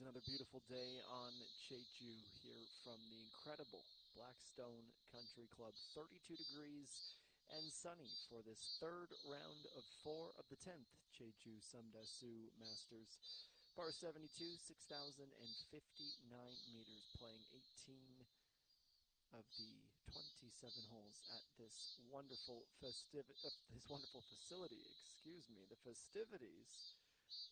Another beautiful day on Jeju here from the incredible Blackstone Country Club. 32 degrees and sunny for this third round of 4 of the 10th JejuSamdasoo Masters. Par 72, 6,059 meters, playing 18 of the 27 holes at this wonderful facility. The festivities,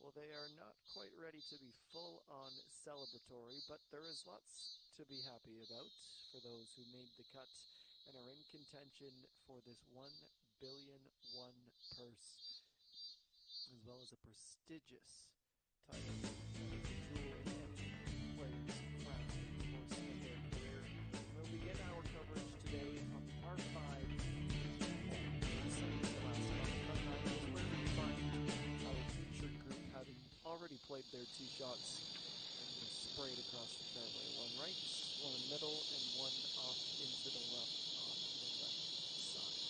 well, they are not quite ready to be full-on celebratory, but there is lots to be happy about for those who made the cut and are in contention for this $1 billion purse, as well as a prestigious title that is a jewel in any player's crown for some of their career. We'll begin our coverage today on par 5. Already played their 2 shots and were sprayed across the fairway. One right, one in the middle, and one off into the rough on the left side.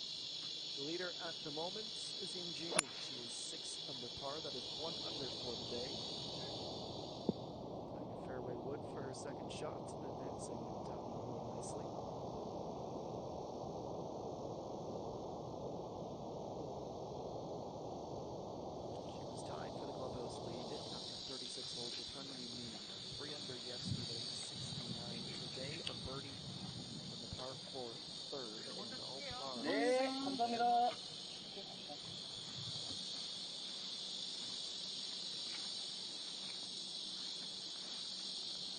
The leader at the moment is ENG. She is 6 under par. That is 1 under for the day. Playing a fairway wood for her second shot, advancing down the hole nicely. Holes with Henry Lee, 3 under yesterday, 69 today, a birdie on the par 4 third, and all par.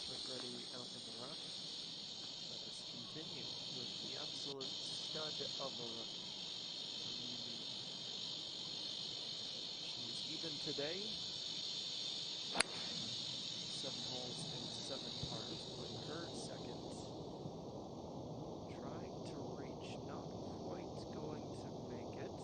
Quick ready out in the rough. Let us continue with the absolute stud of a rookie. She's even today. 7 holes and 7 pars, playing her second. Trying to reach, not quite going to make it.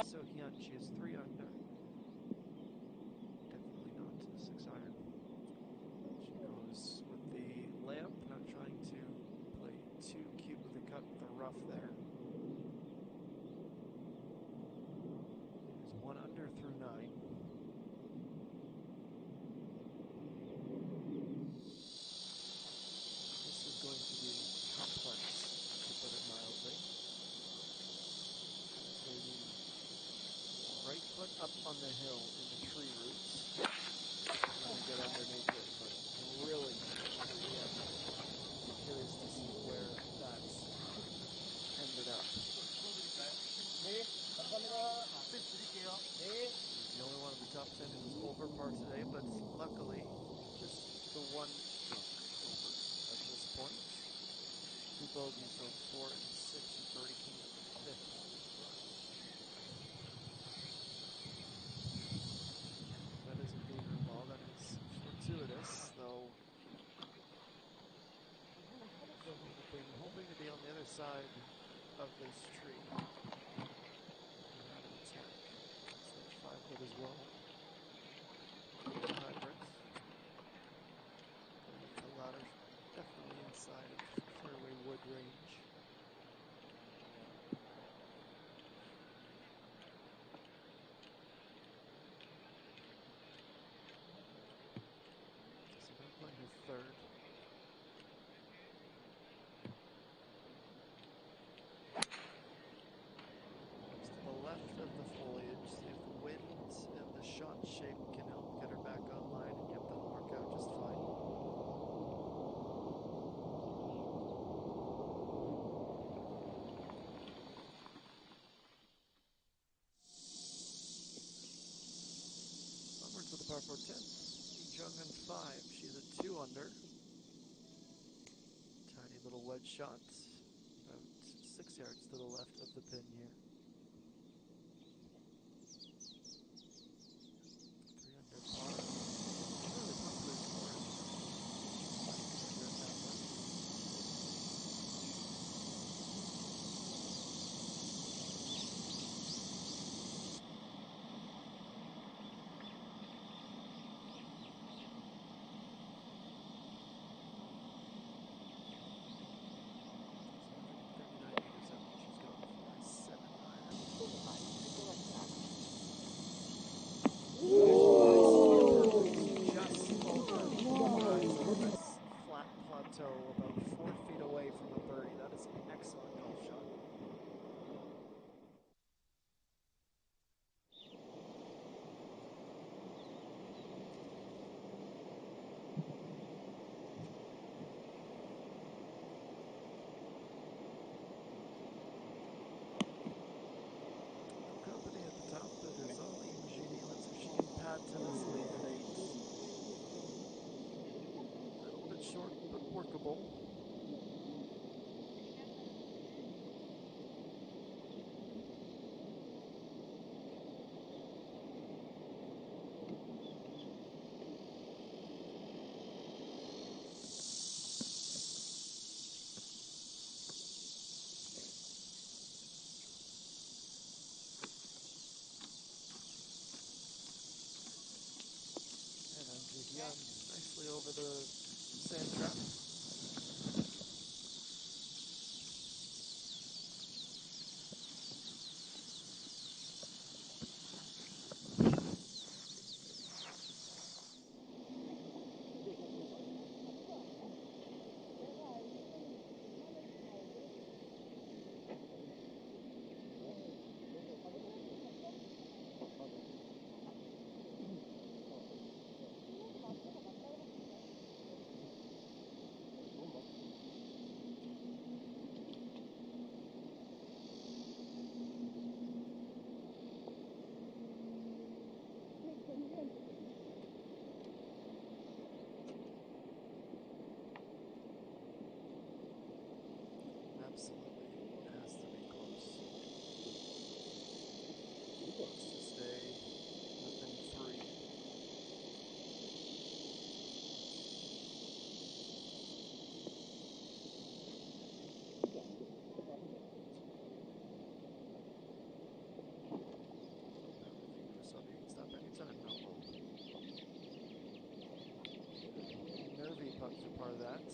So she is 3 under. Definitely not a 6 iron. She goes with the layup, not trying to play too cute with the cut with the rough there. There's 1 under through 9. This is going to be complex, to put it mildly. Right foot up on the hill in the tree roots. Trying to get underneath it, but really, I'm curious to see where that's ended up. The only one of the top 10 who was over par today, but luckily, just the 1 stroke over at this point. 2 bogeys, so 4 and 6 and birdie came at the 5th. That is a beaver ball. That is fortuitous, though. Hoping to be on the other side of this tree. How to attack. It's that 5 foot as well. Hybrid. The ladder definitely inside of fairway wood range. Playing her third. Goes to the left of the foliage, see if the wind and the shot shape can help get her back online, and yep, that'll work out just fine. Onwards with the par 4 10th. Jung on 5. She's a 2 under. Tiny little wedge shot, about 6 yards to the left of the pin here. 3 under par. Really popular score. add to this lead at 8. A little bit short, but workable. Nicely over the sand trap. Absolutely has to be close. Wants to stay within 3. Wasabi can stop anytime, Noble. Nervy putt for par that.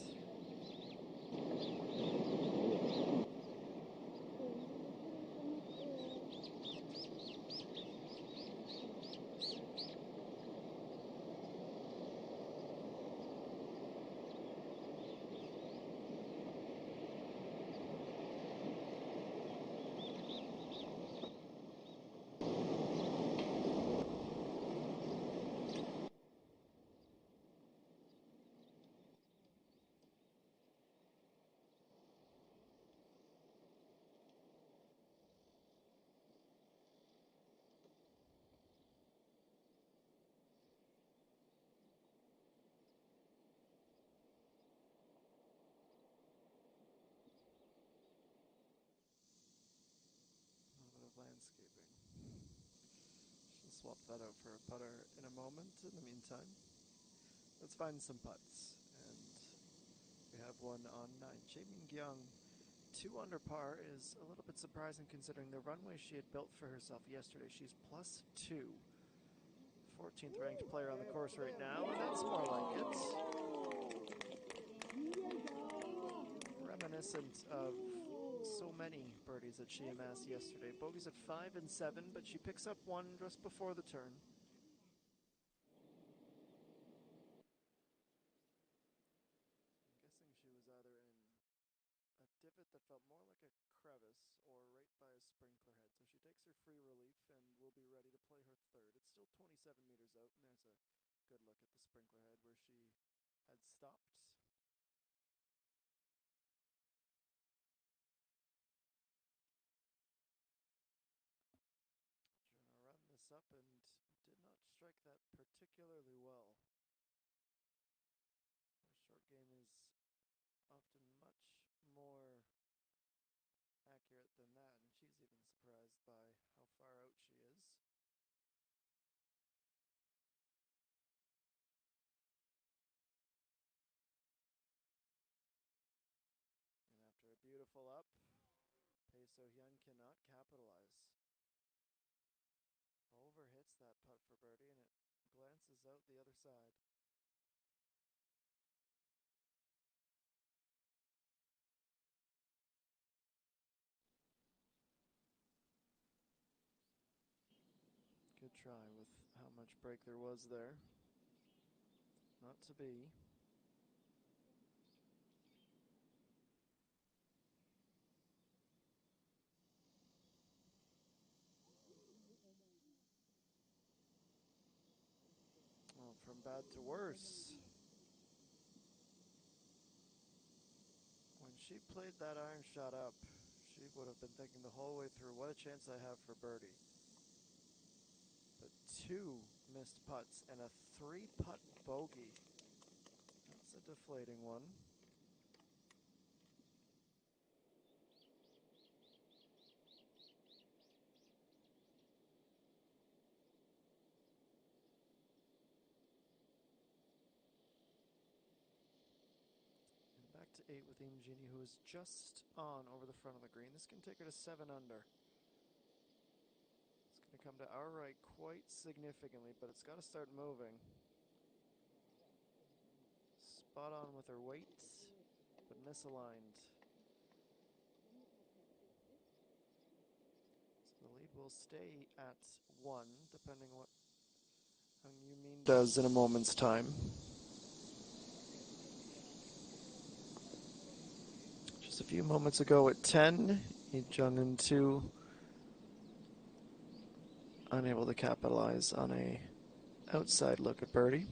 Landscaping. She'll swap that out for a putter in a moment. In the meantime, let's find some putts. And we have one on 9. JejuSamdasoo, 2 under par is a little bit surprising considering the runway she had built for herself yesterday. She's +2. 14th ranked player on the course right now, and that's more like it. Reminiscent of so many birdies that she amassed yesterday. Bogeys at 5 and 7, but she picks up one just before the turn. I'm guessing she was either in a divot that felt more like a crevice or right by a sprinkler head. So she takes her free relief and will be ready to play her third. It's still 27 meters out, and there's a good look at the sprinkler head where she had stopped. Trying to run this up and did not strike that particularly well. Her short game is often much more accurate than that, and she's even surprised by how far out she is. And after a beautiful up, So-hyun cannot capitalize. Overhits that putt for birdie, and it glances out the other side. Good try with how much break there was there. Not to be. Well, from bad to worse. When she played that iron shot up, she would have been thinking the whole way through, what a chance I have for birdie. But 2 missed putts and a 3-putt bogey. That's a deflating one. Back to 8 with ENG, who is just on over the front of the green. This can take her to 7 under. It's going to come to our right quite significantly, but it's got to start moving. Spot on with her weight, but misaligned. So the lead will stay at 1, depending what Young Min does in a moment's time. Just a few moments ago at 10, he jung into unable to capitalize on a outside look at birdie.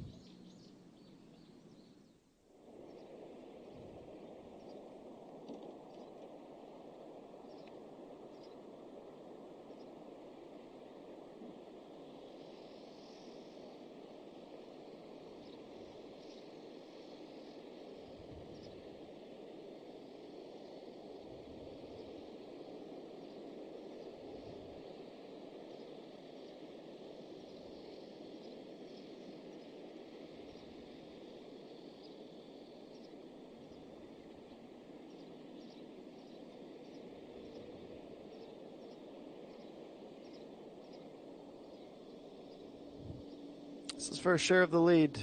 This is for a share of the lead.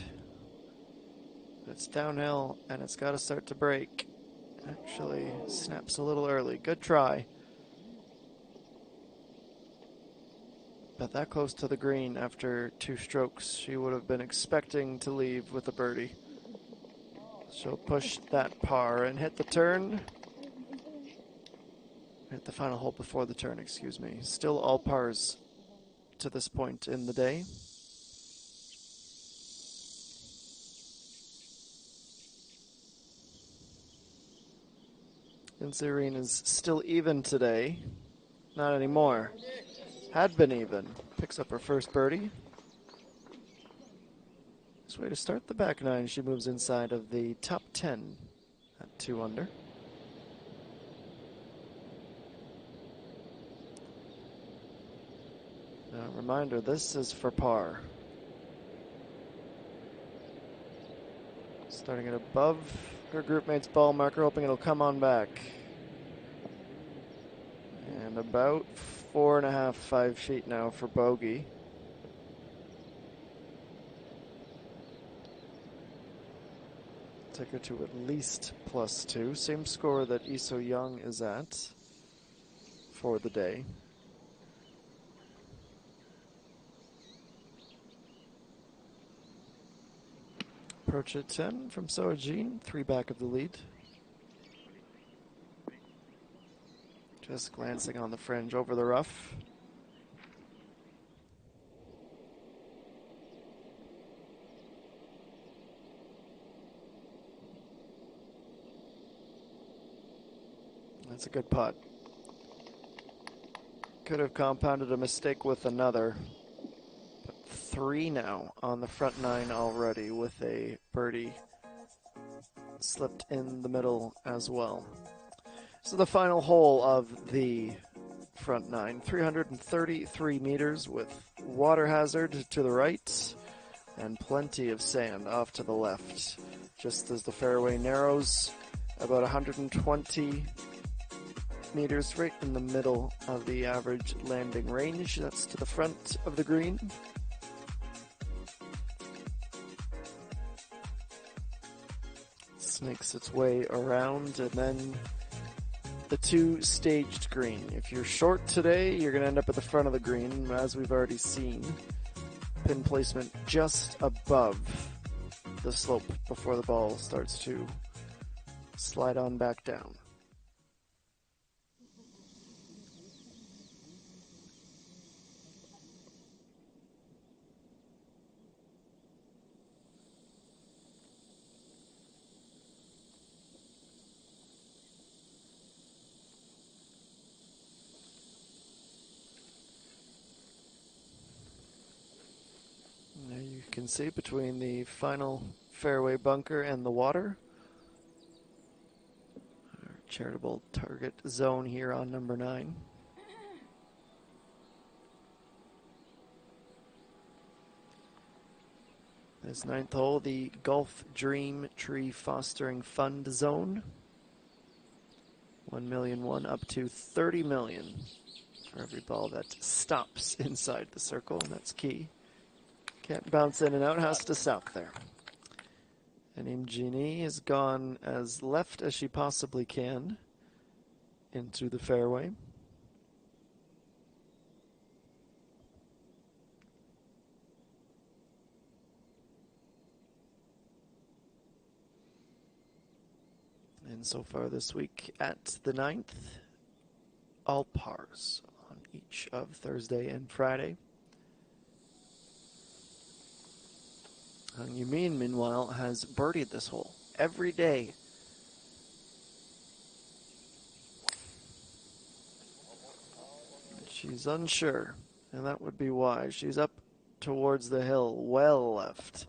It's downhill, and it's got to start to break. Actually, snaps a little early. Good try. But that close to the green after 2 strokes, she would have been expecting to leave with a birdie. She'll push that par and hit the turn. Hit the final hole before the turn, excuse me. Still all pars to this point in the day. And Serene is still even today. Not anymore. Had been even. Picks up her first birdie. This way to start the back 9. She moves inside of the top 10 at 2 under. Now, reminder, this is for par. Starting it above her groupmate's ball marker, hoping it'll come on back. And about 4.5, 5 feet now for bogey. Take her to at least +2. Same score that Iso Young is at for the day. Approach at 10 from Soa-Jean, 3 back of the lead. Just glancing on the fringe over the rough. That's a good putt. Could have compounded a mistake with another. But 3 now on the front 9 already with a birdie slipped in the middle as well. So the final hole of the front 9, 333 meters with water hazard to the right and plenty of sand off to the left. Just as the fairway narrows, about 120 meters right in the middle of the average landing range. That's to the front of the green. Snakes its way around, and then the 2-staged green. If you're short today, you're going to end up at the front of the green, as we've already seen. Pin placement just above the slope before the ball starts to slide on back down. can see between the final fairway bunker and the water. Our charitable target zone here on number 9. This 9th hole, the Gulf Dream Tree Fostering Fund Zone. 1,000,001 up to 30 million for every ball that stops inside the circle, and that's key. Can't bounce in and out, has to stop there. And Imjini has gone as left as she possibly can into the fairway. And so far this week at the 9th, all pars on each of Thursday and Friday. Hang Yumin, meanwhile, has birdied this hole every day. She's unsure, and that would be why. She's up towards the hill, well left.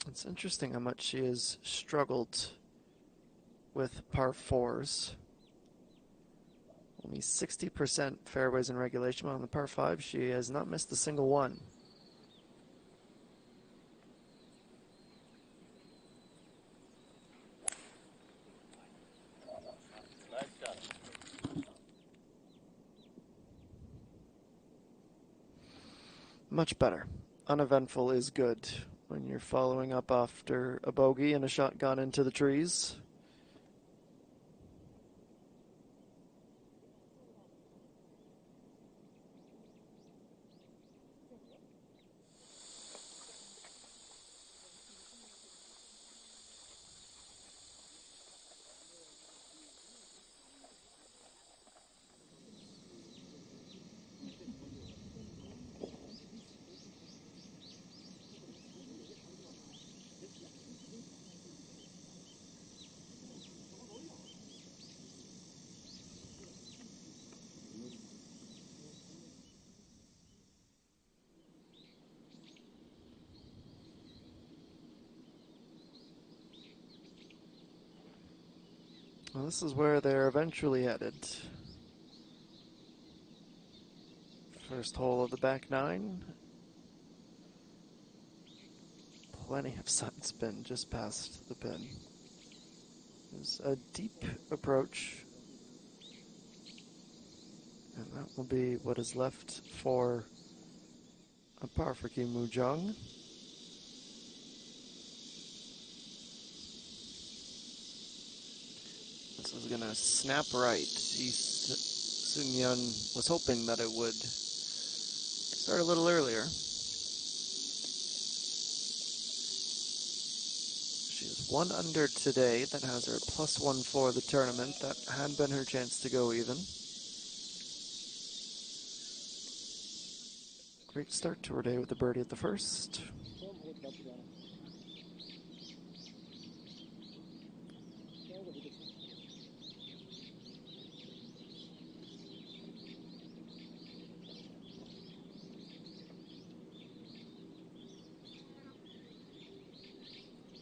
It's interesting how much she has struggled with par 4s. Only 60% fairways in regulation, but on the par 5, she has not missed a single one. Much better. Uneventful is good when you're following up after a bogey and a shot gone into the trees. Well, this is where they're eventually headed. First hole of the back 9. Plenty of side spin just past the pin. It's a deep approach. And that will be what is left for a par for Kim Woo-jung. This is going to snap right. Sun-Yun was hoping that it would start a little earlier. She is 1 under today. That has her +1 for the tournament. That had been her chance to go even. Great start to her day with a birdie at the first.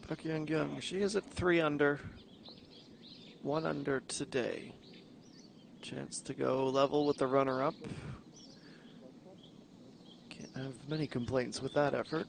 Park Young, she is at 3 under. 1 under today. Chance to go level with the runner-up. Can't have many complaints with that effort.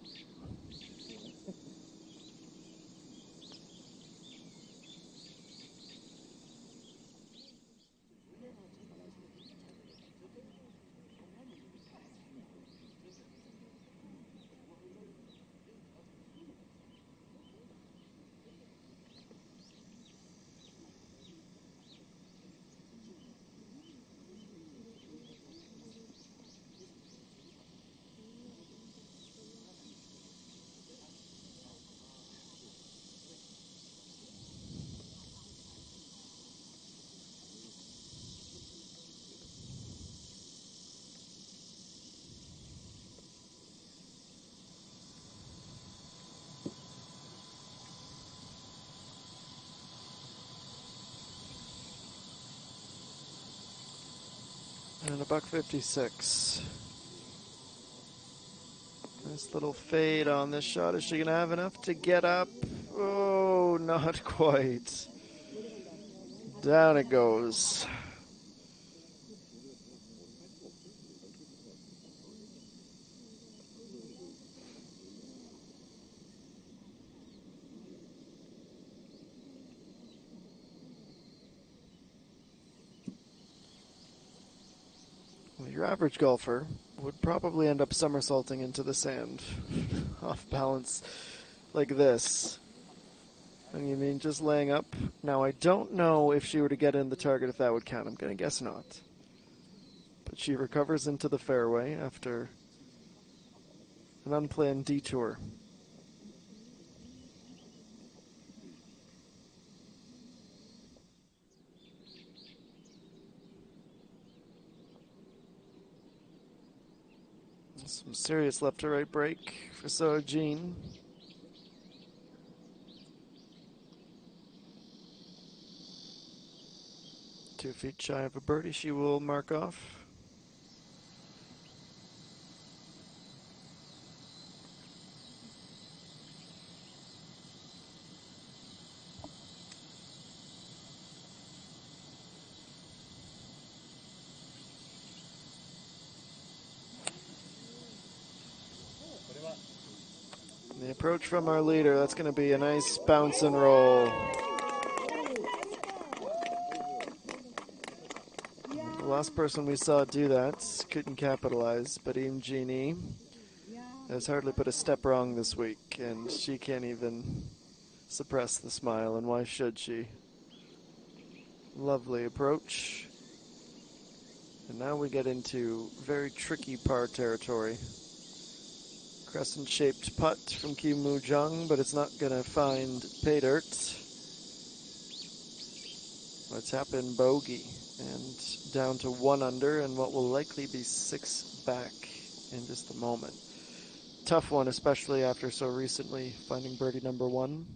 And $1.56. Nice little fade on this shot. Is she going to have enough to get up? Oh, not quite. Down it goes. Well, your average golfer would probably end up somersaulting into the sand off balance like this. And you mean just laying up? Now, I don't know if she were to get in the target if that would count. I'm going to guess not. But she recovers into the fairway after an unplanned detour. Some serious left to right break for So Jean. 2 feet shy of a birdie, she will mark off. The approach from our leader, that's going to be a nice bounce and roll. The last person we saw do that couldn't capitalize, but ENG has hardly put a step wrong this week, and she can't even suppress the smile, and why should she? Lovely approach. And now we get into very tricky par territory. Crescent-shaped putt from Kim Woo-jung, but it's not going to find pay dirt. Let's tap in bogey and down to 1 under and what will likely be 6 back in just a moment. Tough one, especially after so recently finding birdie number 1.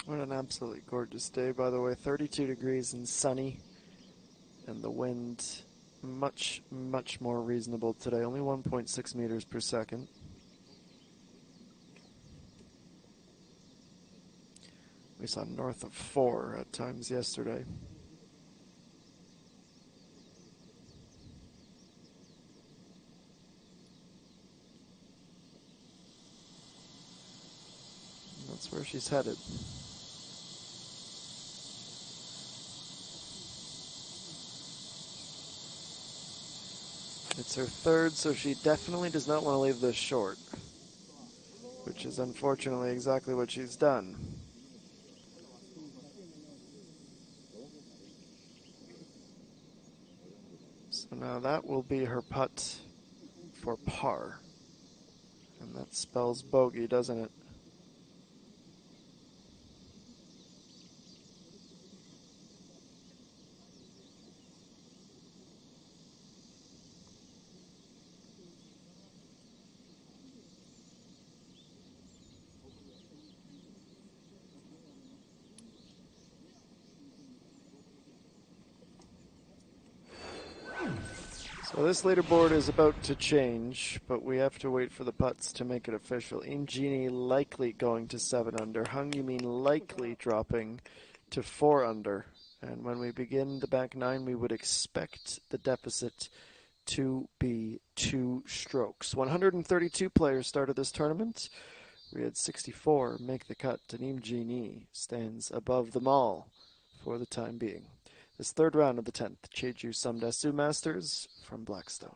What an absolutely gorgeous day, by the way. 32 degrees and sunny, and the wind much, much more reasonable today. Only 1.6 meters per second. We saw north of 4 at times yesterday. That's where she's headed. It's her 3rd, so she definitely does not want to leave this short, which is unfortunately exactly what she's done. So now that will be her putt for par. And that spells bogey, doesn't it? So this leaderboard is about to change, but we have to wait for the putts to make it official. ENG likely going to 7 under. Hung Yiming likely dropping to 4 under. And when we begin the back 9, we would expect the deficit to be 2 strokes. 132 players started this tournament. We had 64 make the cut, and ENG stands above them all for the time being. This 3rd round of the 10th JejuSamdasoo Masters from Blackstone.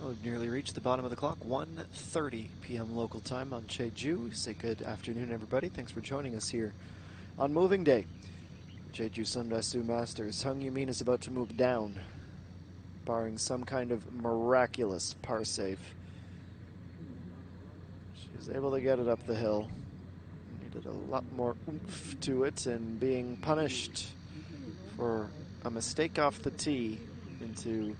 We've nearly reached the bottom of the clock, 1:30 p.m. local time on Jeju. Say good afternoon, everybody. Thanks for joining us here on Moving Day. JejuSamdasoo Masters. Hung Yumin is about to move down, barring some kind of miraculous par save. She's able to get it up the hill. Needed a lot more oomph to it, and being punished for a mistake off the tee into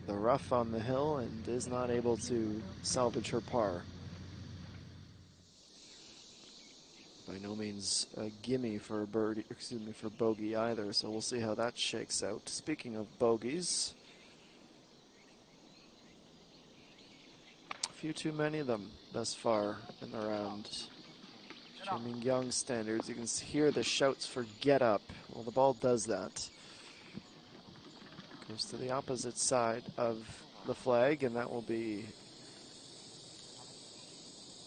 the rough on the hill, and is not able to salvage her par. By no means a gimme for birdie, for bogey either, so we'll see how that shakes out. Speaking of bogeys, a few too many of them thus far in the round. Jimmy Young standards, you can hear the shouts for get up. Well, the ball does that. Goes to the opposite side of the flag, and that will be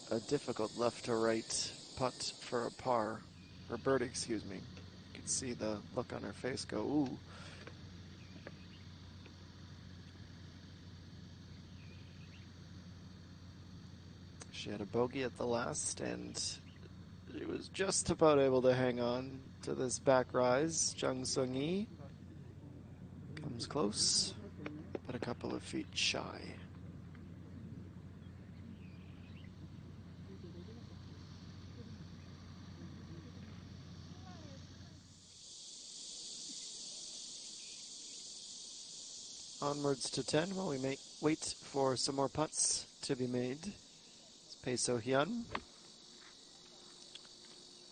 a difficult left to right putt for a par, or birdie, excuse me. You can see the look on her face go, ooh. She had a bogey at the last, and she was just about able to hang on to this back rise. Jung Sung-yi comes close, but a couple of feet shy. Onwards to 10 while we wait for some more putts to be made. It's Pei So Hyun.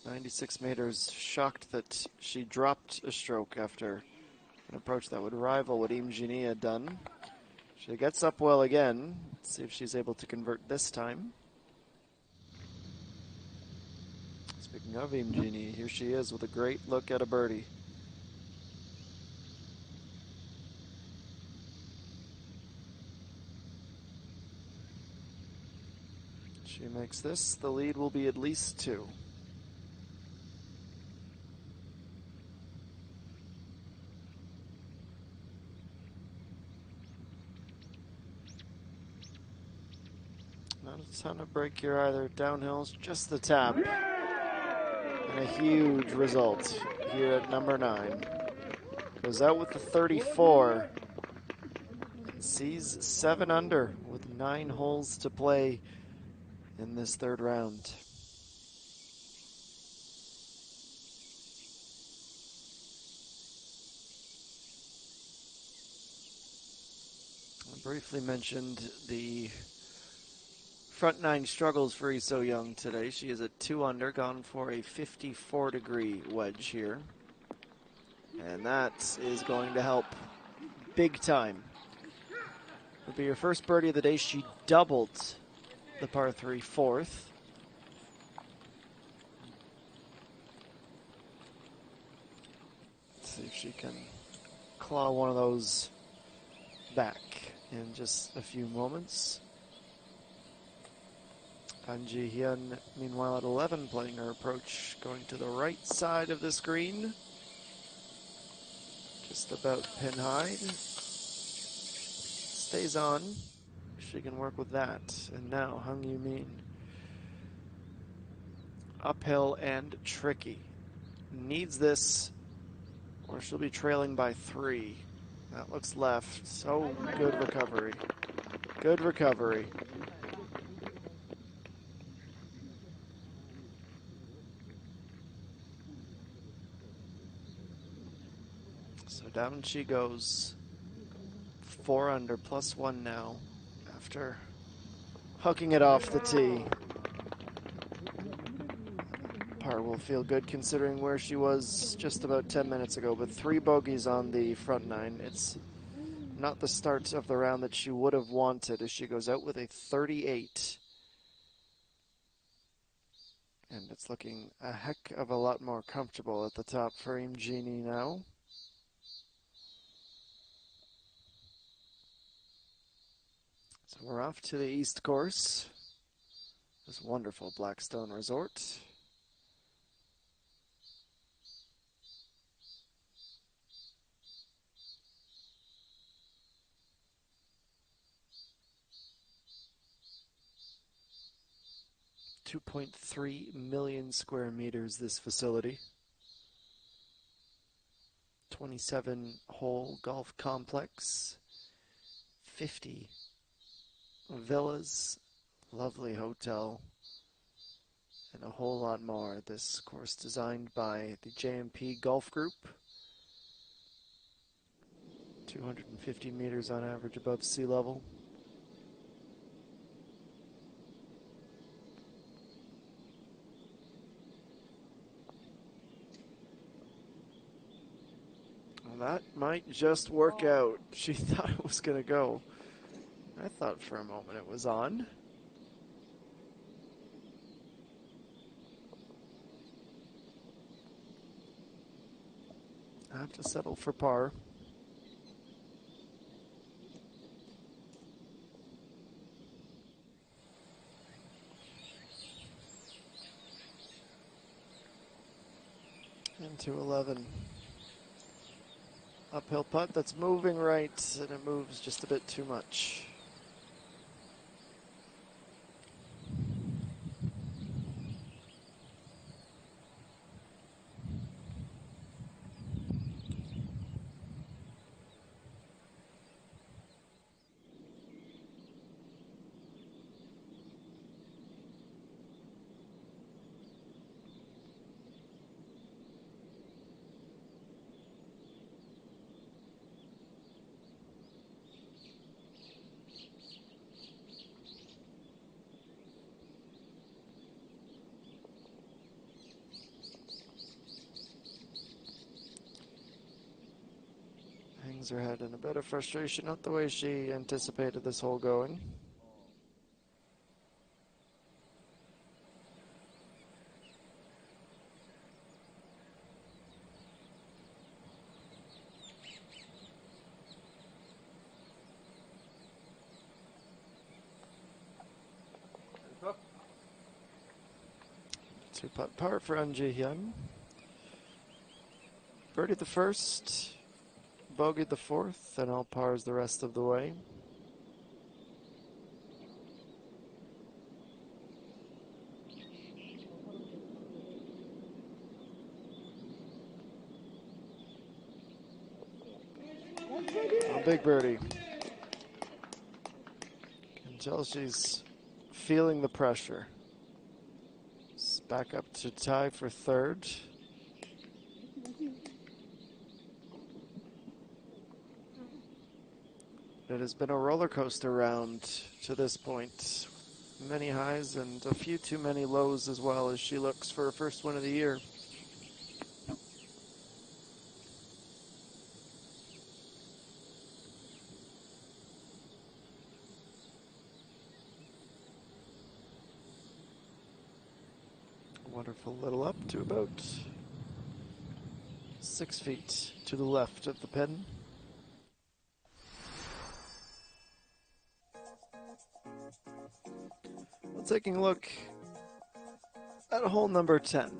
96 meters, shocked that she dropped a stroke after an approach that would rival what Im Jini had done. She gets up well again. Let's see if she's able to convert this time. Speaking of Im Jini, here she is with a great look at a birdie. She makes this, the lead will be at least 2. Not a ton of break here either. Downhill's just the tap. And a huge result here at number 9. Goes out with the 34. And sees 7 under with 9 holes to play in this third round. I briefly mentioned the front 9 struggles for Lee So Young today. She is at 2 under, gone for a 54-degree wedge here. And that is going to help big time. It'll be her first birdie of the day. She doubled the par 3 fourth. Let's see if she can claw one of those back in just a few moments. Han Ji-hyun, meanwhile, at 11, playing her approach, going to the right side of the screen. Just about pin high. Stays on. She can work with that. And now Hung Yumin. Uphill and tricky. Needs this, or she'll be trailing by 3. That looks left. So good recovery. Good recovery. So down she goes. 4 under, +1 now, after hooking it off the tee. Par will feel good considering where she was just about 10 minutes ago, but 3 bogeys on the front 9. It's not the start of the round that she would have wanted as she goes out with a 38. And it's looking a heck of a lot more comfortable at the top for Im Jini now. So we're off to the East Course, this wonderful Blackstone resort. 2.3 million square meters, this facility. 27-hole golf complex, 50 villas, lovely hotel, and a whole lot more. This course designed by the JMP Golf Group. 250 meters on average above sea level. Well, that might just work out. She thought it was going to go. I thought for a moment it was on. I have to settle for par. Into 11. Uphill putt that's moving right, and it moves just a bit too much. Hangs her head in a bit of frustration, not the way she anticipated this hole going. Two-putt par for An Ji-hyun. Birdied the first, bogeyed the fourth, and all pars the rest of the way. A big birdie. Can tell she's feeling the pressure. It's back up to tie for third. It has been a roller coaster round to this point. Many highs and a few too many lows as well, as she looks for her first win of the year. Wonderful little up to about 6 feet to the left of the pin. Well, taking a look at hole number 10.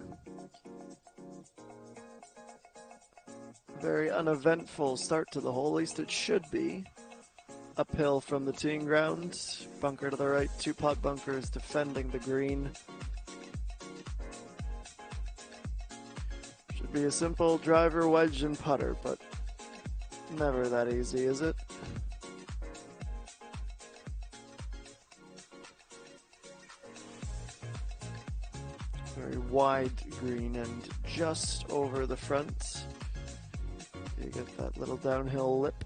Very uneventful start to the hole, at least it should be. Uphill from the teeing ground, bunker to the right, two pot bunkers defending the green. Should be a simple driver, wedge, and putter, but never that easy, is it? Very wide green and just over the front. You get that little downhill lip.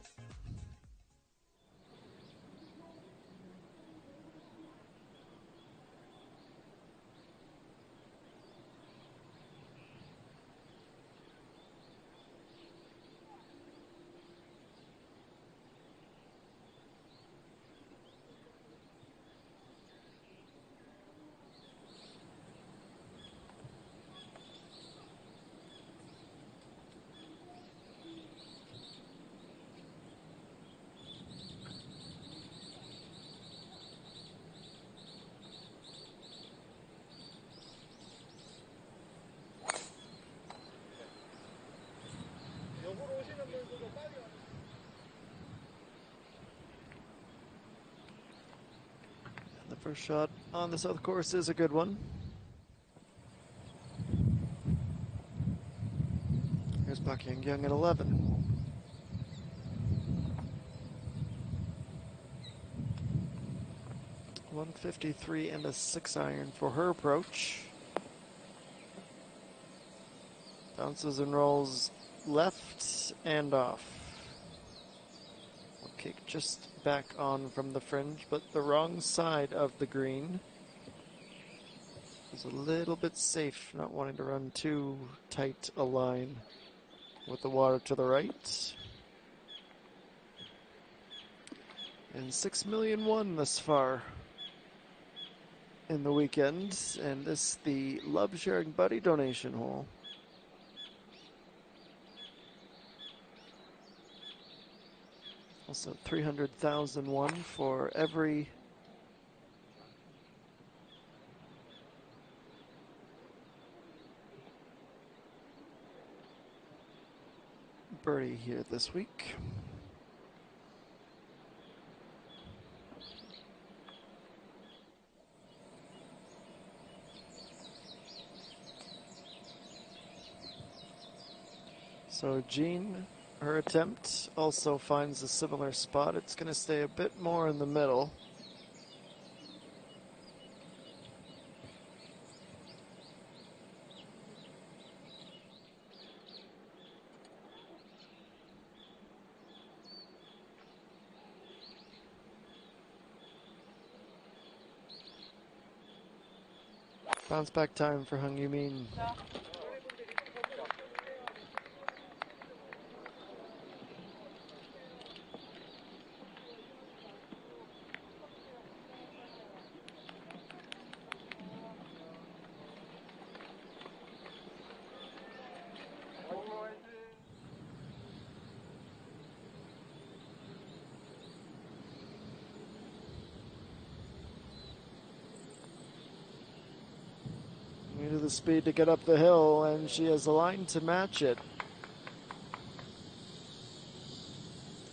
The first shot on the south course is a good one. Young at 11. 153 and a 6-iron for her approach. Bounces and rolls left and off. Okay, just back on from the fringe, but the wrong side of the green. Is a little bit safe, not wanting to run too tight a line with the water to the right. And 6,000,001 thus far in the weekend, and this the Love Sharing Buddy donation hole. Also 300,001 for every birdie here this week. So Jean, her attempt also finds a similar spot. It's going to stay a bit more in the middle. Bounce back time for Hung Yumin. Needed the speed to get up the hill, and she has a line to match it.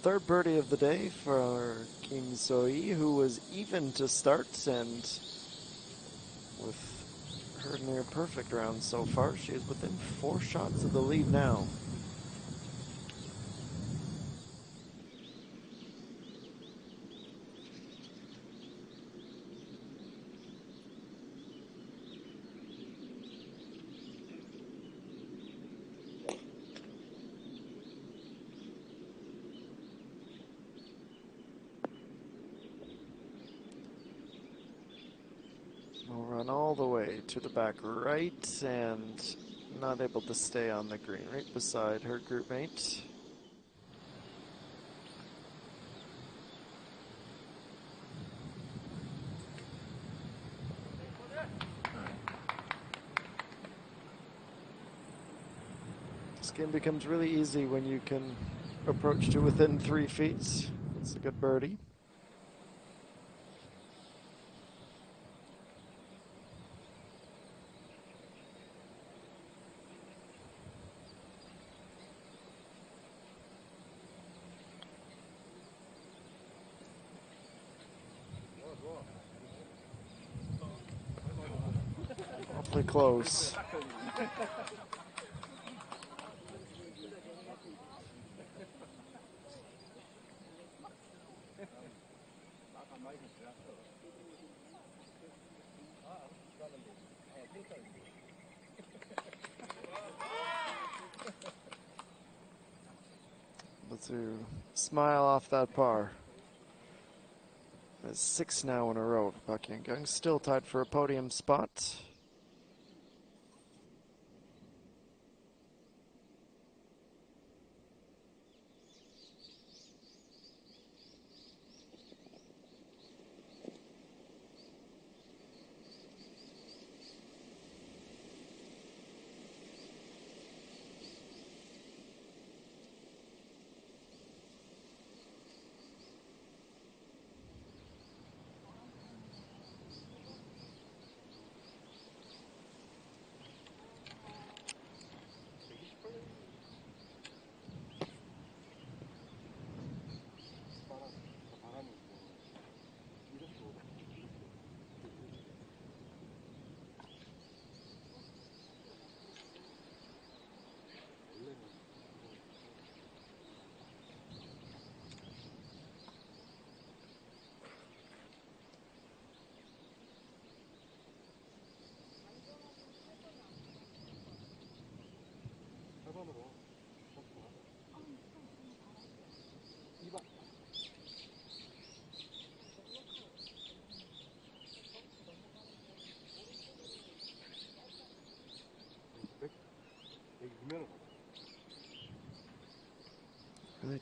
Third birdie of the day for Kim So-hee, who was even to start, and with her near perfect round so far, she is within 4 shots of the lead now. Will run all the way to the back right and not able to stay on the green, right beside her group mate. This game becomes really easy when you can approach to within 3 feet. It's a good birdie. Awfully close. To smile off that par. That's 6 now in a row for Park Young, still tied for a podium spot.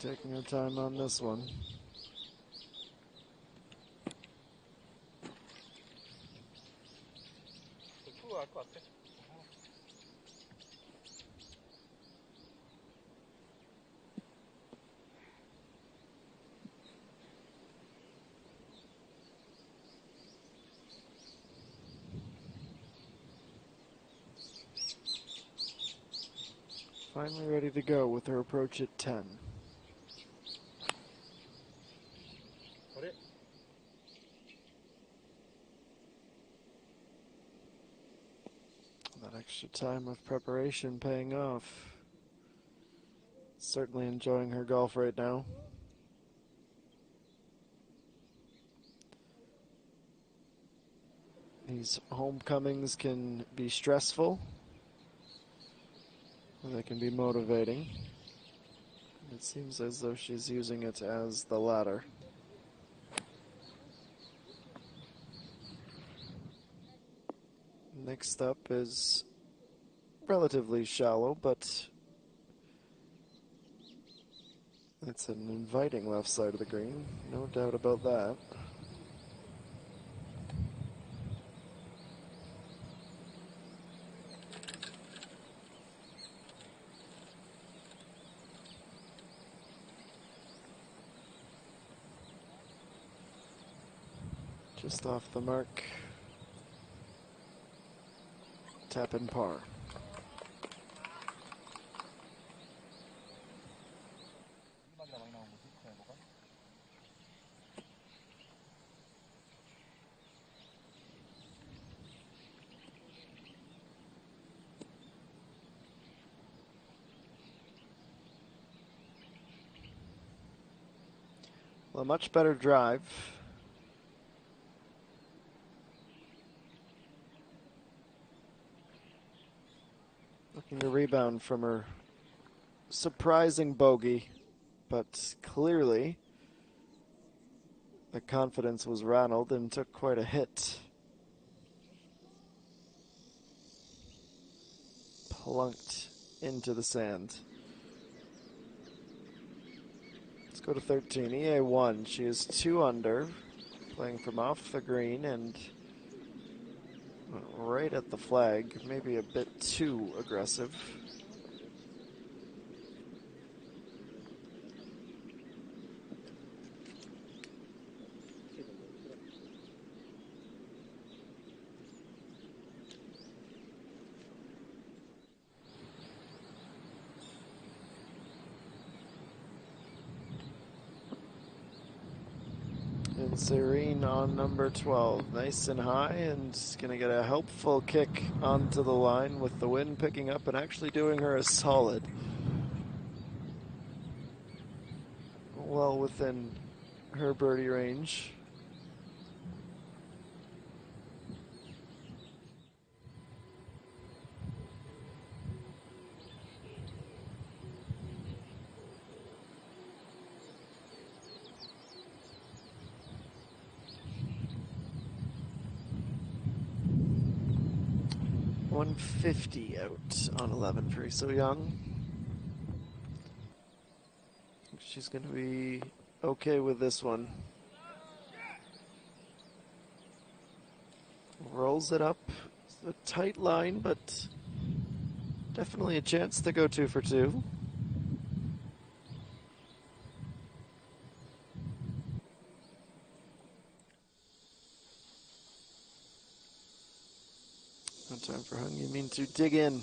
taking her time on this one. Finally ready to go with her approach at 10. That extra time of preparation paying off. Certainly enjoying her golf right now. These homecomings can be stressful, or they can be motivating. It seems as though she's using it as the latter. Next up is relatively shallow, but it's an inviting left side of the green, no doubt about that. Just off the mark. Tap and par. Well, a much better drive. Looking to rebound from her surprising bogey, but clearly the confidence was rattled and took quite a hit. Plunked into the sand. Let's go to 13. EA1. She is 2 under, playing from off the green and right at the flag. Maybe a bit too aggressive. And Serene on number 12. Nice and high, and going to get a helpful kick onto the line with the wind picking up and actually doing her a solid. Well within her birdie range. .150 out on 11 for So Young. She's going to be okay with this one. Rolls it up. It's a tight line, but definitely a chance to go 2 for 2. No time for Hung. You mean to dig in.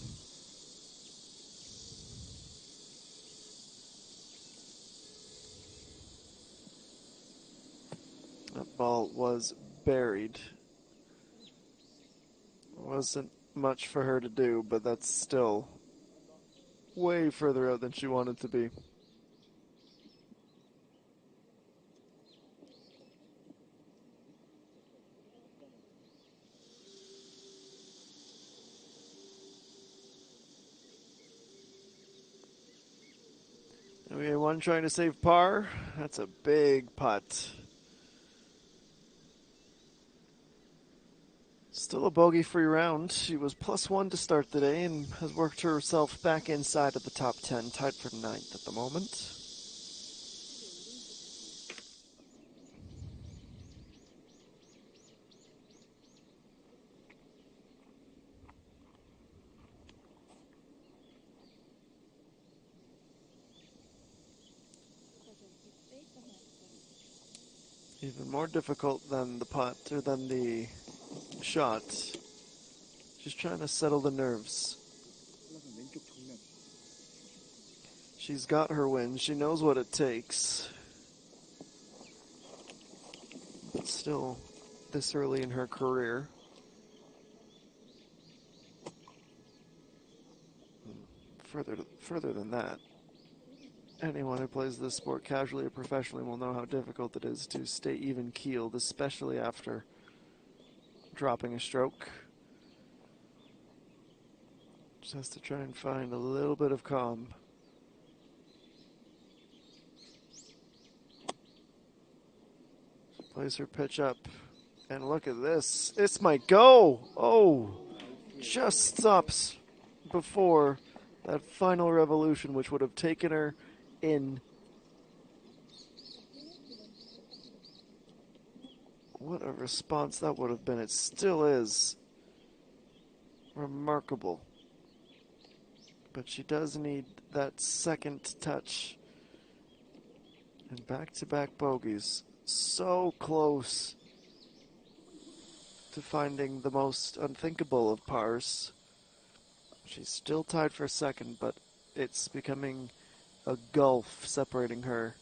That ball was buried. Wasn't much for her to do, but that's still way further out than she wanted to be. We have one trying to save par. That's a big putt. Still a bogey-free round. She was +1 to start the day and has worked herself back inside of the top 10, tied for 9th at the moment. Even more difficult than the putt, or than the shot. She's trying to settle the nerves. She's got her win. She knows what it takes. But still, this early in her career. Further than that. Anyone who plays this sport casually or professionally will know how difficult it is to stay even keeled, especially after dropping a stroke. Just has to try and find a little bit of calm. She plays her pitch up, and look at this. This might go! Oh! Just stops before that final revolution, which would have taken her in. What a response that would have been. It still is remarkable. But she does need that second touch. And back-to-back bogeys. So close to finding the most unthinkable of pars. She's still tied for second, but it's becoming a gulf separating her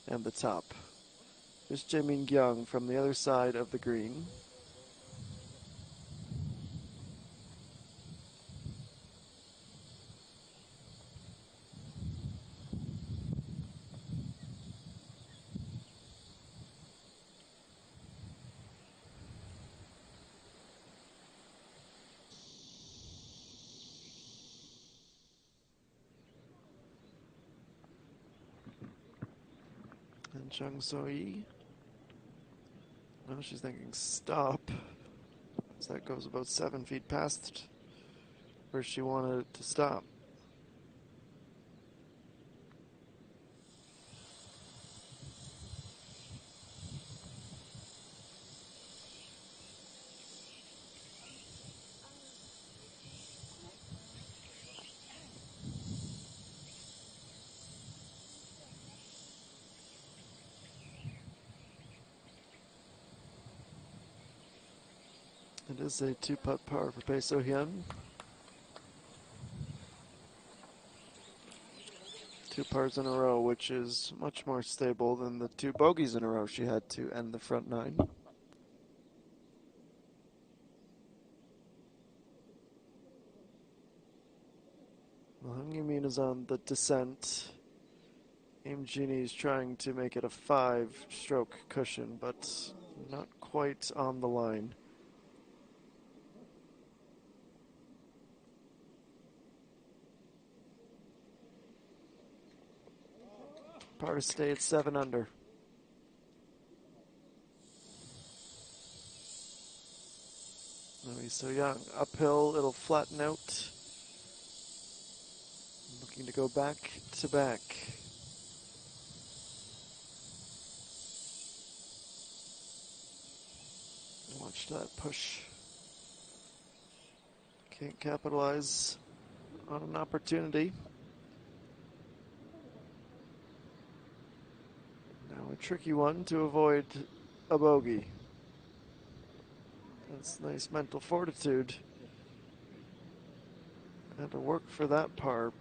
and the top. Here's Jae-min Young from the other side of the green. And Chung So-yi. Now she's thinking stop. So that goes about 7 feet past where she wanted it to stop. It is a 2-putt par for Bae So-hyun. 2 pars in a row, which is much more stable than the 2 bogeys in a row she had to end the front 9. Well, Hung Min is on the descent. Im Genie is trying to make it a 5-stroke cushion, but not quite on the line. Par to stay at 7 under. Oh, he's so young. Uphill, it'll flatten out. Looking to go back to back. Watch that push. Can't capitalize on an opportunity. Now a tricky one to avoid a bogey. That's nice mental fortitude. Had to work for that par.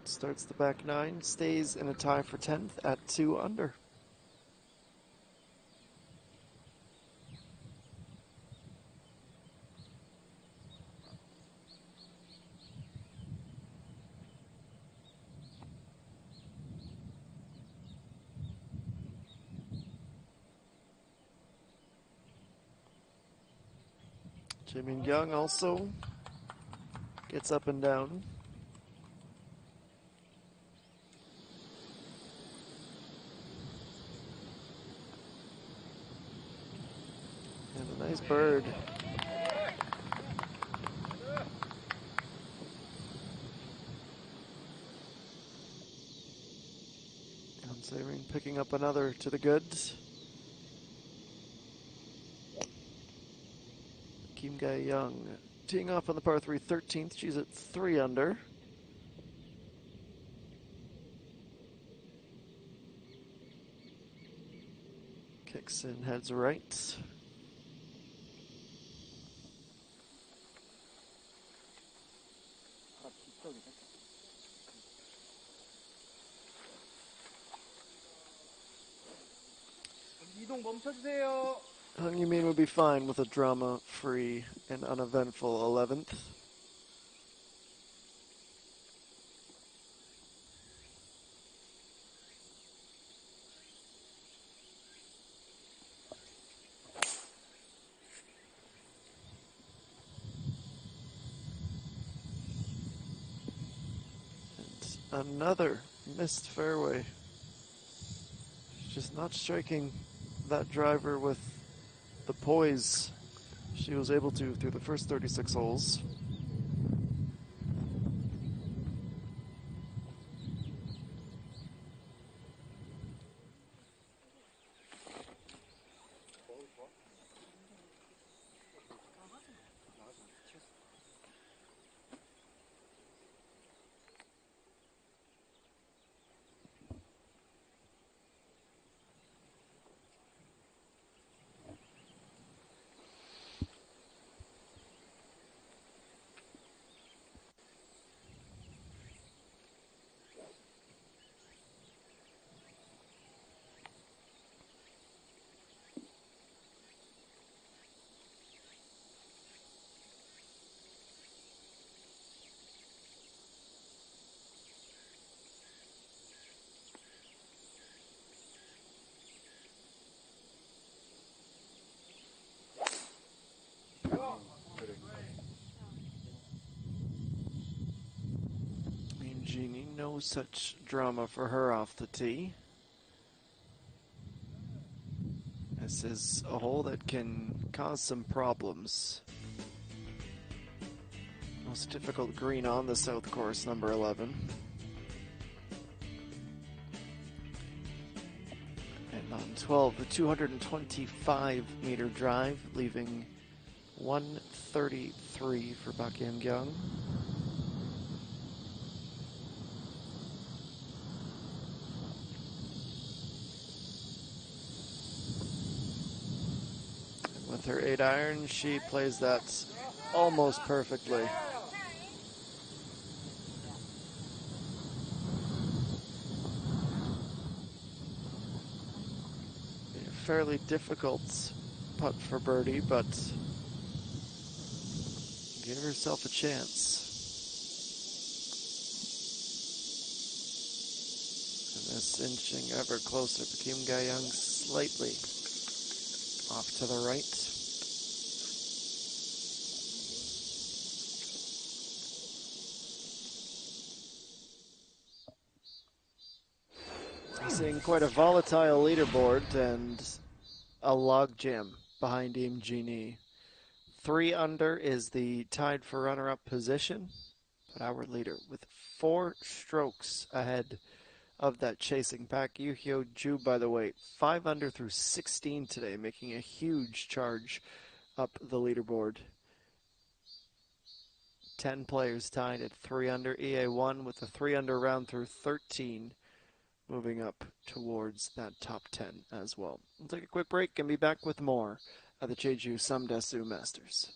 Starts the back 9, stays in a tie for 10th at 2 under. Jae-min Young also gets up and down. And a nice bird. And Zayreen picking up another to the goods. Kim Ga-young teeing off on the par 3 13th. She's at 3 under. Kicks in, heads right. 이동 멈춰주세요. Hung Yumin would be fine with a drama-free and uneventful 11th. And another missed fairway. Just not striking that driver with the poise she was able to through the first 36 holes. Jeannie, no such drama for her off the tee. This is a hole that can cause some problems. Most difficult green on the south course, number 11. And on 12, the 225-meter drive, leaving 133 for Bak Yeon-gyung. With her 8-iron, she plays that almost perfectly. A fairly difficult putt for birdie, but give herself a chance. And this inching ever closer. Kim Ga-young slightly off to the right. Seeing quite a volatile leaderboard and a logjam behind Im Genie. 3 under is the tied for runner-up position, but our leader with 4 strokes ahead of that chasing pack. Yu Hyo Ju, by the way, 5 under through 16 today, making a huge charge up the leaderboard. 10 players tied at 3 under. EA1 with the 3 under round through 13, moving up towards that top 10 as well. We'll take a quick break and be back with more of the JejuSamdasoo Masters.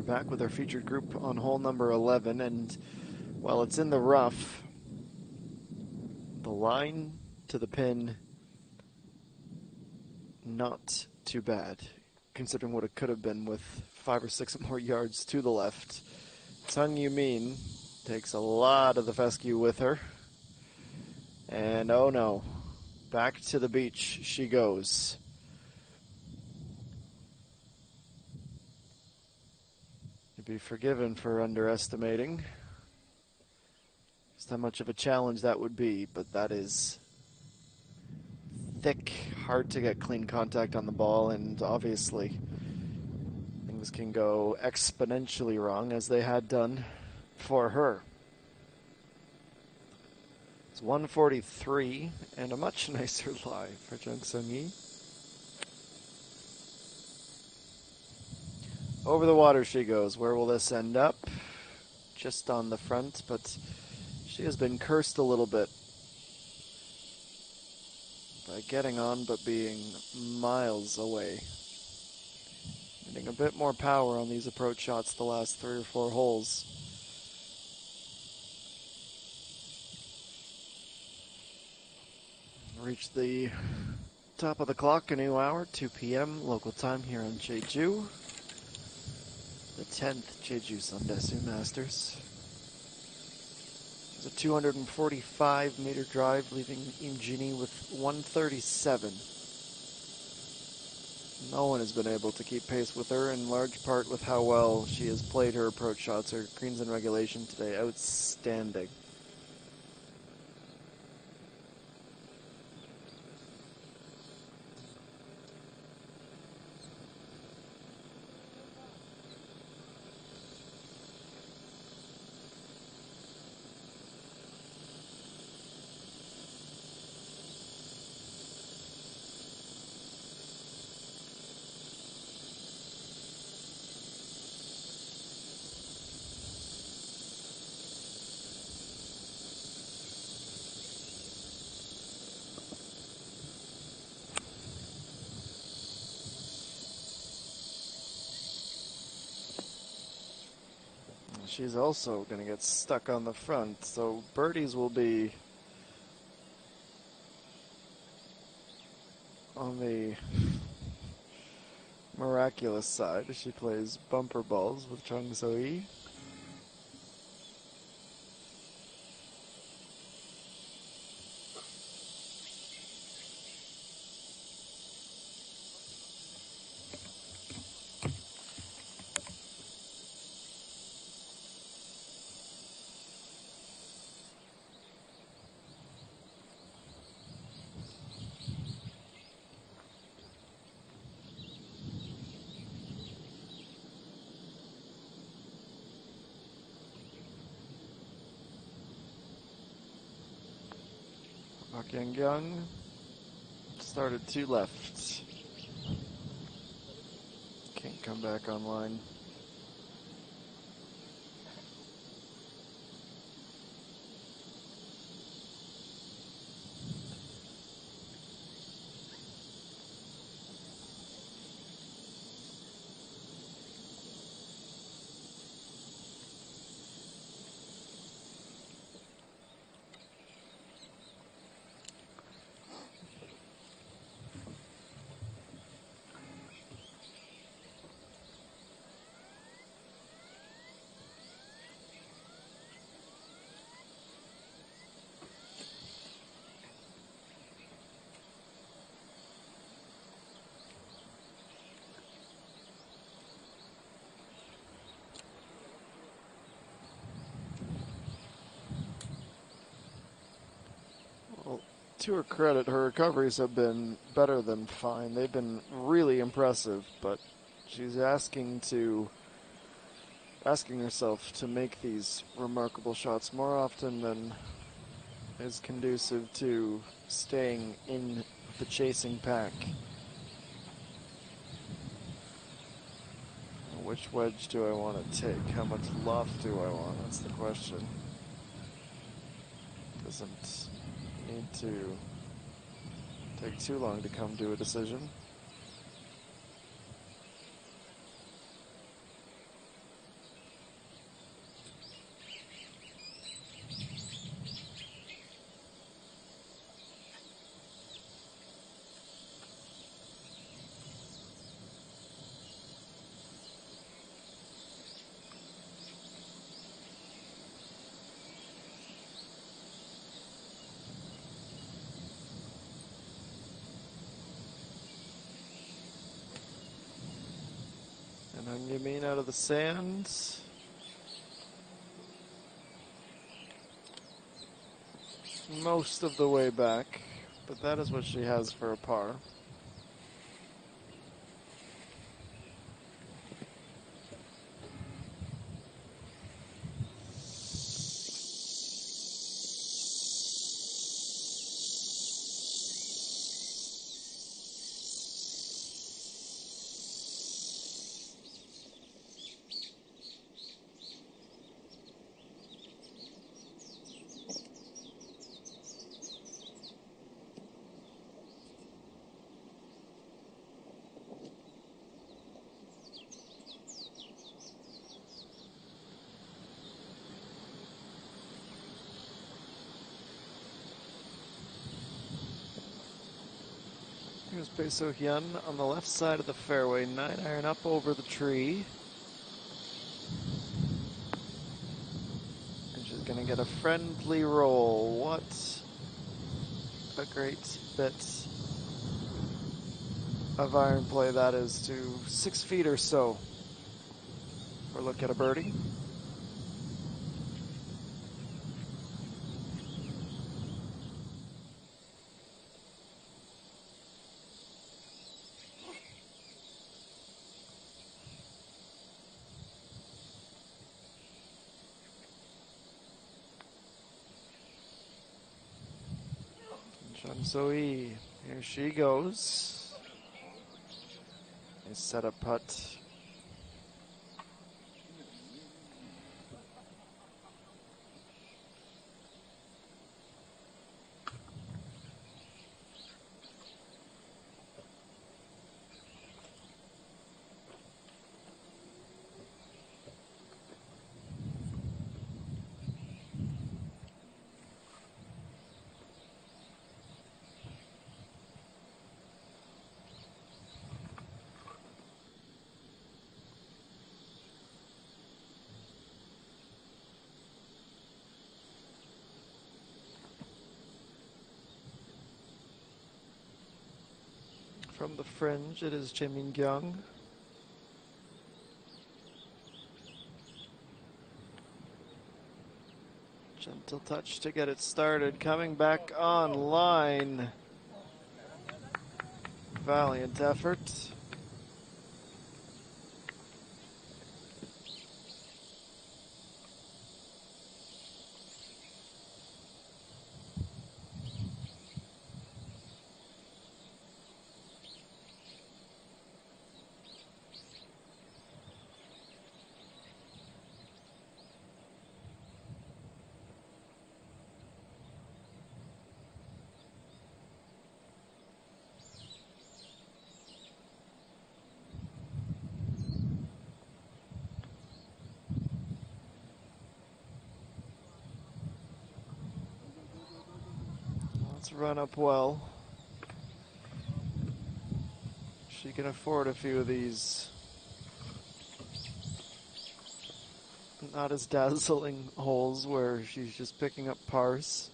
back with our featured group on hole number 11, and while it's in the rough, the line to the pin, not too bad, considering what it could have been with 5 or 6 more yards to the left. Sung Yumin takes a lot of the fescue with her, and oh no, back to the beach she goes. To be forgiven for underestimating just how much of a challenge that would be, but that is thick, hard to get clean contact on the ball, and obviously things can go exponentially wrong, as they had done for her. It's 143 and a much nicer lie for Jung Sung-yi. Over the water she goes. Where will this end up? Just on the front, but she has been cursed a little bit by getting on but being miles away. Getting a bit more power on these approach shots the last 3 or 4 holes. Reached the top of the clock, a new hour, 2 p.m. local time here on Jeju. The 10th JejuSamdasoo Masters. It's a 245-meter drive, leaving ENG with 137. No one has been able to keep pace with her, in large part with how well she has played her approach shots. Her greens in regulation today, outstanding. She's also going to get stuck on the front, so birdies will be on the miraculous side as she plays bumper balls with Chung So-hee. Park Yang started 2 left. Can't come back online. Well, to her credit, her recoveries have been better than fine. They've been really impressive, but she's asking herself to make these remarkable shots more often than is conducive to staying in the chasing pack. Which wedge do I want to take? How much loft do I want? That's the question. Doesn't need to take too long to come to a decision. You mean out of the sand? Most of the way back, but that is what she has for a par. Here's Bae So Hyun on the left side of the fairway, 9-iron up over the tree. And she's going to get a friendly roll. What a great bit of iron play that is to 6 feet or so for a look at a birdie. JejuSamdasoo, here she goes. Nice setup putt. From the fringe, it is Jae-min-kyung. Gentle touch to get it started. Coming back online. Valiant effort. Let's run up well. She can afford a few of these. Not as dazzling holes where she's just picking up pars.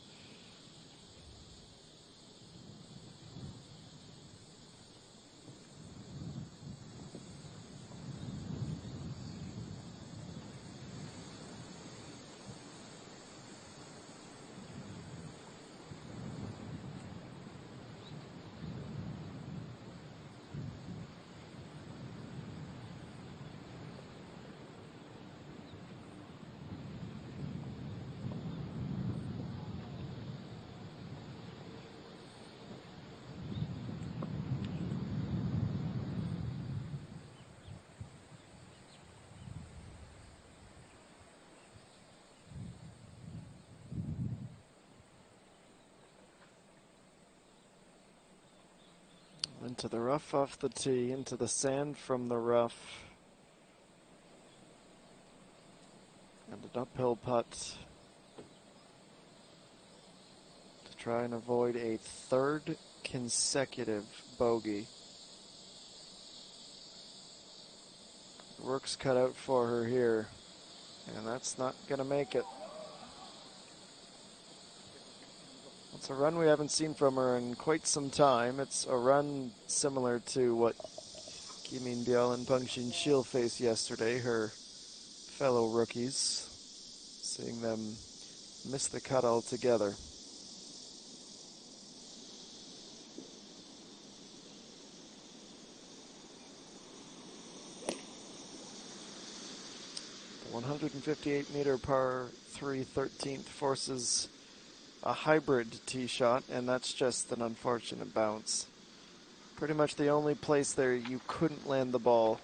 Into the rough off the tee, into the sand from the rough. And an uphill putt to try and avoid a third consecutive bogey. Work's cut out for her here, and that's not going to make it. It's a run we haven't seen from her in quite some time. It's a run similar to what Kimin Biao and Bungxin Shil faced yesterday, her fellow rookies, seeing them miss the cut altogether. The 158-meter par 3 13th forces a hybrid tee shot, and that's just an unfortunate bounce. Pretty much the only place there you couldn't land the ball,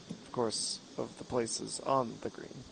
of course, of the places on the green.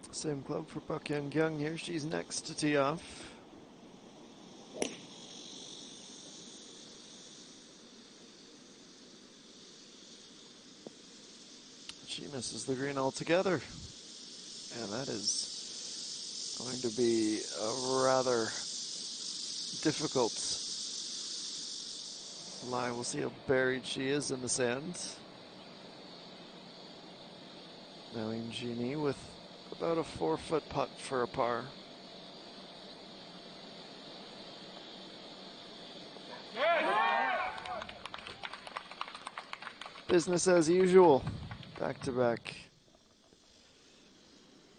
Same club for Park Young here. She's next to tee off. She misses the green altogether. And that is going to be a rather difficult lie. We'll see how buried she is in the sand. Now ENG with about a 4-foot putt for a par. Business as usual. Back-to-back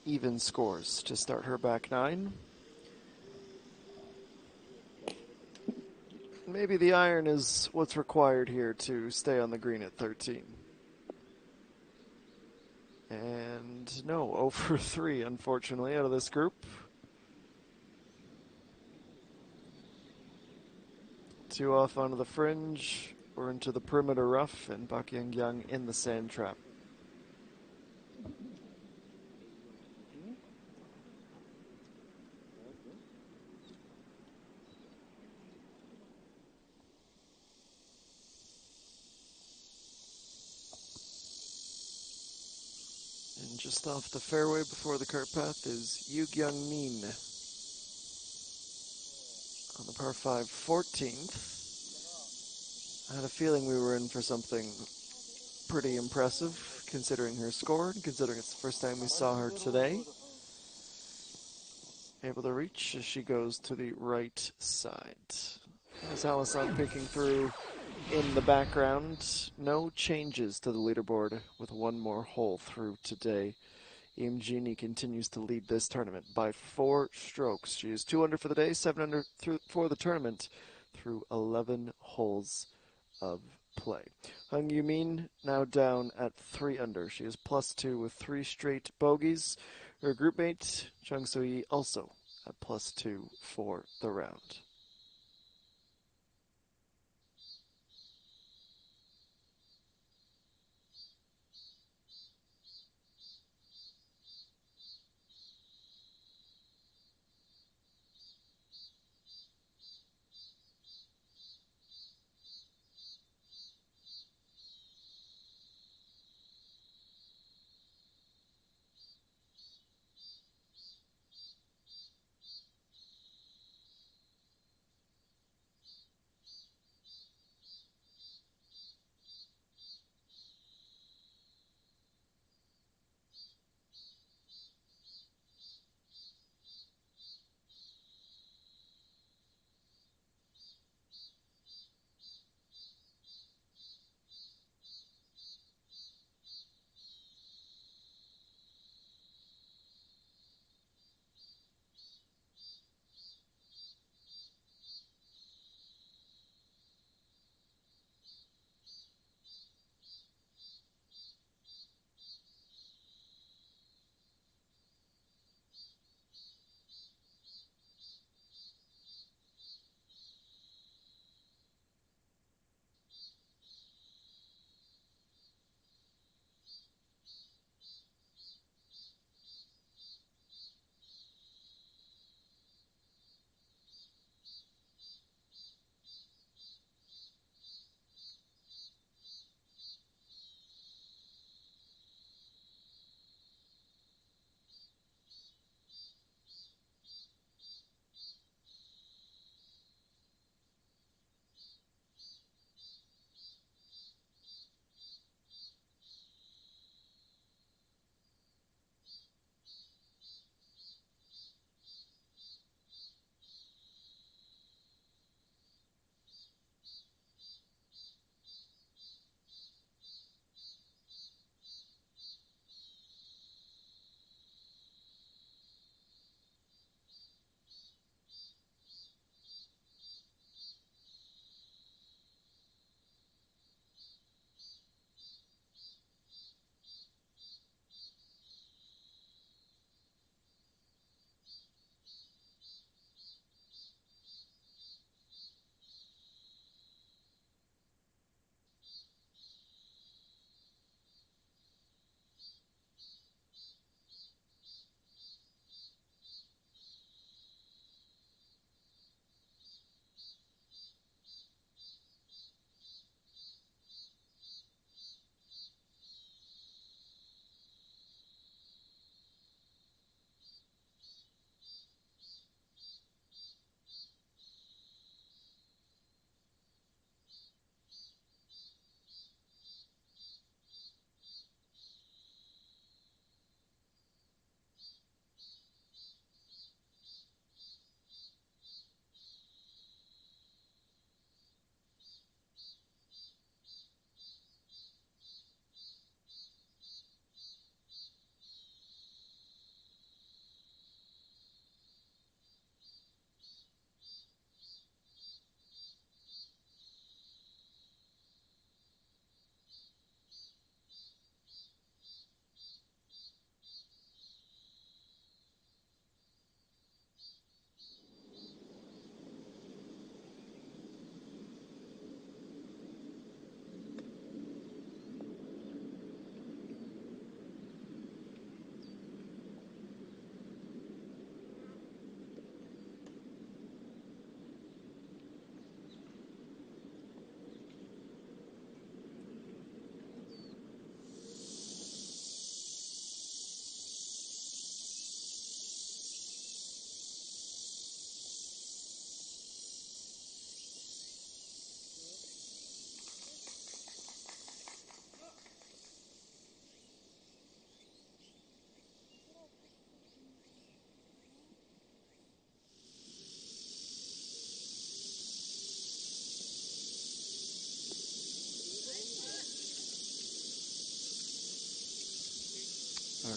even scores to start her back nine. Maybe the iron is what's required here to stay on the green at 13. And no, 0 for 3, unfortunately, out of this group. 2 off onto the fringe or into the perimeter rough, and Park Young in the sand trap. And just off the fairway before the cart path is Yu Gyung Min on the par 5 14th. I had a feeling we were in for something pretty impressive, considering her score, and considering it's the first time we saw her today. Able to reach as she goes to the right side. As Alisson peeking through in the background, no changes to the leaderboard with one more hole through today. ENG continues to lead this tournament by 4 strokes. She is 2 under for the day, 7 under for the tournament through 11 holes of play. Hung Yumin now down at 3 under. She is +2 with 3 straight bogeys. Her group mate, Chung Soo-yi, also at +2 for the round.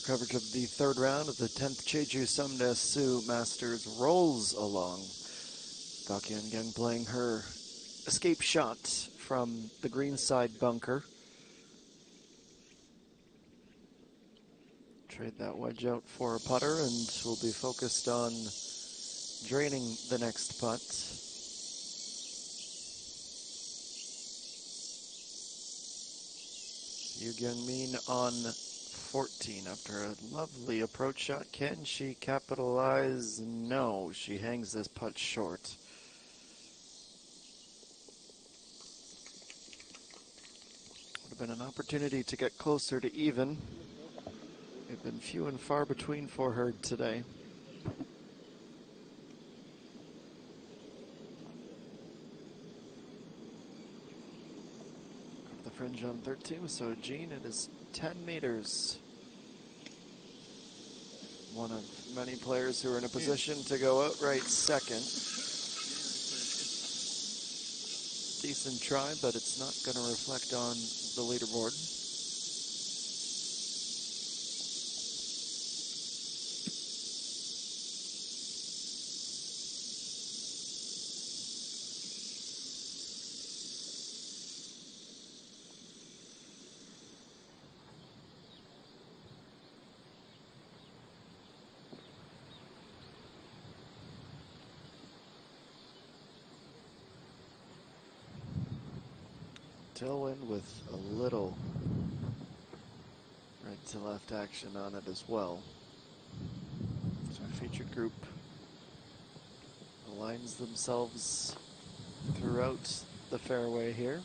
Coverage of the third round of the 10th JejuSamdasoo Masters rolls along. Gak Yeon playing her escape shot from the greenside bunker. Trade that wedge out for a putter, and we'll be focused on draining the next putt. Yoo Kyung-min on 14 after a lovely approach shot. Can she capitalize? No, she hangs this putt short. Would have been an opportunity to get closer to even. They've been few and far between for her today. Up the fringe on 13, so Jean, it is 10 meters. One of many players who are in a position to go outright second. Decent try, but it's not going to reflect on the leaderboard. Tailwind with a little right to left action on it as well. So featured group aligns themselves throughout the fairway here.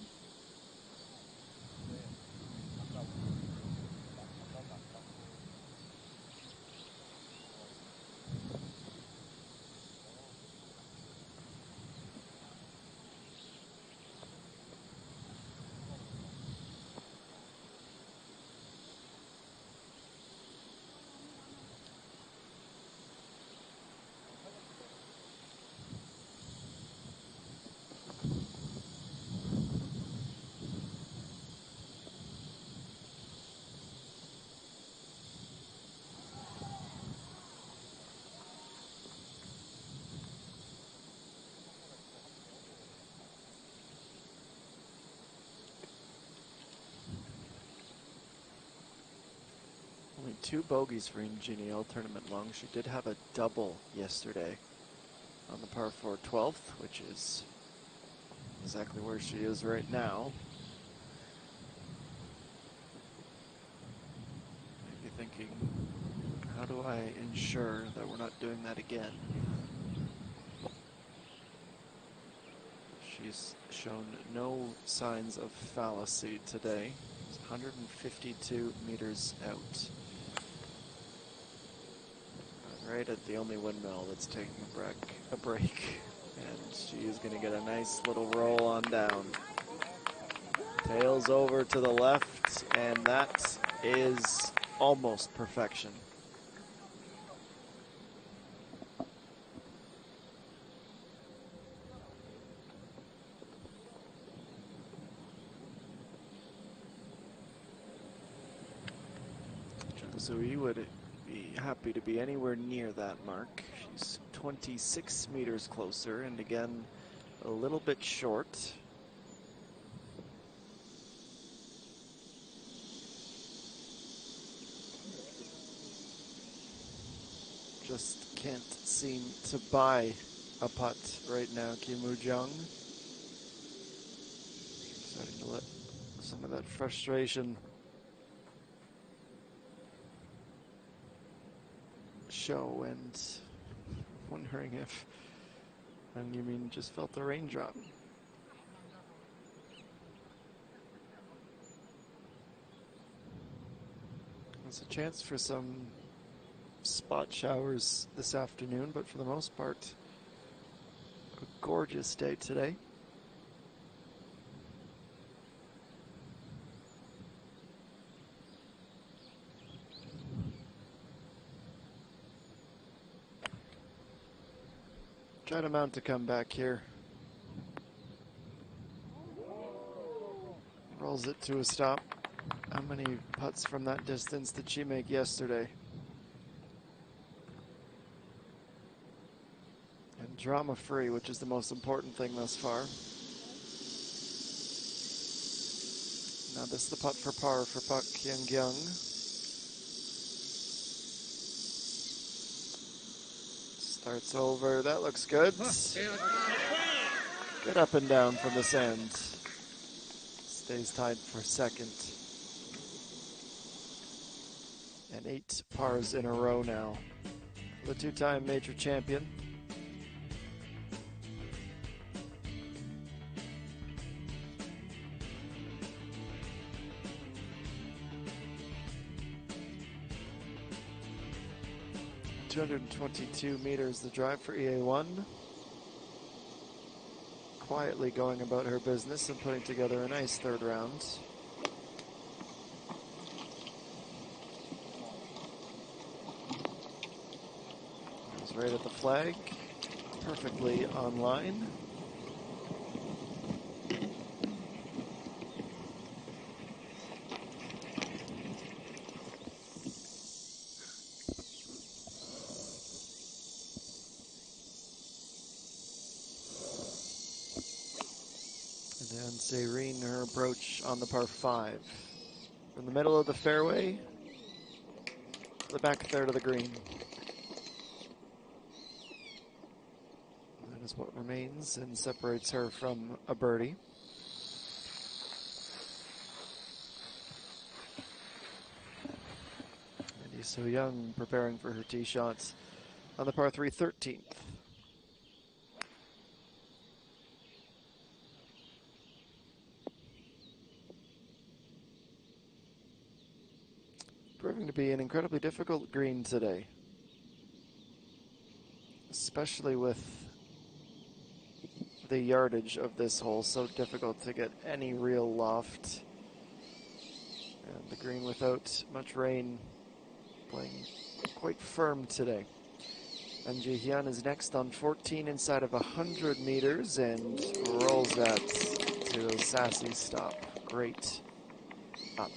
Only 2 bogeys for ENG all tournament long. She did have a double yesterday on the par 4 12th, which is exactly where she is right now. Maybe thinking, how do I ensure that we're not doing that again? She's shown no signs of fallacy today. It's 152 meters out. Right at the only windmill that's taking a break. And she is going to get a nice little roll on down. Tails over to the left, and that is almost perfection. JejuSamdasoo would be happy to be anywhere near that mark. She's 26 meters closer, and again, a little bit short. Just can't seem to buy a putt right now, Kim Woo-jung. Starting to let some of that frustration show, and wondering if you mean just felt the raindrop. There's a chance for some spot showers this afternoon, but for the most part, a gorgeous day today. Try to mount to come back here. Rolls it to a stop How many putts from that distance did she make yesterday? And drama-free, which is the most important thing thus far. Now this is the putt for par for Pak Hyung-kyung. Starts over, that looks good. Good up and down from the sand. Stays tied for second. And 8 pars in a row now. The two-time major champion. .222 meters the drive for EA1. Quietly going about her business and putting together a nice third round. It's right at the flag, perfectly online. And Serene, her approach on the par 5. From the middle of the fairway, the back third of the green. That is what remains and separates her from a birdie. And So Young preparing for her tee shots on the par 3 13th. Proving to be an incredibly difficult green today, especially with the yardage of this hole. So difficult to get any real loft. And the green without much rain, playing quite firm today. And Ji-hyun is next on 14 inside of 100 meters and rolls that to a sassy stop. Great up.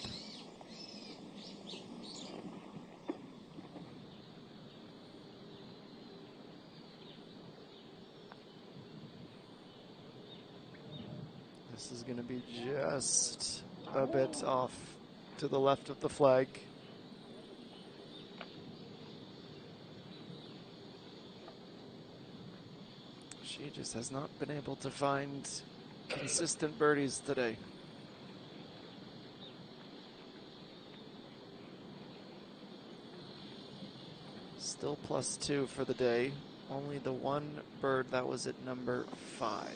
This is going to be just a bit off to the left of the flag. She just has not been able to find consistent birdies today. Still +2 for the day. Only the one bird that was at number 5.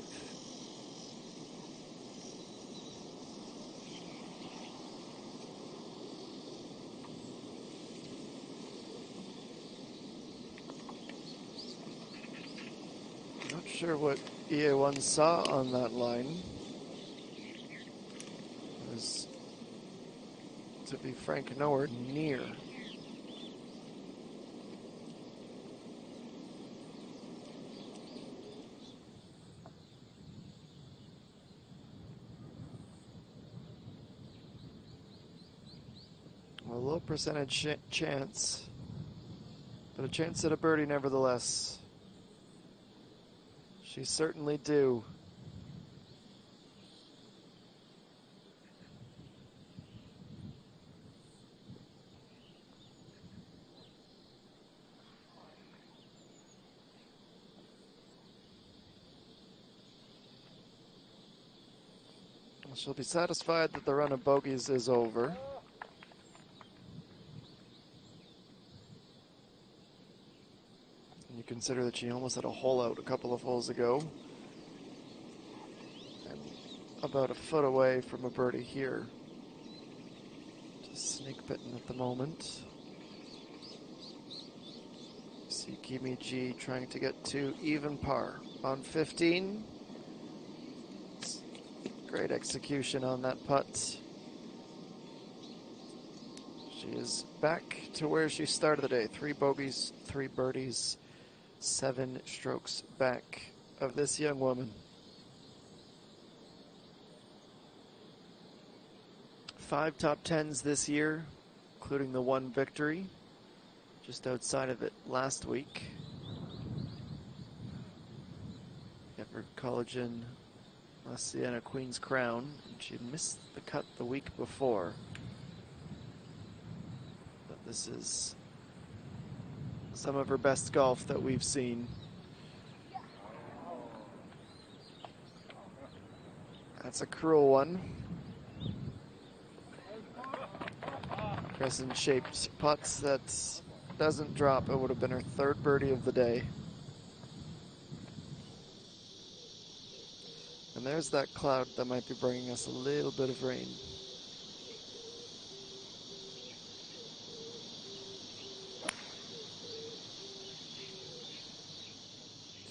Not sure what EA1 saw on that line. It was, to be frank, nowhere near. A low percentage chance, but a chance at a birdie nevertheless. She certainly do. She'll be satisfied that the run of bogeys is over. And you consider that she almost had a hole out a couple of holes ago. And about a foot away from a birdie here. Just snake bitten at the moment. See Kimi G trying to get to even par on 15. Great execution on that putt. She is back to where she started the day. 3 bogeys, 3 birdies, 7 strokes back of this young woman. 5 top 10s this year, including the one victory just outside of it last week. Edward College in La Sienna Queen's Crown, and she missed the cut the week before. But this is some of her best golf that we've seen. That's a cruel one. Crescent-shaped putts that doesn't drop. It would have been her third birdie of the day. And there's that cloud that might be bringing us a little bit of rain.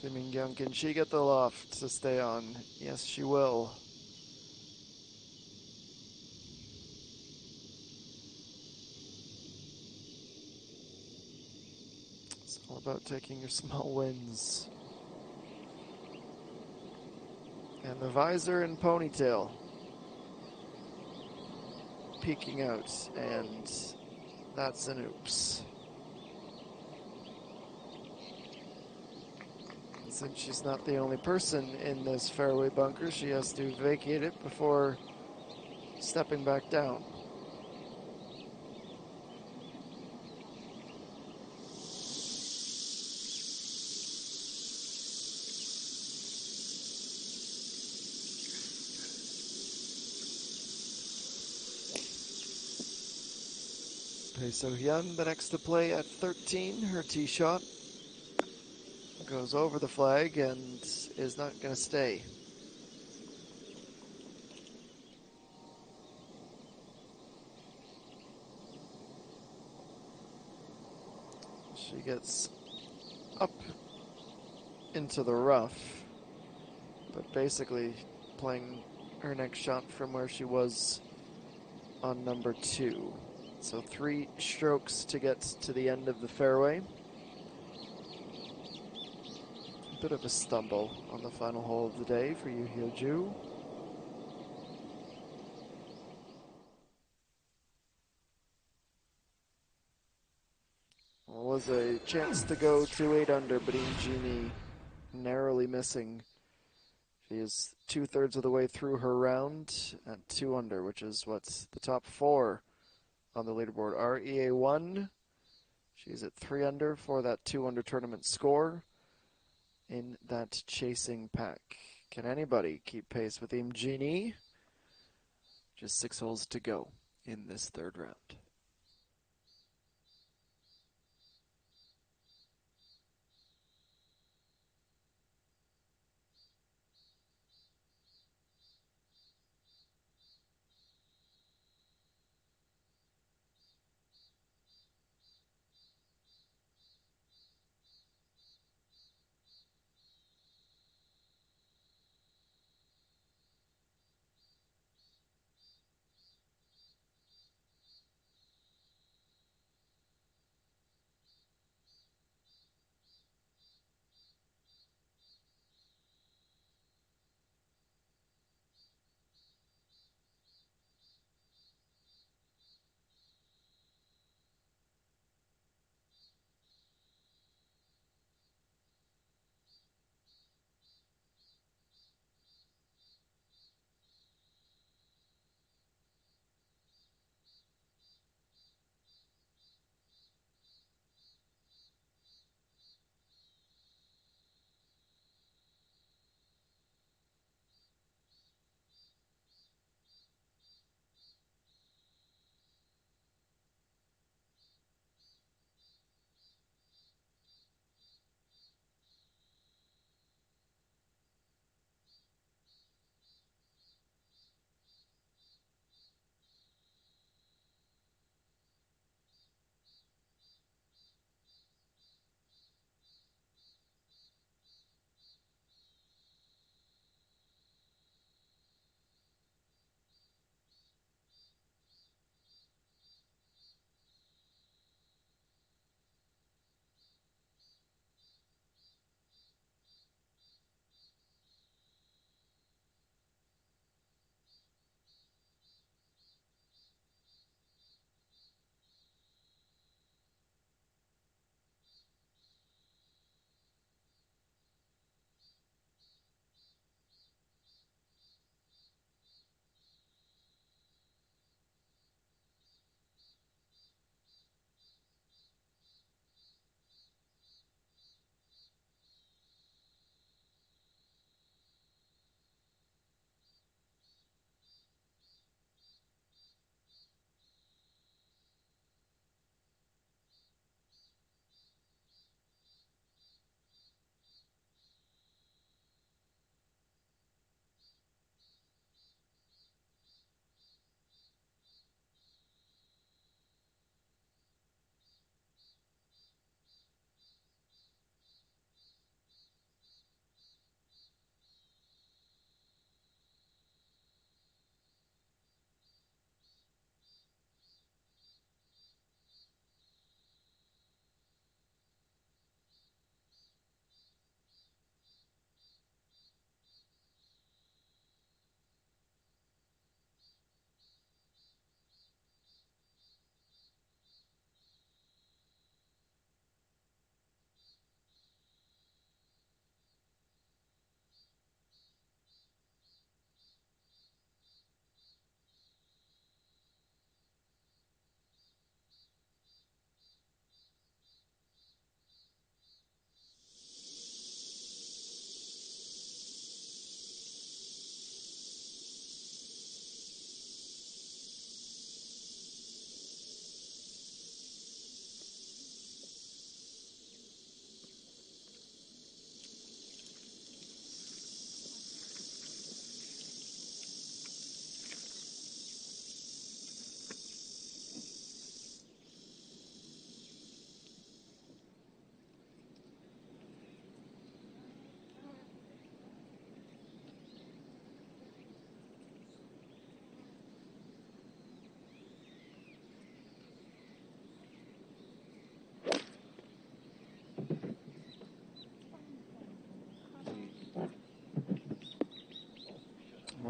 Timing Young, can she get the loft to stay on? Yes, she will. It's all about taking your small wins. And the visor and ponytail peeking out, and that's an oops. And since she's not the only person in this fairway bunker, she has to vacate it before stepping back down. So Hyun, the next to play at 13, her tee shot goes over the flag and is not going to stay. She gets up into the rough, but basically playing her next shot from where she was on number 2. So 3 strokes to get to the end of the fairway. A bit of a stumble on the final hole of the day for Yu Hyo-ju. Well, was a chance to go to 8 under, but ENG narrowly missing. She is 2/3 of the way through her round at 2 under, which is what's the top 4 on the leaderboard. REA1, she's at 3 under for that 2 under tournament score in that chasing pack. Can anybody keep pace with ENG? Just 6 holes to go in this third round.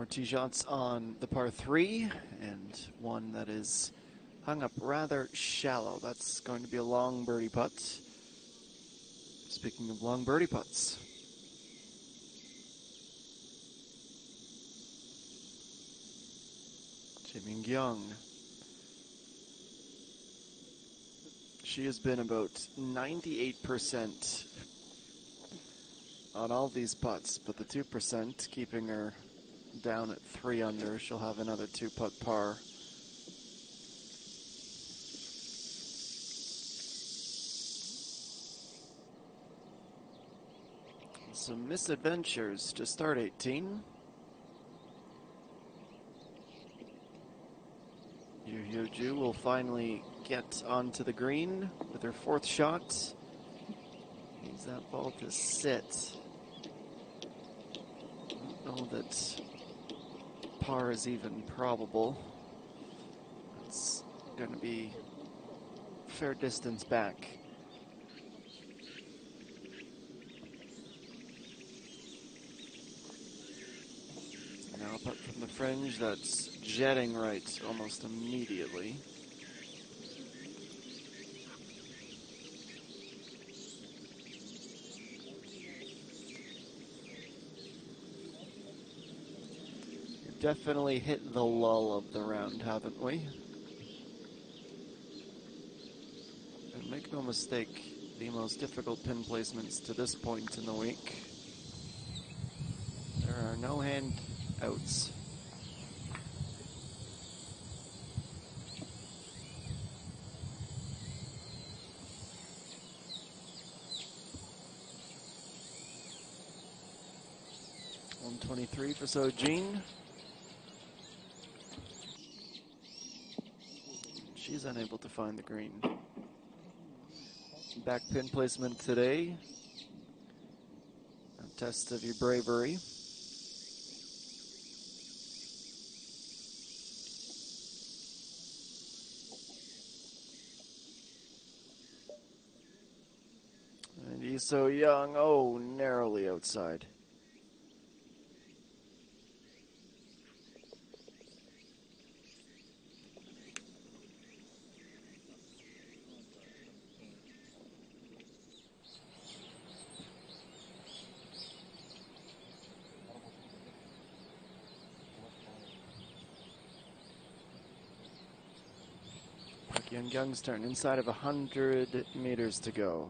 More tee shots on the par 3, and one that is hung up rather shallow. That's going to be a long birdie putt. Speaking of long birdie putts. Jae Young. She has been about 98% on all these putts, but the 2% keeping her down at 3 under. She'll have another 2-putt par. Some misadventures to start 18. Jeju will finally get onto the green with her 4th shot. Needs that ball to sit. I don't know that par is even probable. It's going to be a fair distance back. Now putt from the fringe, that's jetting right almost immediately. We've definitely hit the lull of the round, haven't we? And make no mistake, the most difficult pin placements to this point in the week. There are no handouts. .123 for Sojin. She's unable to find the green. Back pin placement today. A test of your bravery. And he's so young. Oh, narrowly outside. Young's turn, inside of 100 meters to go.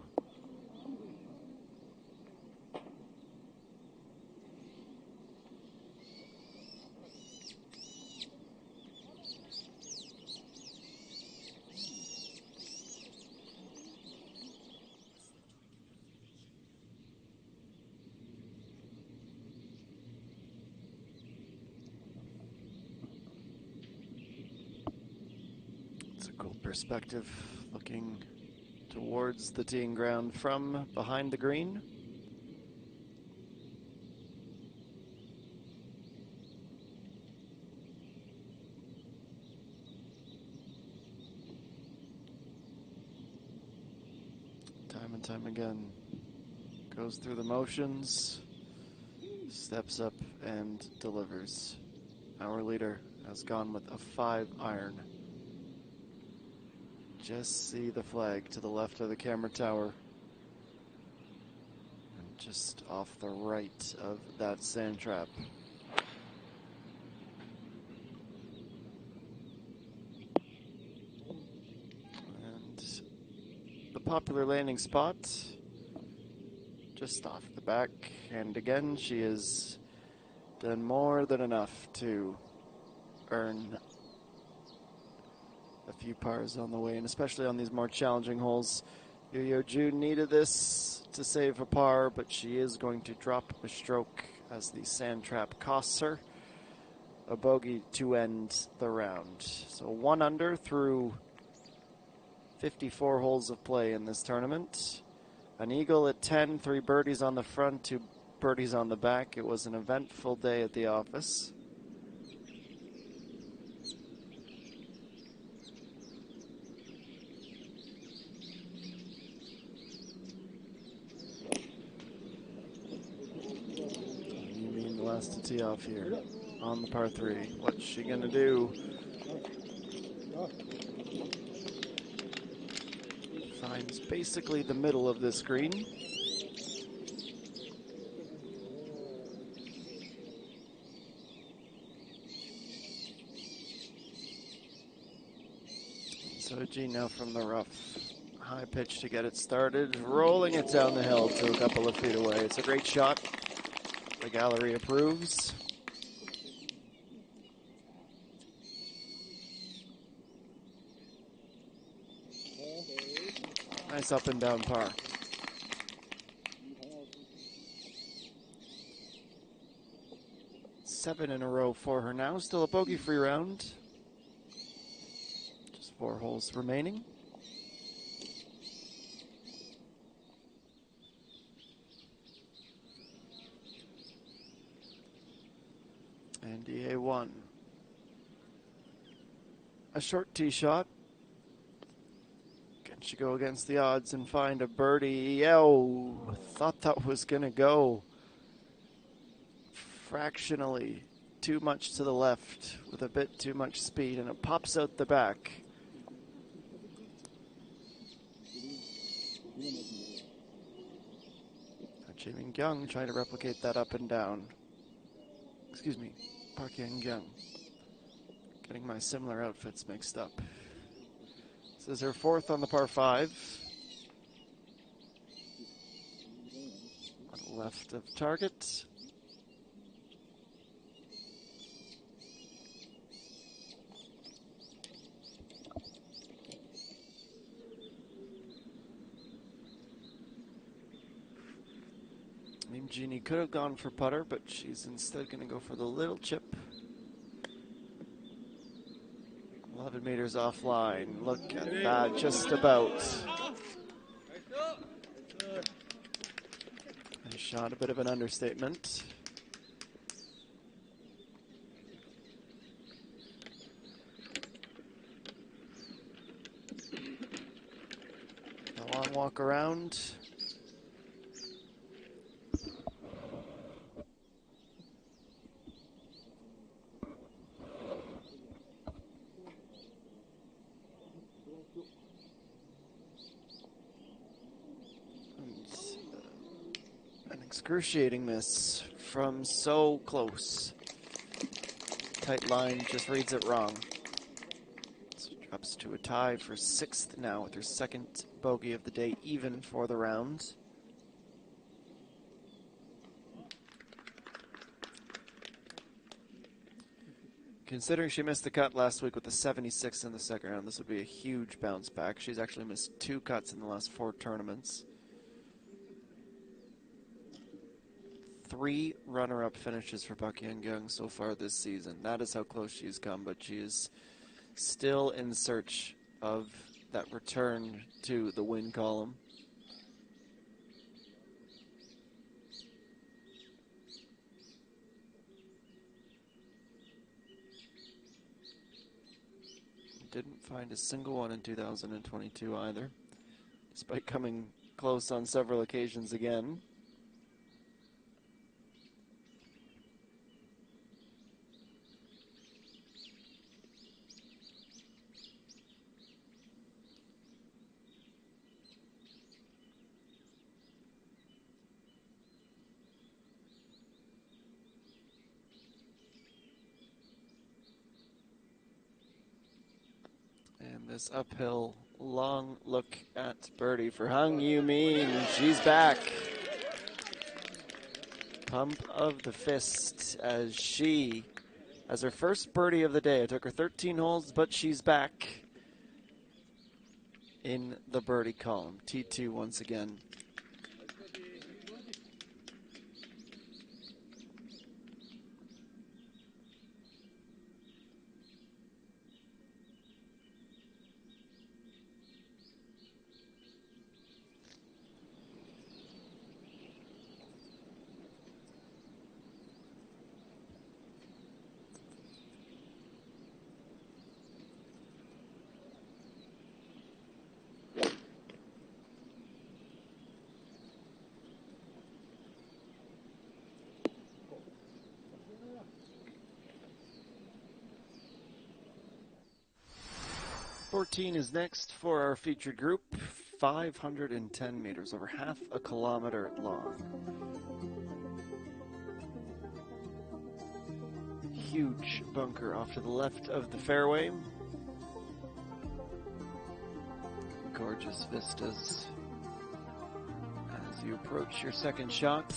It's a cool perspective, looking towards the teeing ground from behind the green. Time and time again, goes through the motions, steps up and delivers. Our leader has gone with a 5-iron. Just see the flag to the left of the camera tower. And just off the right of that sand trap. And the popular landing spot just off the back. And again, she has done more than enough to earn a few pars on the way, and especially on these more challenging holes. Jeju needed this to save a par, but she is going to drop a stroke as the sand trap costs her a bogey to end the round. So 1 under through 54 holes of play in this tournament. An eagle at 10, 3 birdies on the front, 2 birdies on the back. It was an eventful day at the office. You mean the last to tee off here? on the par 3. What's she going to do? Finds basically the middle of this green. So G now from the rough. High pitch to get it started, rolling it down the hill to a couple of feet away. It's a great shot. The gallery approves. Nice up and down par. Seven in a row for her now. Still a bogey-free round. Just 4 holes remaining. And DA1. A short tee shot. Can she go against the odds and find a birdie? Oh, thought that was going to go fractionally too much to the left with a bit too much speed, and it pops out the back. Jamin Gyung trying to replicate that up and down. Excuse me, Park Yang-gyung. Getting my similar outfits mixed up. This is her 4th on the par 5. Left of target. I mean, Jeannie could have gone for putter, but she's instead going to go for the little chip. 11 meters offline. Look at that, just about. Nice shot, a bit of an understatement. A long walk around. Excruciating miss from so close. Tight line, just reads it wrong. So drops to a tie for 6th now with her 2nd bogey of the day, even for the round. Considering she missed the cut last week with the 76 in the 2nd round, this would be a huge bounce back. She's actually missed 2 cuts in the last 4 tournaments. 3 runner-up finishes for Park Yang-gyung so far this season. That is how close she's come, but she is still in search of that return to the win column. Didn't find a single one in 2022 either, despite coming close on several occasions again. And this uphill long look at birdie for Hung Yu-min. She's back. Pump of the fist as she has her first birdie of the day. It took her 13 holes, but she's back in the birdie column. T2 once again. 14 is next for our featured group. 510 meters, over half a kilometer long. Huge bunker off to the left of the fairway. Gorgeous vistas as you approach your second shot.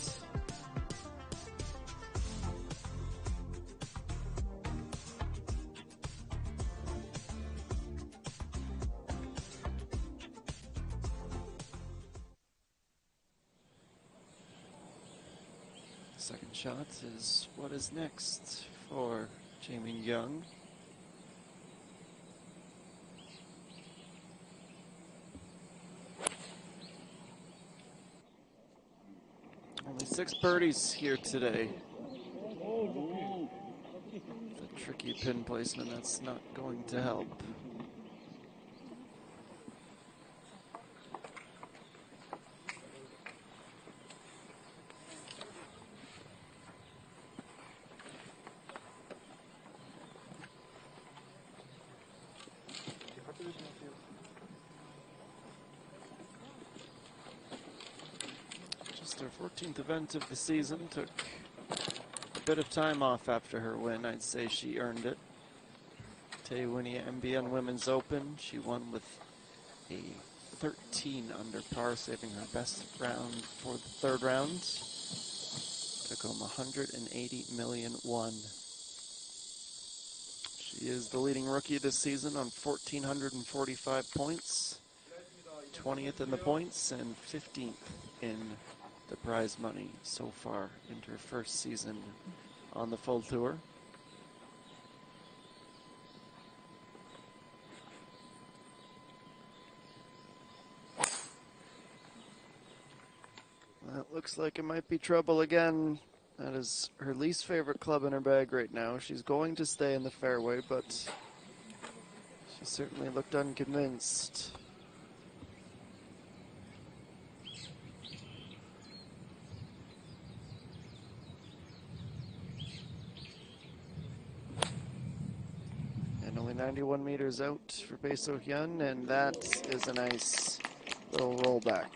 Second shot is what is next for Jamie Young. Only 6 birdies here today. The tricky pin placement, that's not going to help. Just her 14th event of the season. Took a bit of time off after her win. I'd say she earned it. Tay Winnie at MBN Women's Open. She won with a 13 under par, saving her best round for the third round. Took home 180 million won. She is the leading rookie this season on 1,445 points. 20th in the points and 15th in the prize money so far into her first season on the full tour. That looks like it might be trouble again. That is her least favorite club in her bag right now. She's going to stay in the fairway, but she certainly looked unconvinced. And only 91 meters out for Bae So Hyun, and that is a nice little rollback.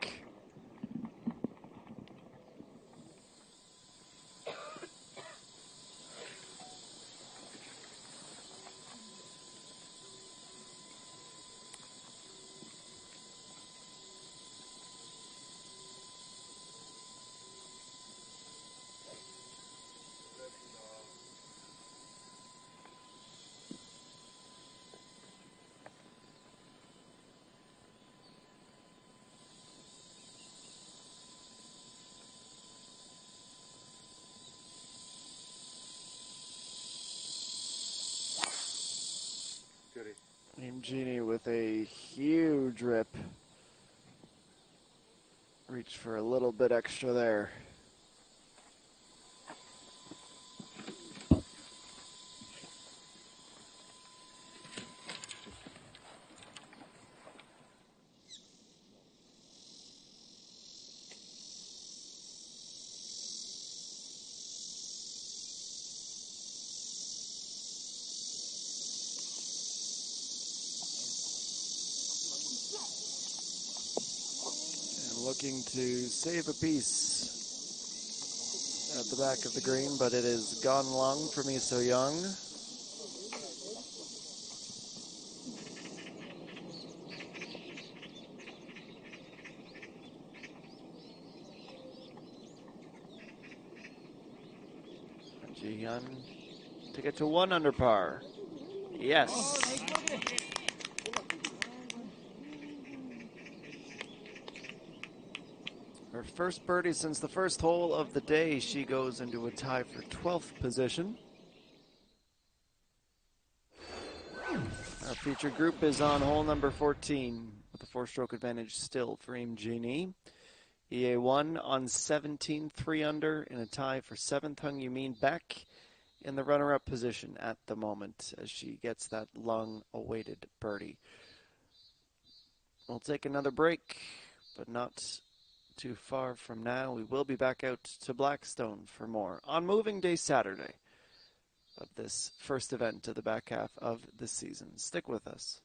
Genie with a huge rip. Reached for a little bit extra there. Looking to save a piece at the back of the green, but it is gone long for Bae So Young. Ji-hyun to get to 1 under par. Yes. Her first birdie since the first hole of the day. She goes into a tie for 12th position. Our featured group is on hole number 14 with a 4-stroke advantage still for Genie. EA1 on 17, 3 under in a tie for 7th. Hung Yumin back in the runner-up position at the moment as she gets that long-awaited birdie. We'll take another break, but not too far from now. We will be back out to Blackstone for more on Moving Day Saturday of this first event of the back half of the season. Stick with us.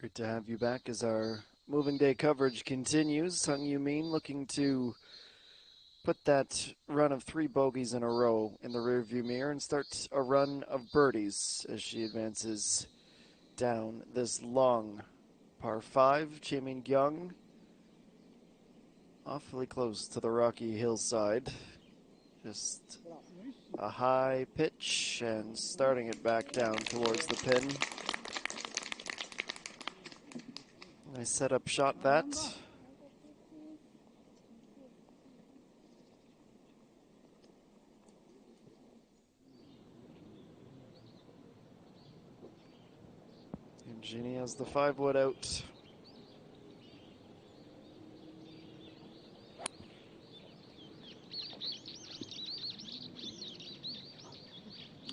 Great to have you back as our moving day coverage continues. Sung Yu Min looking to put that run of 3 bogeys in a row in the rearview mirror and start a run of birdies as she advances down this long par 5. Chae-Min Gyung awfully close to the rocky hillside. Just a high pitch and starting it back down towards the pin. Nice setup shot that. And Jeannie has the 5-wood out.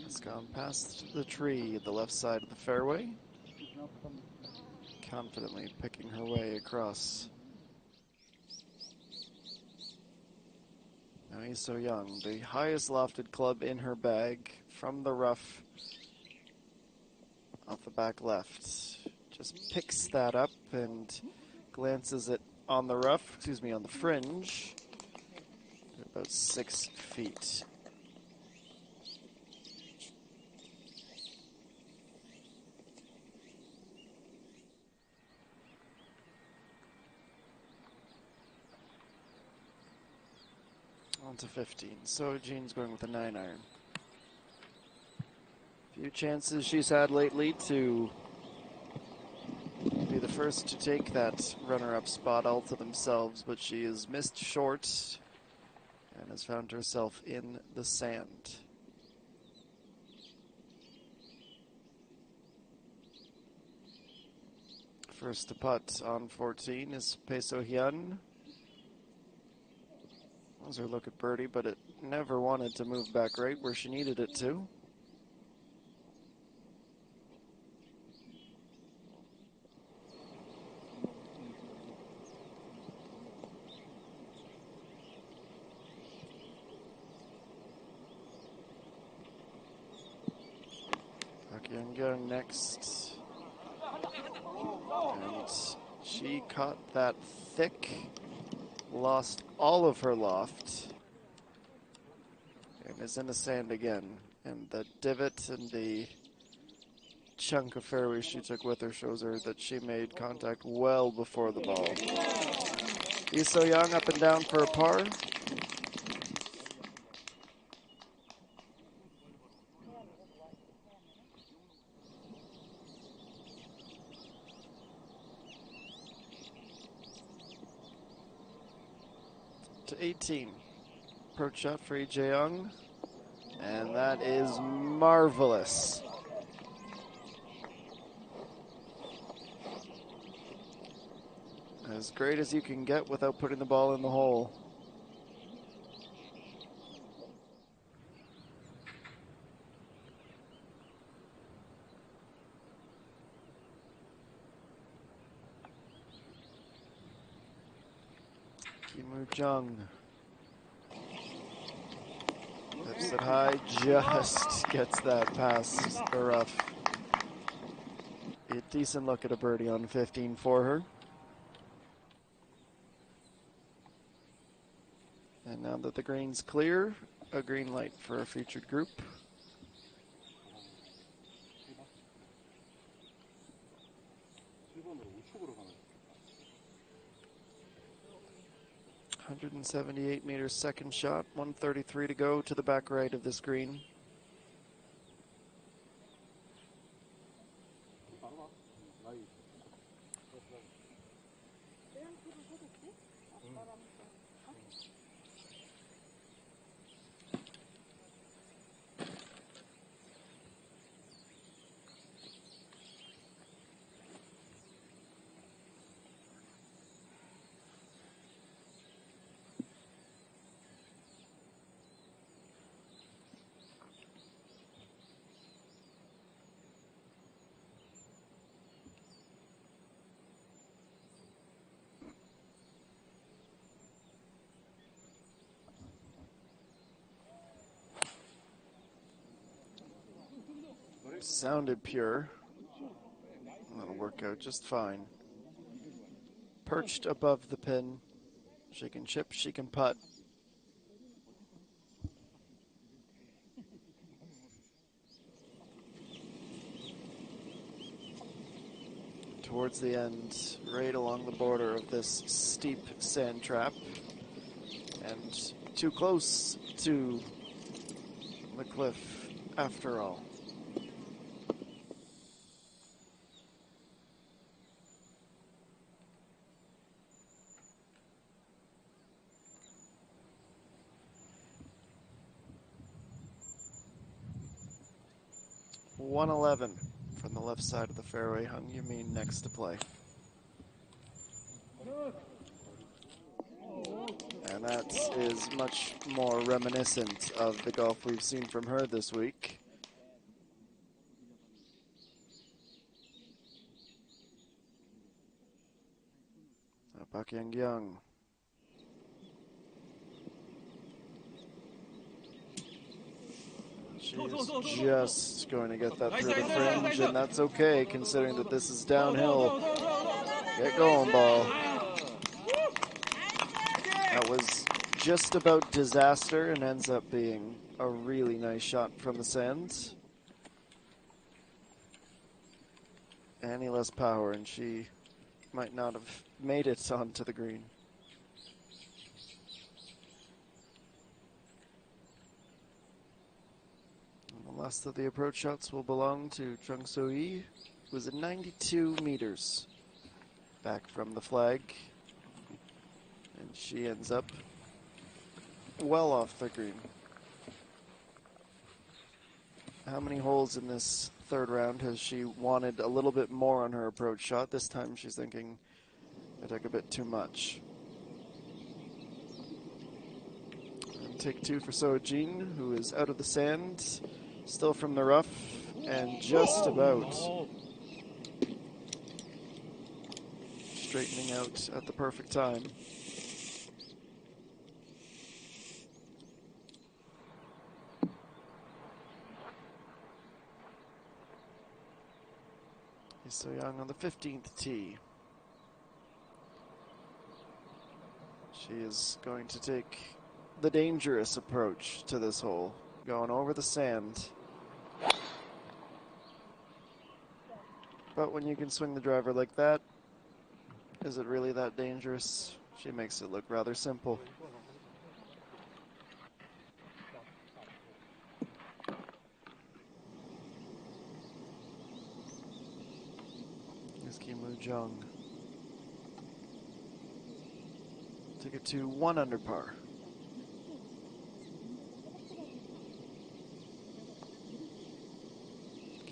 It's gone past the tree at the left side of the fairway. Confidently picking her way across. Now he's so young. The highest lofted club in her bag from the rough off the back left. Just picks that up and glances it on the rough, on the fringe. About 6 feet. On to 15. So Jean's going with a 9-iron. Few chances she's had lately to be the first to take that runner-up spot all to themselves, but she has missed short and has found herself in the sand. First to putt on 14 is Pae So Hyun. That was her look at birdie, but it never wanted to move back right where she needed it to. Young next. And she caught that thick, lost all of her loft, and is in the sand again. And the divot and the chunk of fairway she took with her shows her that she made contact well before the ball. Lee So-young up and down for a par. To 18. Approach shot for Lee Jae-young. And that is marvelous. As great as you can get without putting the ball in the hole. Kim Woo-jung. Tips it high, just gets that past the rough. A decent look at a birdie on 15 for her. And now that the green's clear, a green light for a featured group. .178 meters second shot, 133 to go to the back right of this green. Sounded pure. That'll work work out just fine. Perched above the pin. She can chip, she can putt. Towards the end, right along the border of this steep sand trap. And too close to the cliff after all. .111 from the left side of the fairway. Hung Yamin next to play. And that is much more reminiscent of the golf we've seen from her this week. Pak Yang. She is just going to get that through the fringe, and that's okay, considering that this is downhill. Get going, ball. That was just about disaster and ends up being a really nice shot from the sand. Any less power, and she might not have made it onto the green. And the last of the approach shots will belong to JejuSamdasoo. It was at 92 meters back from the flag. And she ends up well off the green. How many holes in this third round has she wanted a little bit more on her approach shot? This time she's thinking, I took a bit too much. And take two for Sojin, who is out of the sand, still from the rough, and just about straightening out at the perfect time. So Young on the 15th tee. She is going to take the dangerous approach to this hole, going over the sand. But when you can swing the driver like that, is it really that dangerous? She makes it look rather simple. Jung. Took it to 1 under par.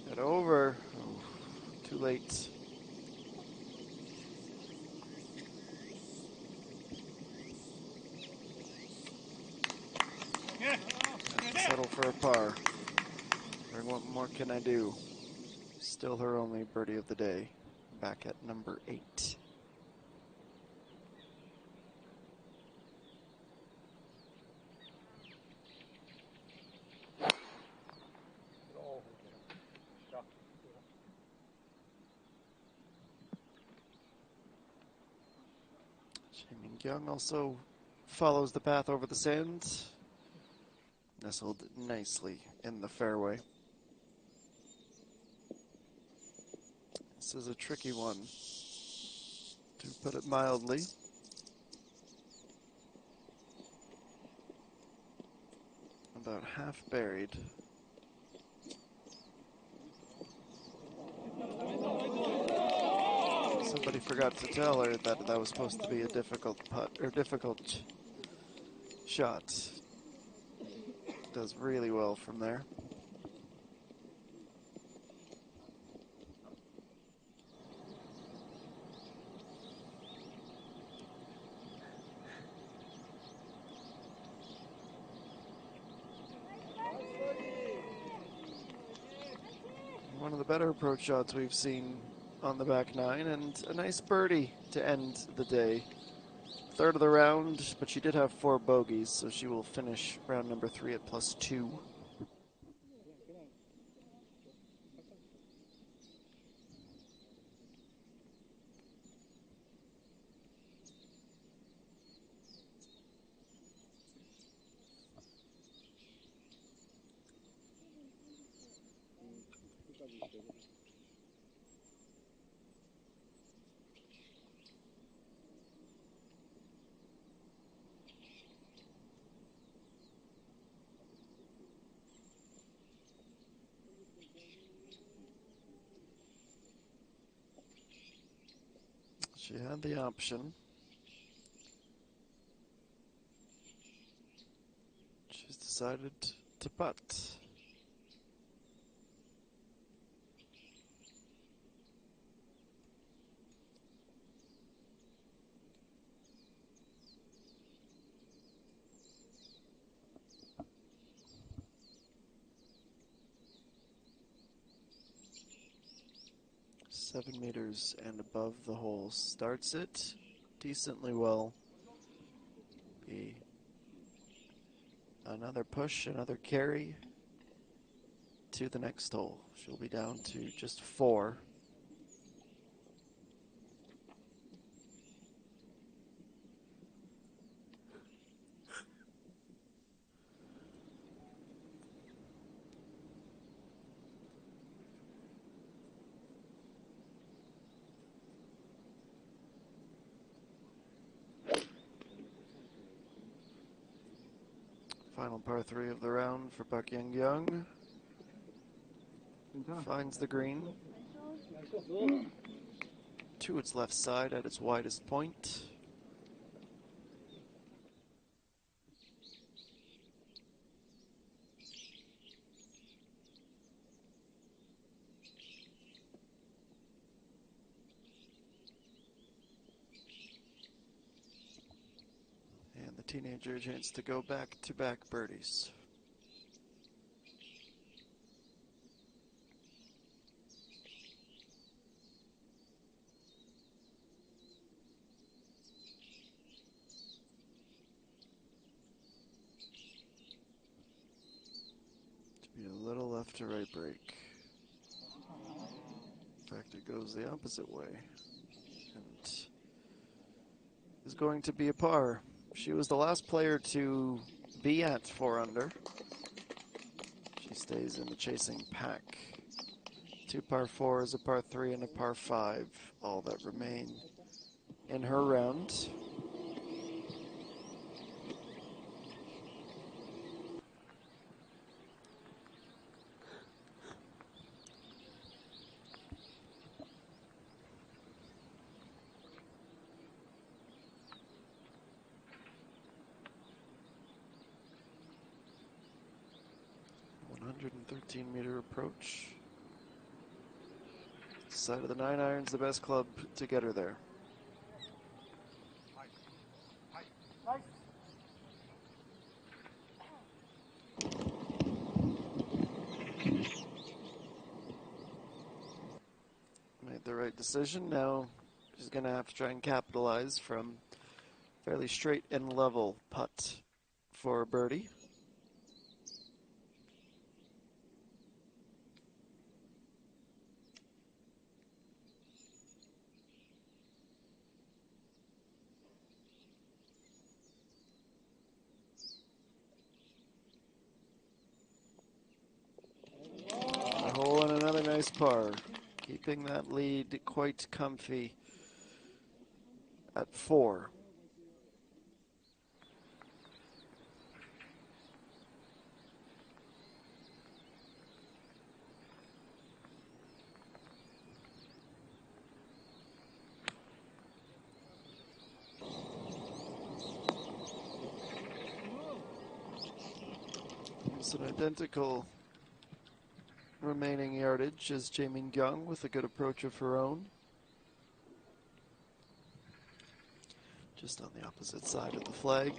Get over. Oh, too late. Settle for a par. Or what more can I do? Still her only birdie of the day. Back at number 8. Young also follows the path over the sand, nestled nicely in the fairway. This is a tricky one, to put it mildly. About half buried. Somebody forgot to tell her that that was supposed to be a difficult putt, or difficult shot. Does really well from there. One of the better approach shots we've seen on the back nine, and a nice birdie to end the day. Third of the round, but she did have 4 bogeys, so she will finish round number 3 at +2. She had the option. She's decided to putt. Seven meters and above the hole. Starts it decently well. Be another push, another carry to the next hole. She'll be down to just 4. Final par 3 of the round for Park Young. Finds the green to its left side at its widest point. And the teenager a chance to go back-to-back birdies. To be a little left to right break. In fact, it goes the opposite way. And is going to be a par. She was the last player to be at 4 under. She stays in the chasing pack. 2 par 4s, a par 3, and a par 5, all that remain in her round. .113-meter approach. Side of the 9 iron's the best club to get her there. Made the right decision. Now she's going to have to try and capitalize from fairly straight and level putt for birdie. A hole and another nice par. Keeping that lead quite comfy at 4. It's an identical remaining yardage as Jae-Min Young with a good approach of her own. Just on the opposite side of the flag.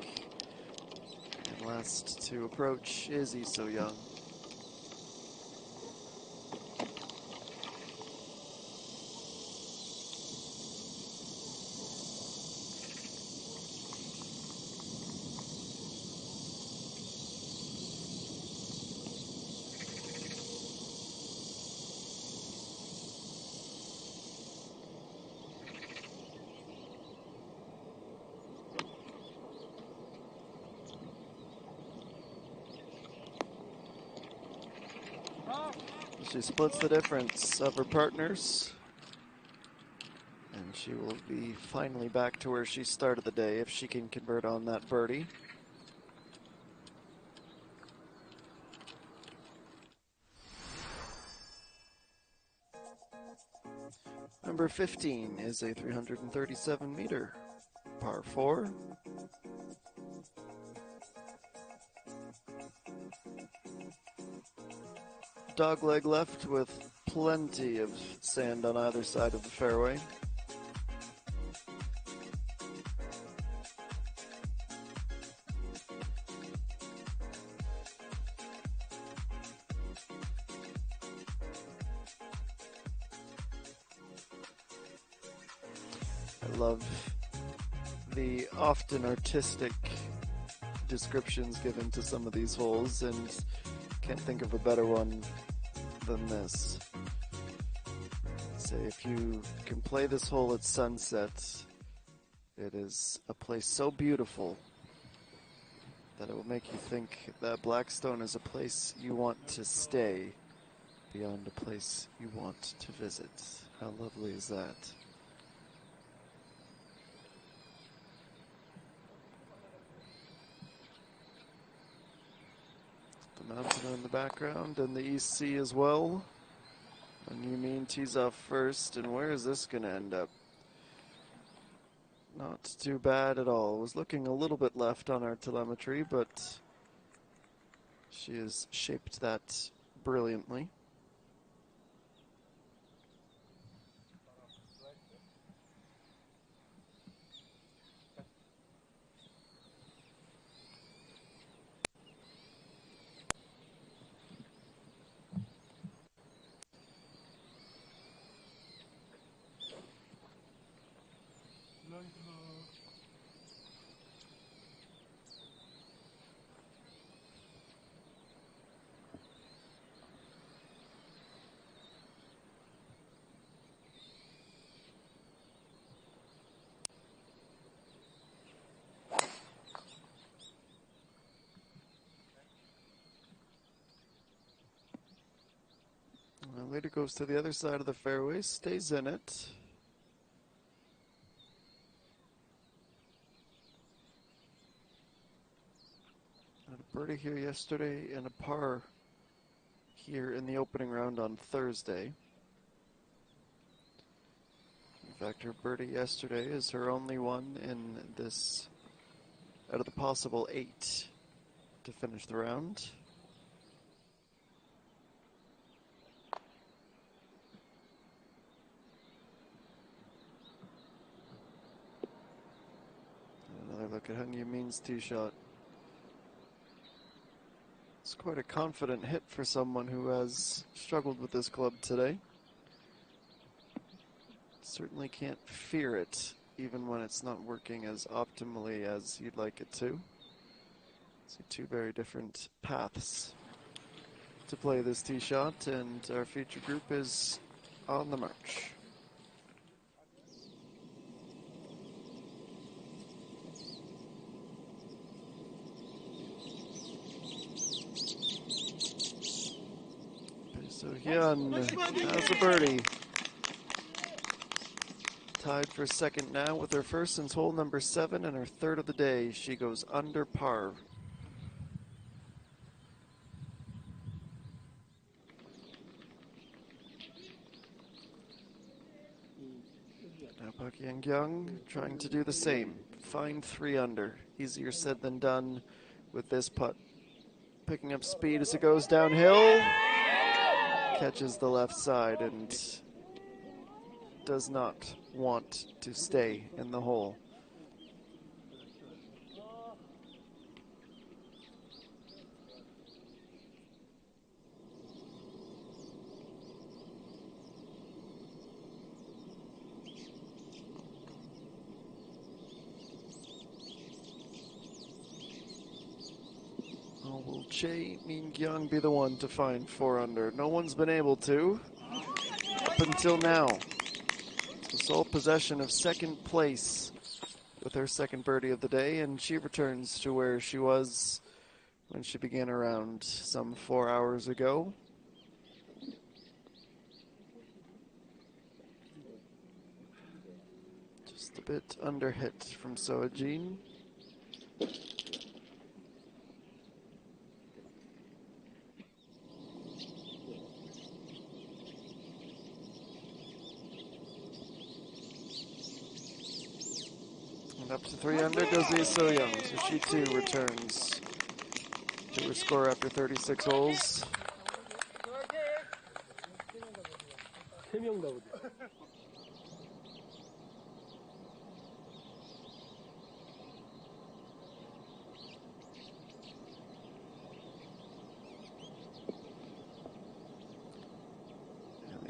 And last to approach is So Young. She splits the difference of her partners, and she will be finally back to where she started the day if she can convert on that birdie. Number 15 is a 337-meter par 4. Dogleg left with plenty of sand on either side of the fairway. I love the often artistic descriptions given to some of these holes, and can't think of a better one than this. Say if you can play this hole at sunset, it is a place so beautiful that it will make you think that Blackstone is a place you want to stay beyond a place you want to visit. How lovely is that? The mountain in the background and the East Sea as well. And you mean tees off first, and where is this going to end up? Not too bad at all. Was looking a little bit left on our telemetry, but she has shaped that brilliantly. Later goes to the other side of the fairway, stays in it. Had a birdie here yesterday and a par here in the opening round on Thursday. In fact, her birdie yesterday is her only one in this, out of the possible 8 to finish the round. Another look at Hung Min's tee shot. It's quite a confident hit for someone who has struggled with this club today. Certainly can't fear it, even when it's not working as optimally as you'd like it to. So 2 very different paths to play this tee shot, and our feature group is on the march. So Hyun has a birdie. Tied for second now with her first since hole number 7 and her third of the day. She goes under par. Now Park Yang trying to do the same. Find 3 under. Easier said than done with this putt. Picking up speed as it goes downhill. Catches the left side and does not want to stay in the hole. Oh, will Jae Min-kyung be the one to find 4 under? No one's been able to up until now. So sole possession of second place with her second birdie of the day, and she returns to where she was when she began her round some 4 hours ago. Just a bit under hit from Soa Jean. And up to 3 under goes Lee So-young. So she too returns to her score after 36 holes. And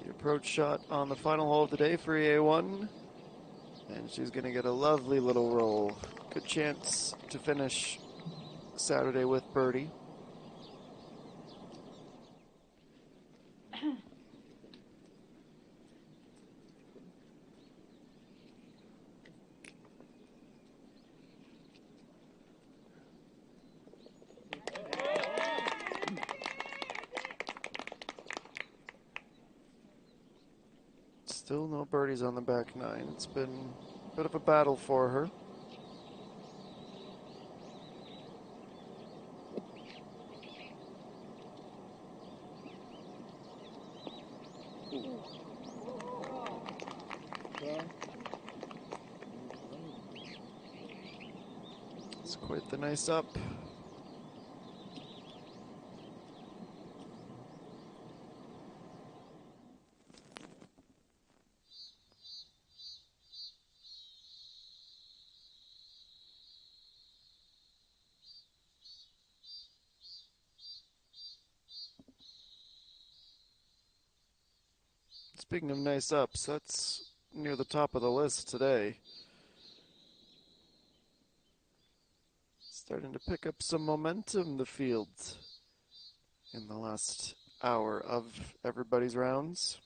the approach shot on the final hole of the day for EA1. And she's going to get a lovely little roll. Good chance to finish Saturday with birdie. Still no birdies on the back nine. It's been a bit of a battle for her. It's quite the nice up. Speaking of nice ups, that's near the top of the list today. Starting to pick up some momentum, the field, in the last hour of everybody's rounds.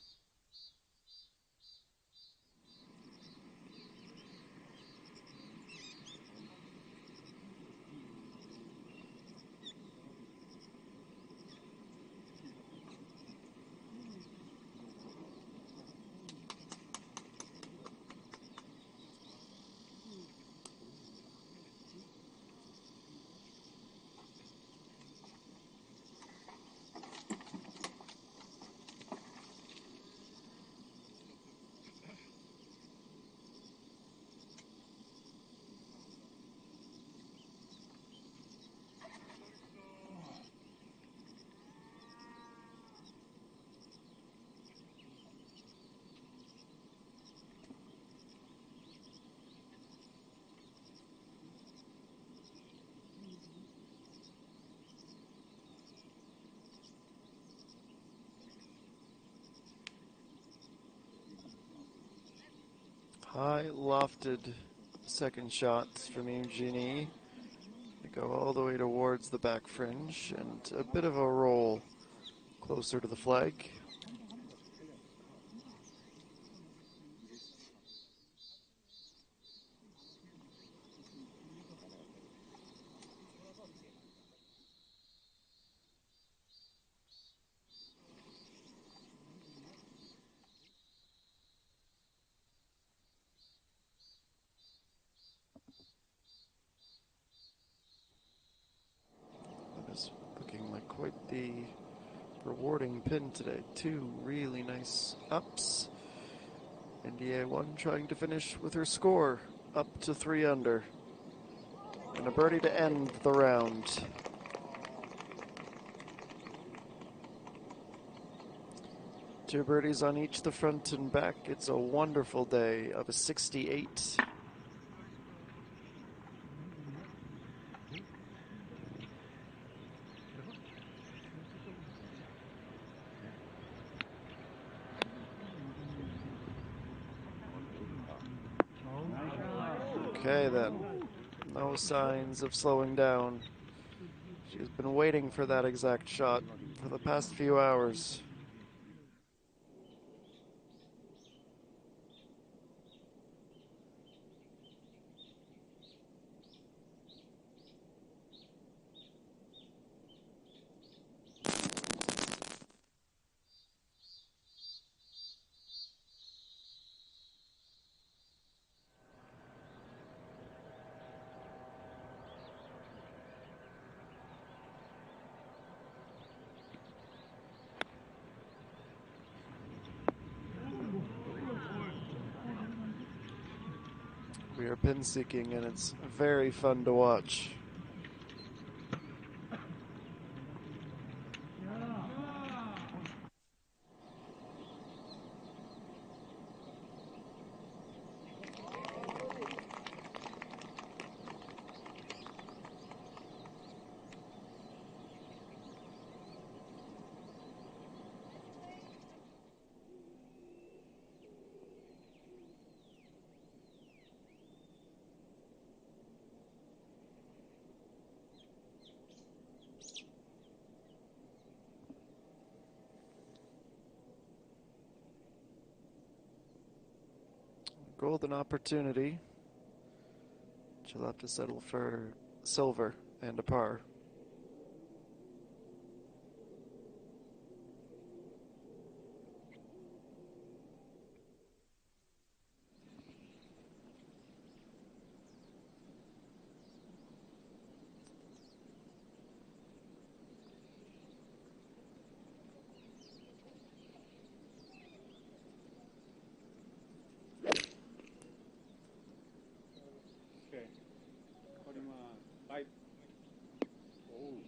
High lofted second shots from Eugenie. They go all the way towards the back fringe and a bit of a roll closer to the flag. That is looking like quite the rewarding pin today. Two really nice ups. NDA 1 trying to finish with her score up to 3 under. And a birdie to end the round. Two birdies on each the front and back. It's a wonderful day of a 68. Okay then, no signs of slowing down. She's been waiting for that exact shot for the past few hours. We are pin seeking, and it's very fun to watch. Golden opportunity. She'll have to settle for silver and a par. 오케이. 거리만 5. 오.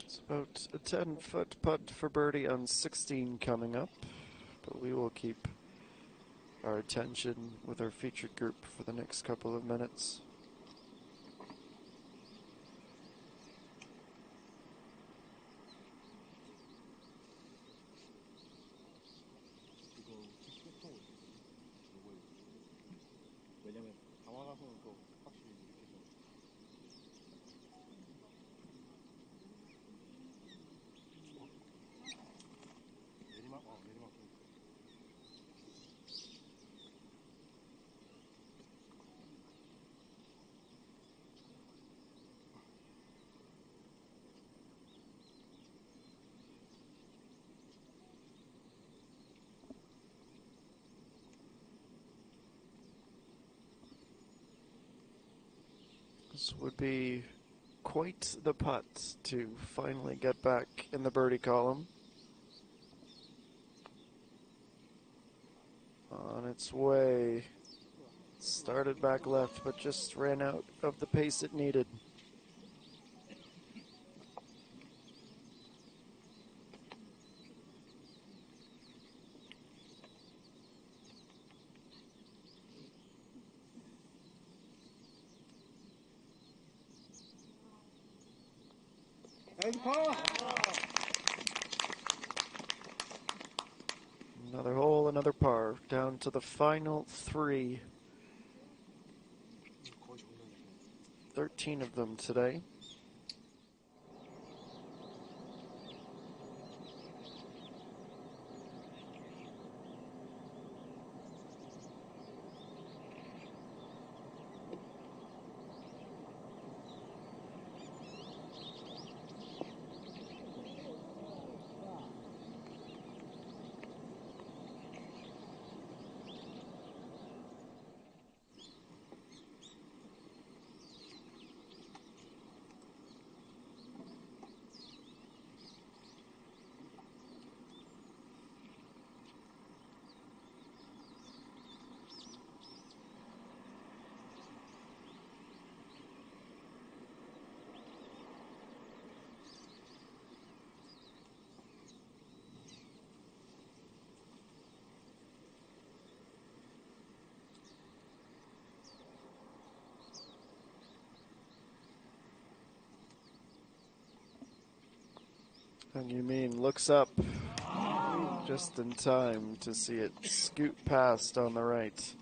It's about a 10-foot putt for birdie on 16 coming up, but we will keep our attention with our featured group for the next couple of minutes. 왜냐면 당황하고는 또 확실히 일으켜서 내리막 내리막 This would be quite the putt to finally get back in the birdie column. On its way. Started back left, but just ran out of the pace it needed. 나이스 파! Another hole, another par. Down to the final 3. 13 of them today. And you mean looks up just in time to see it scoot past on the right.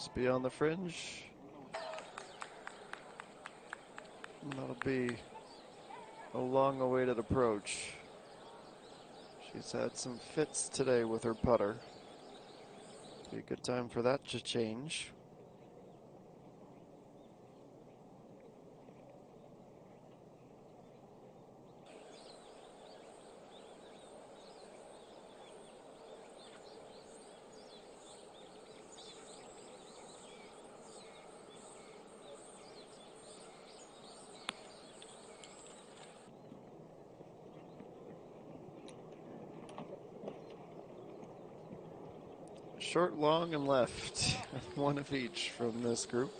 Just beyond the fringe. And that'll be a long awaited approach. She's had some fits today with her putter. Be a good time for that to change. Short, long, and left. One of each from this group.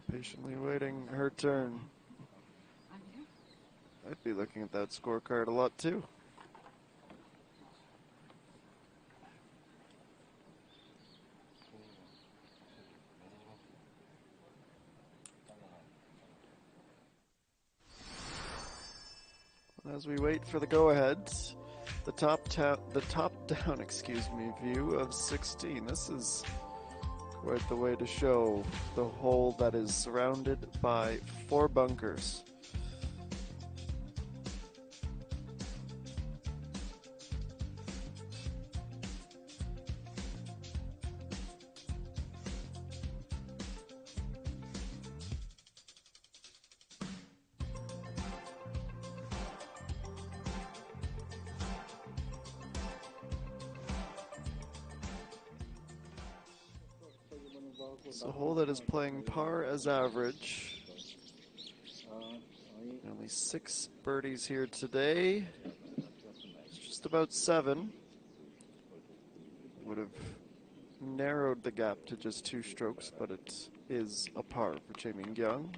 Patiently waiting her turn. I'd be looking at that scorecard a lot too. As we wait for the go-ahead, the top down, view of 16. This is quite the way to show the hole that is surrounded by 4 bunkers. It's a hole that is playing par as average. Only 6 birdies here today. Just about 7. Would have narrowed the gap to just 2 strokes, but it is a par for Jae-Min-kyung.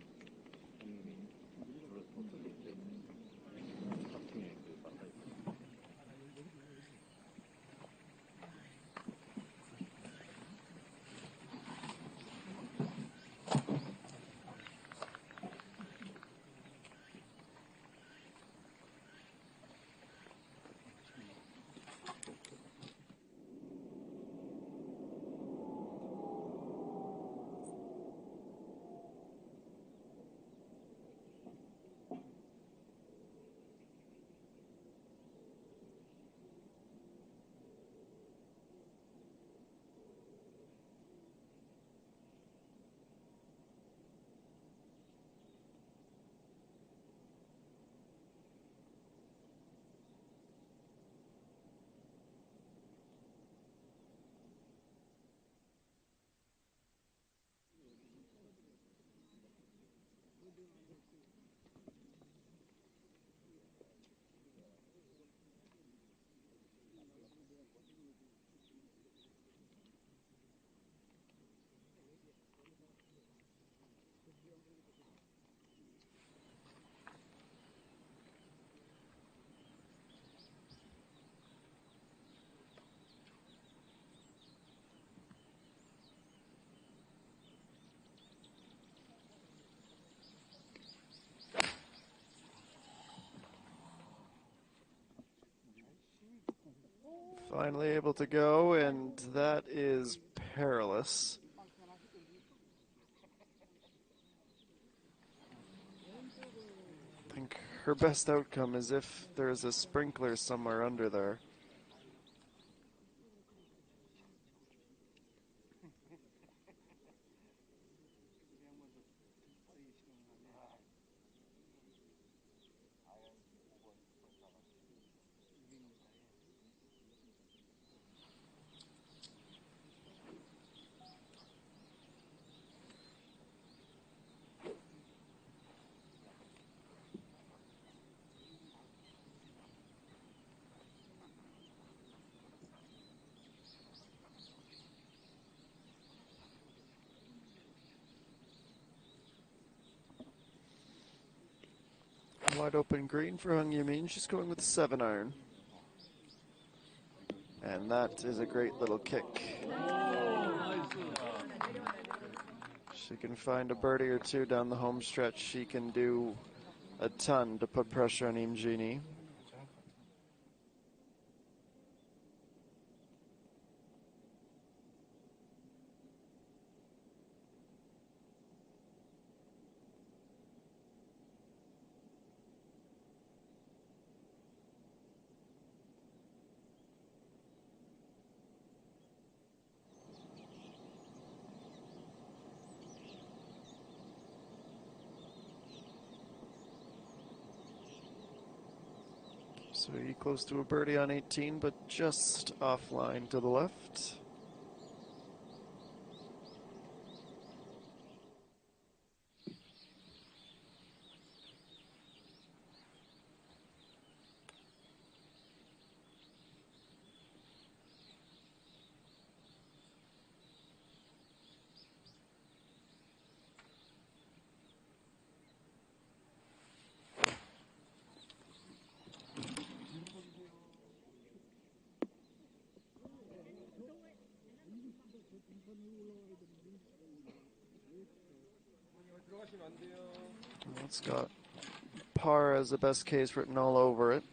Finally able to go, and that is perilous. I think her best outcome is if there's a sprinkler somewhere under there. Wide open green for Hung Yamin. She's going with a 7-iron. And that is a great little kick. She can find a birdie or two down the home stretch. She can do a ton to put pressure on Imjini. So he close to a birdie on 18, but just offline to the left. Well, it's got par as the best case written all over it.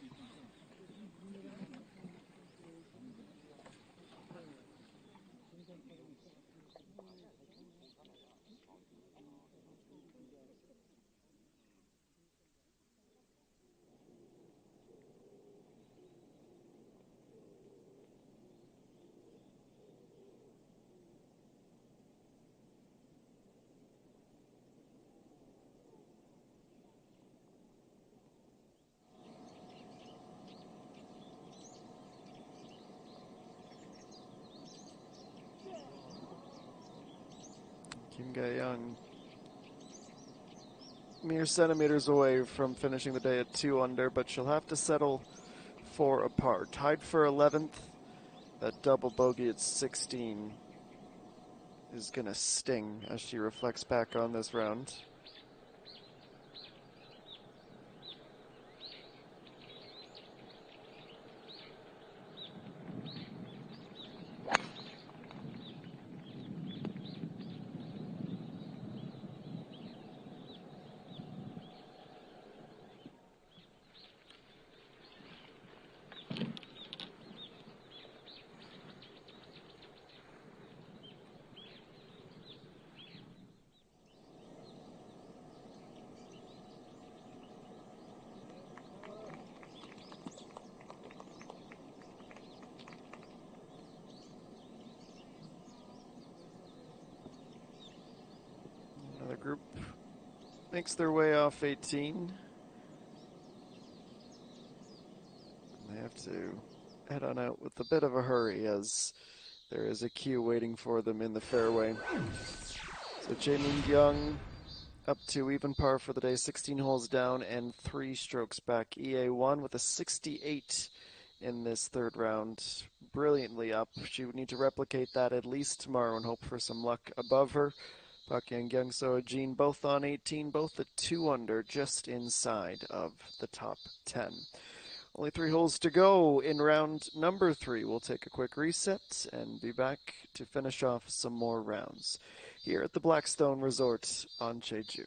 Kim Ga-young mere centimeters away from finishing the day at 2 under, but she'll have to settle for a par. Tied for 11th. That double bogey at 16 is going to sting as she reflects back on this round. Another group makes their way off 18. They have to head on out with a bit of a hurry as there is a queue waiting for them in the fairway. So Jae-min Young up to even par for the day, 16 holes down and 3 strokes back. EA1 with a 68 in this third round. Brilliantly up. She would need to replicate that at least tomorrow and hope for some luck above her. Park Young, So Jean, both on 18, both at 2 under, just inside of the top 10. Only 3 holes to go in round number 3. We'll take a quick reset and be back to finish off some more rounds here at the Blackstone Resort on Jeju.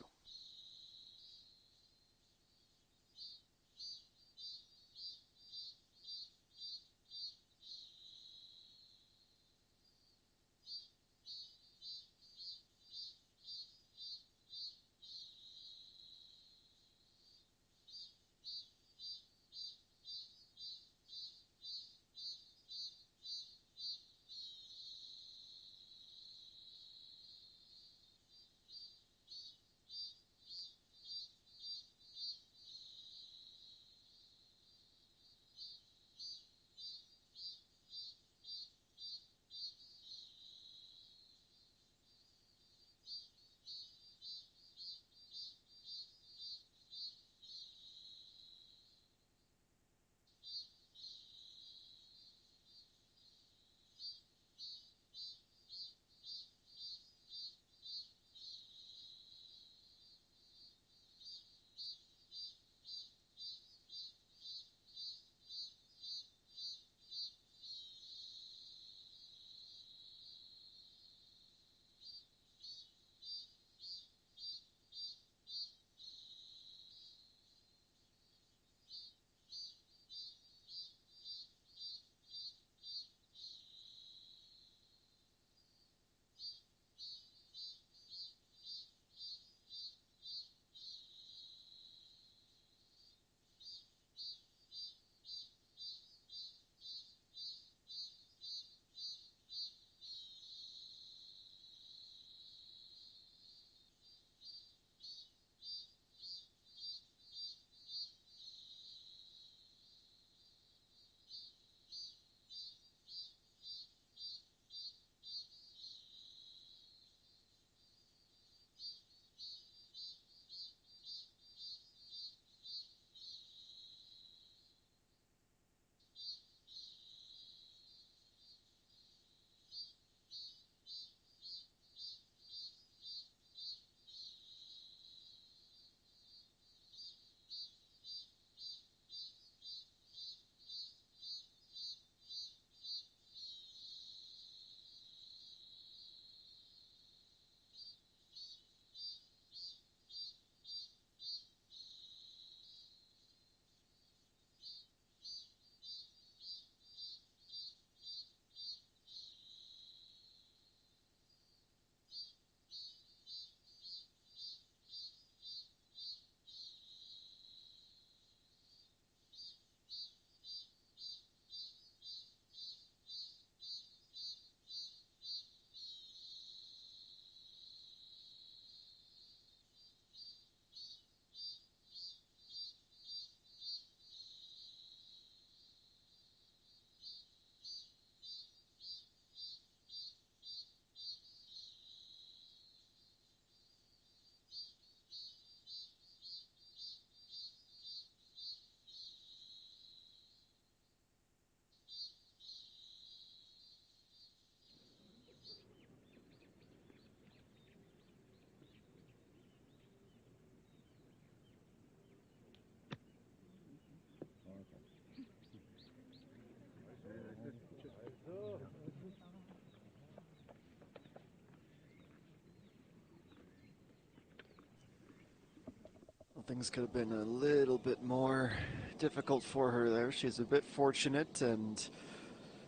things could have been a little bit more difficult for her there. She's a bit fortunate and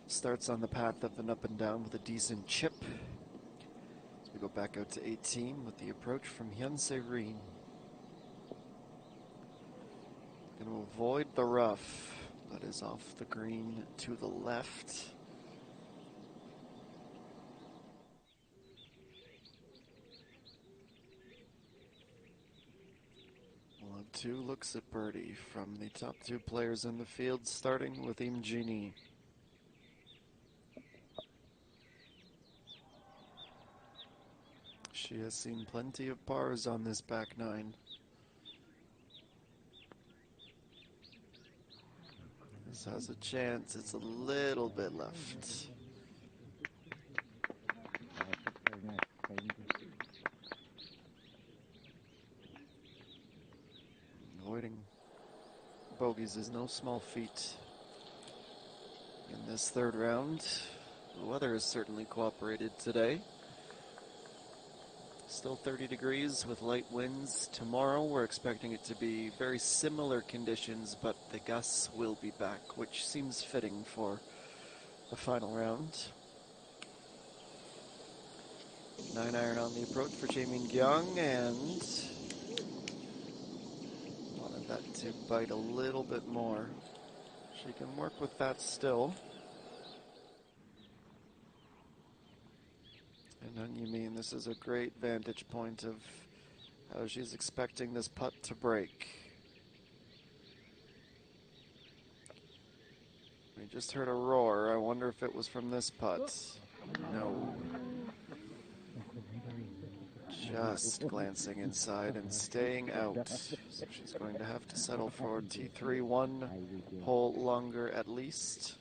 starts on the path of an up and down with a decent chip. As we go back out to 18 with the approach from Hyun Se-rin. Going to avoid the rough, but is off the green to the left. We'll have 2 looks at birdie from the top 2 players in the field, starting with ENG. She has seen plenty of pars on this back 9. This has a chance. It's a little bit left. Avoiding bogeys is no small feat in this 3rd round. The weather has certainly cooperated today. Still 30 degrees with light winds. Tomorrow we're expecting it to be very similar conditions, but the gusts will be back, which seems fitting for the final round. 9-iron on the approach for Jae-min-kyung, and wanted that to bite a little bit more. She can work with that still. And you mean this is a great vantage point of how she's expecting this putt to break. We just heard a roar. I wonder if it was from this putt. No. Just glancing inside and staying out. So she's going to have to settle for T3 1 hole longer at least.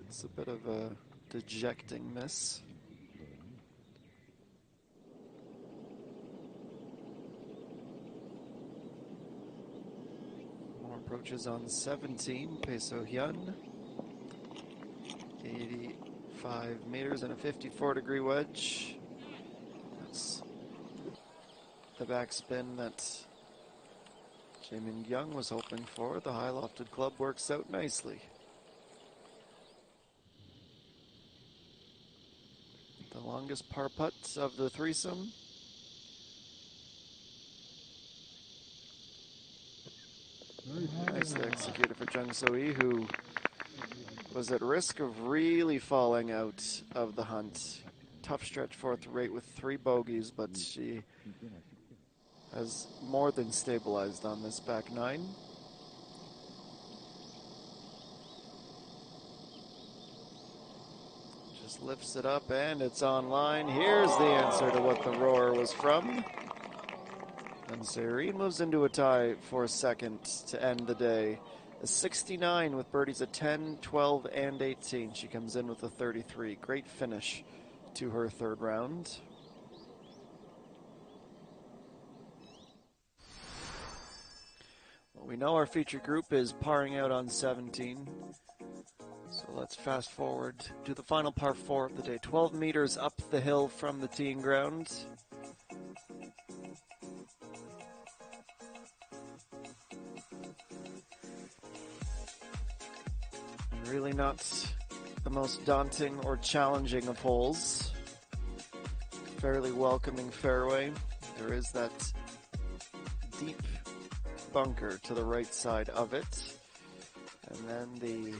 It's a bit of a dejecting miss. More approaches on 17, Peso Hyun. 85 meters and a 54-degree wedge. That's the backspin that Jae-min-kyung was hoping for. The high lofted club works out nicely. The longest par putt of the threesome. Nicely executed for Jung So-hee, who was at risk of really falling out of the hunt. Tough stretch fourth rate with 3 bogeys, but she has more than stabilized on this back 9. Just lifts it up and it's online. Here's the answer to what the roar was from. And Se-rin moves into a tie for 2nd to end the day. A 69 with birdies at 10, 12, and 18. She comes in with a 33. Great finish to her 3rd round. Well, we know our feature group is parring out on 17. So let's fast forward to the final par 4 of the day. 12 meters up the hill from the teeing ground. Really not the most daunting or challenging of holes. Fairly welcoming fairway. There is that deep bunker to the right side of it. And then the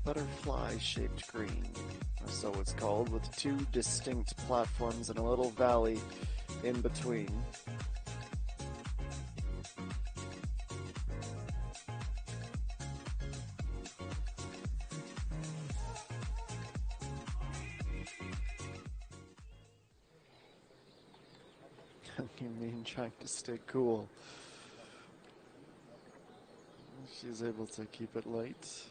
butterfly-shaped green, or so it's called, with 2 distinct platforms and a little valley in between. You mean trying to stay cool? She's able to keep it light.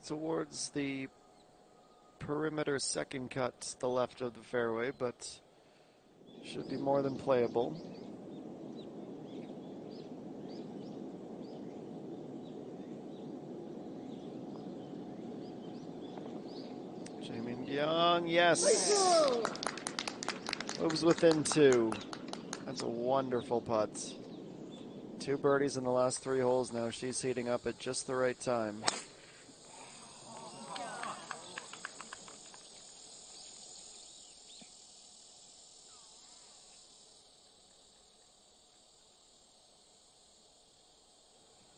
towards the perimeter second cut to the left of the fairway, but should be more than playable. Jaemin Young, yes. Moves within 2. That's a wonderful putt. 2 birdies in the last 3 holes now. She's heating up at just the right time.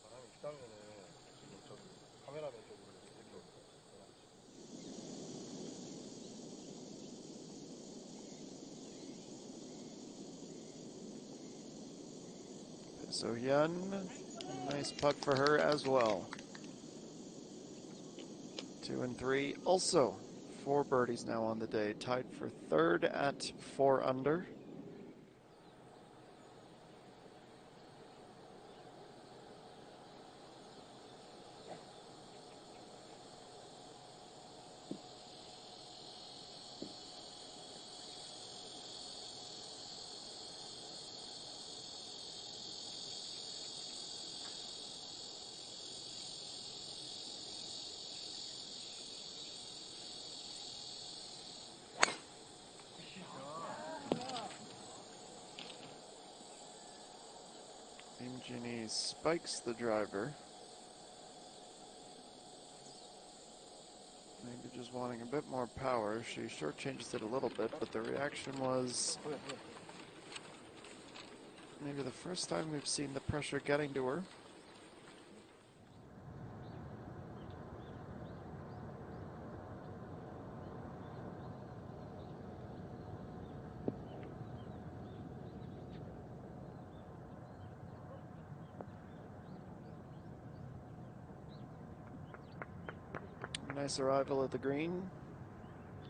바람이 있다면은 지금 저기 카메라맨 쪽으로 이렇게 올게요. So Hyun, nice putt for her as well. 2 and 3. Also, 4 birdies now on the day. Tied for 3rd at 4 under. Ginny spikes the driver. Maybe just wanting a bit more power. She shortchanges it a little bit, but the reaction was maybe the first time we've seen the pressure getting to her. Nice arrival at the green,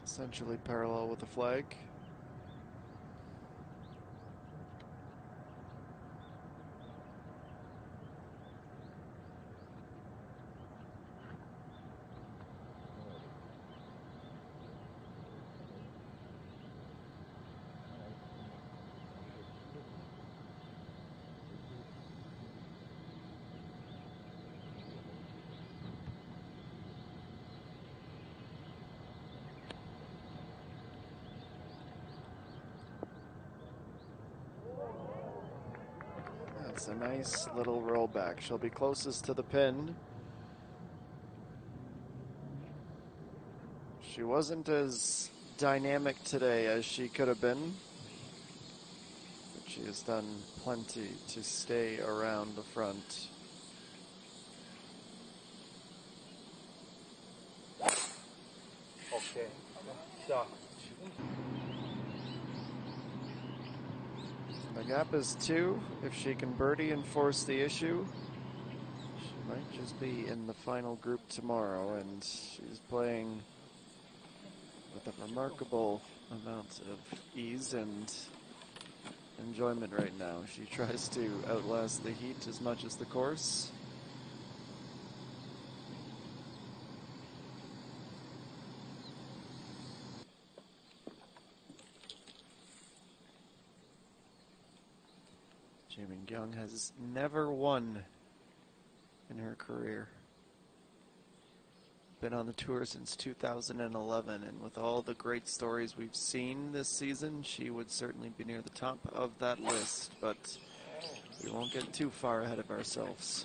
essentially parallel with the flag. That's a nice little rollback. She'll be closest to the pin. She wasn't as dynamic today as she could have been, but she has done plenty to stay around the front. 오케이. 자, The gap is 2. If she can birdie and force the issue, she might just be in the final group tomorrow, and she's playing with a remarkable amount of ease and enjoyment right now. She tries to outlast the heat as much as the course. Jaemin Young has never won in her career. Been on the tour since 2011, and with all the great stories we've seen this season, she would certainly be near the top of that list, but we won't get too far ahead of ourselves.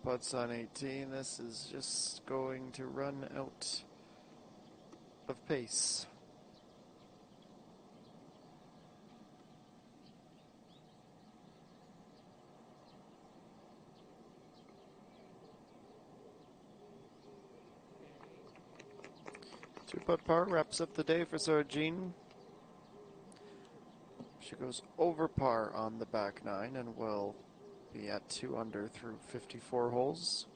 putts on 18. This is just going to run out of pace. Two-putt par wraps up the day for Sargine. She goes over par on the back nine and will be at 2 under through 54 holes.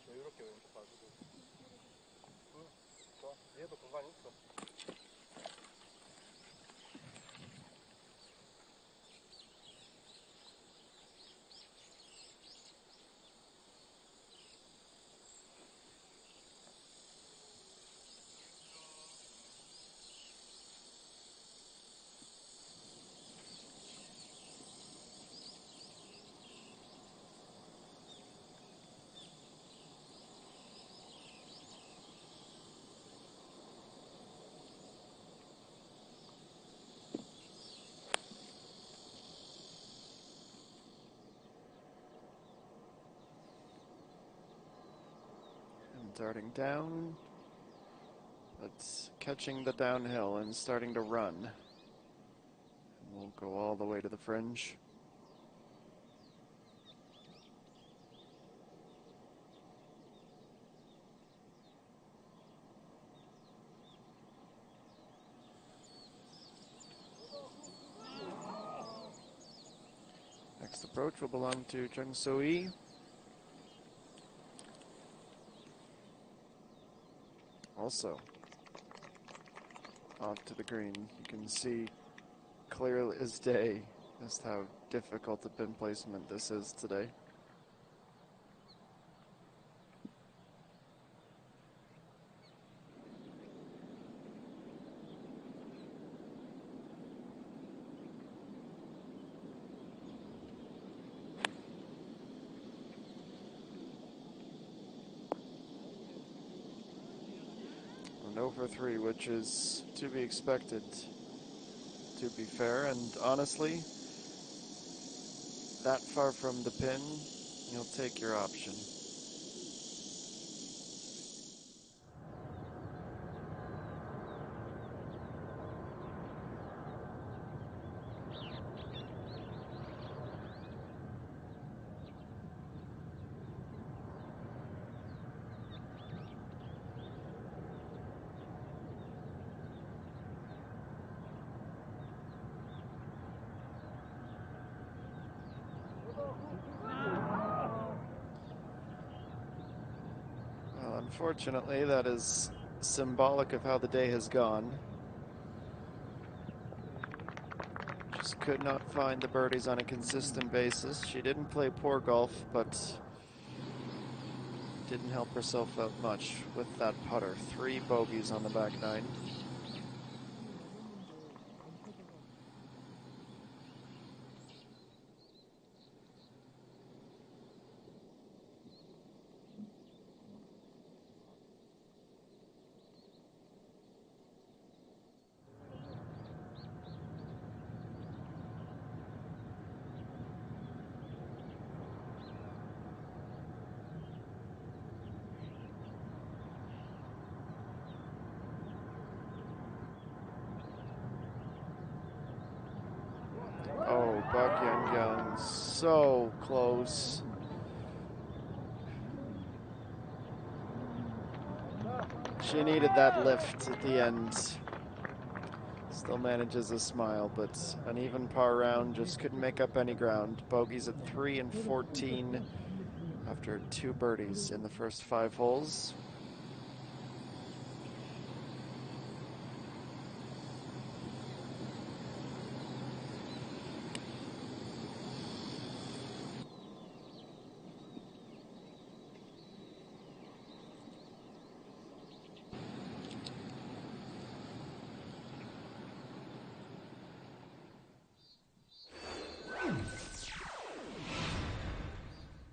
여유롭게 왼쪽 봐주고. 좋아. 얘도 공간이 있어. Darting down, but catching the downhill and starting to run. We'll go all the way to the fringe. Next approach will belong to JejuSamdasoo. Also, off to the green. You can see clear as day just how difficult a pin placement this is today. And over 3, which is to be expected, to be fair, and honestly, that far from the pin, you'll take your option. Well, unfortunately, that is symbolic of how the day has gone. Just could not find the birdies on a consistent basis. She didn't play poor golf, but didn't help herself out much with that putter. 3 bogeys on the back nine. Oh, Buck Young, so close. She needed that lift at the end. Still manages a smile, but an even par round, just couldn't make up any ground. Bogeys at 3 and 14 after 2 birdies in the first 5 holes.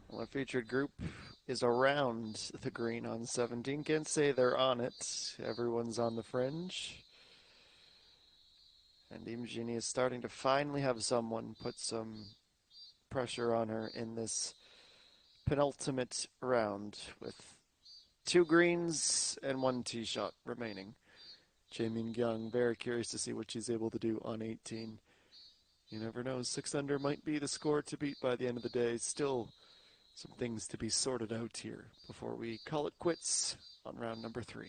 Well, our featured group is around the green on 17. Can't say they're on it. Everyone's on the fringe. And ENG is starting to finally have someone put some pressure on her in this penultimate round with 2 greens and 1 tee shot remaining. Jae-Min Kyung, very curious to see what she's able to do on 18. You never know, 6 under might be the score to beat by the end of the day. Still some things to be sorted out here before we call it quits on round number 3.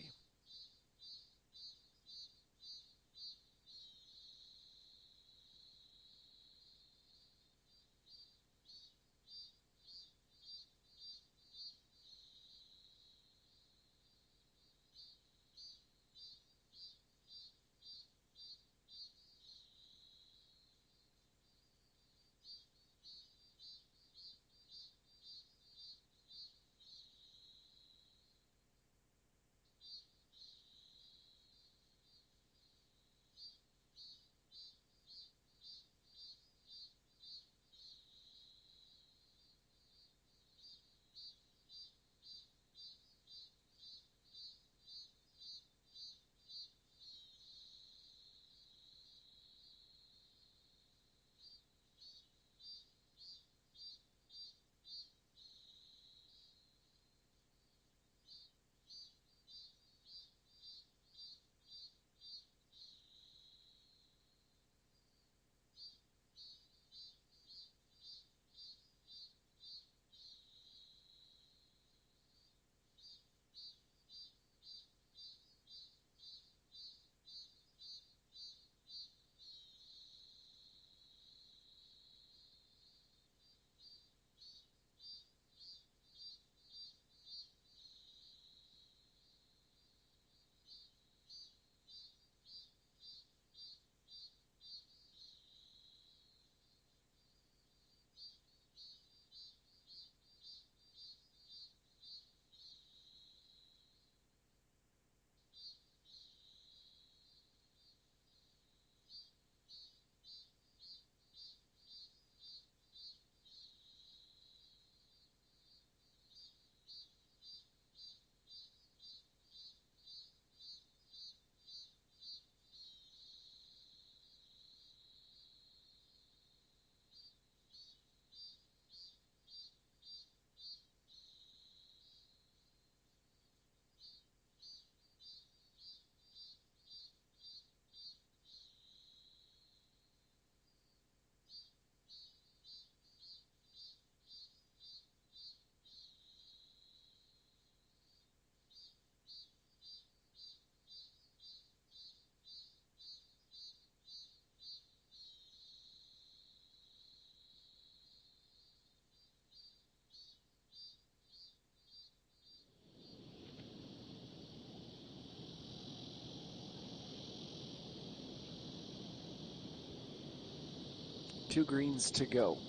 Two greens to go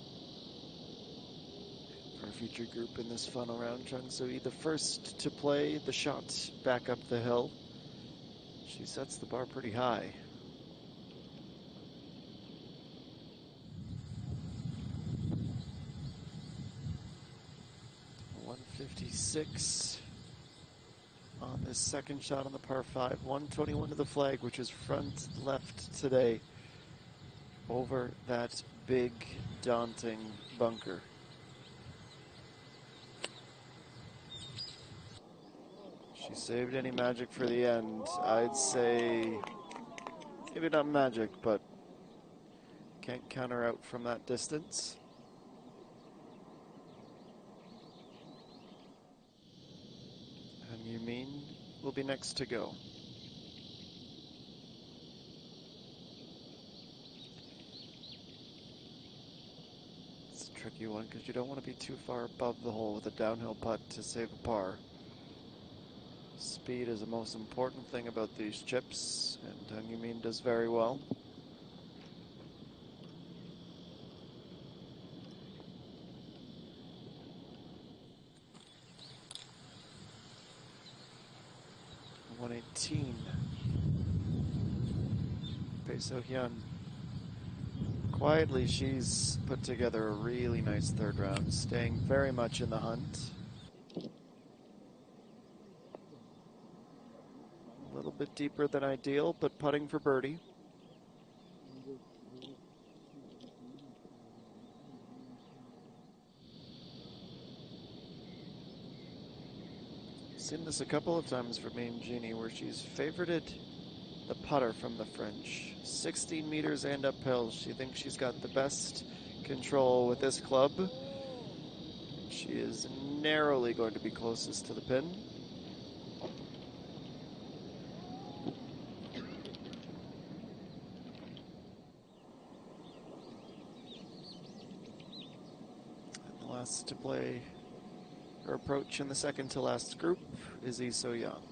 for a future group in this final round. Chung Soo-hee, the first to play the shot back up the hill. She sets the bar pretty high. .156 on this second shot on the par 5. 121 to the flag, which is front left today over that big, daunting bunker. She saved any magic for the end. I'd say maybe not magic, but can't count her out from that distance. And you mean will be next to go. It's a tricky one because you don't want to be too far above the hole with a downhill putt to save a par. Speed is the most important thing about these chips, and Hung Min does very well. .118. Bae So-hyun. Quietly, she's put together a really nice third round, staying very much in the hunt. A little bit deeper than ideal, but putting for birdie. seen this a couple of times for me and Jeannie, where she's favorited the putter from the French. 16 meters and uphill. She thinks she's got the best control with this club. She is narrowly going to be closest to the pin. And the last to play her approach in the second to last group is Lee So-young.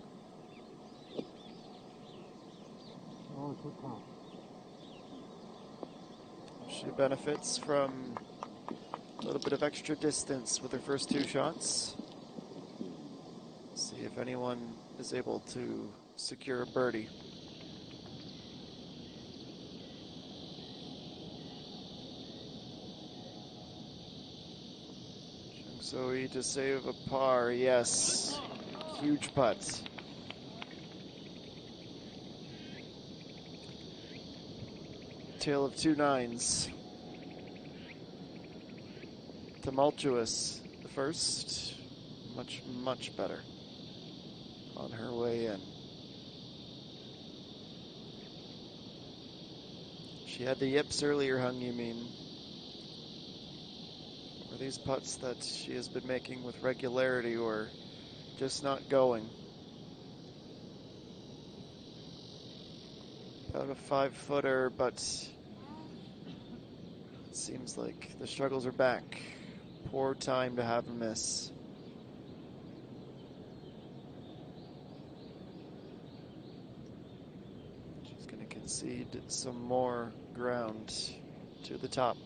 She benefits from a little bit of extra distance with her first two shots. See if anyone is able to secure a birdie. So to save a par, yes. Huge putt. Tale of two nines. Tumultuous, the first. Much, much better on her way in. She had the yips earlier, Hung, you mean? Or these putts that she has been making with regularity or just not going? About a 5-footer, but it seems like the struggles are back. Poor time to have a miss. She's going to concede some more ground to the top.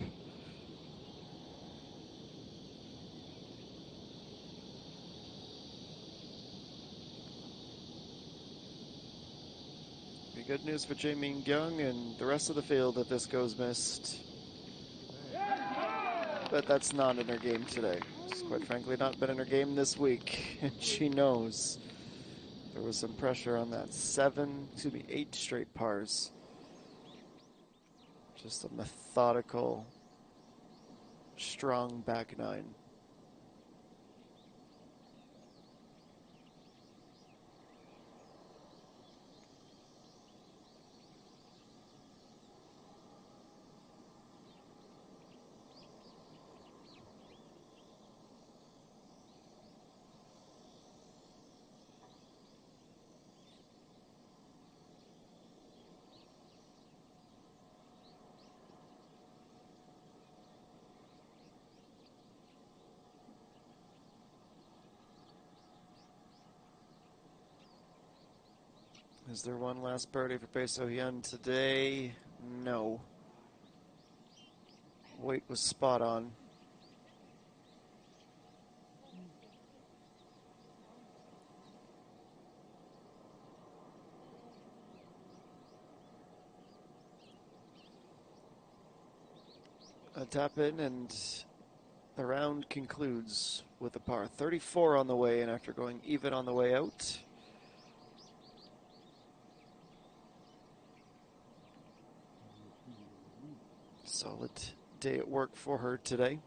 Be good news for Jae Min-kyung and the rest of the field if this goes missed. But that's not in her game today. It's quite frankly not been in her game this week. And she knows there was some pressure on that 8 straight pars. Just a methodical, strong back nine. Is there one last birdie for Bae So-hyun today? No. Weight was spot on. A tap in and the round concludes with a par 34 on the way in after going even on the way out. Solid day at work for her today.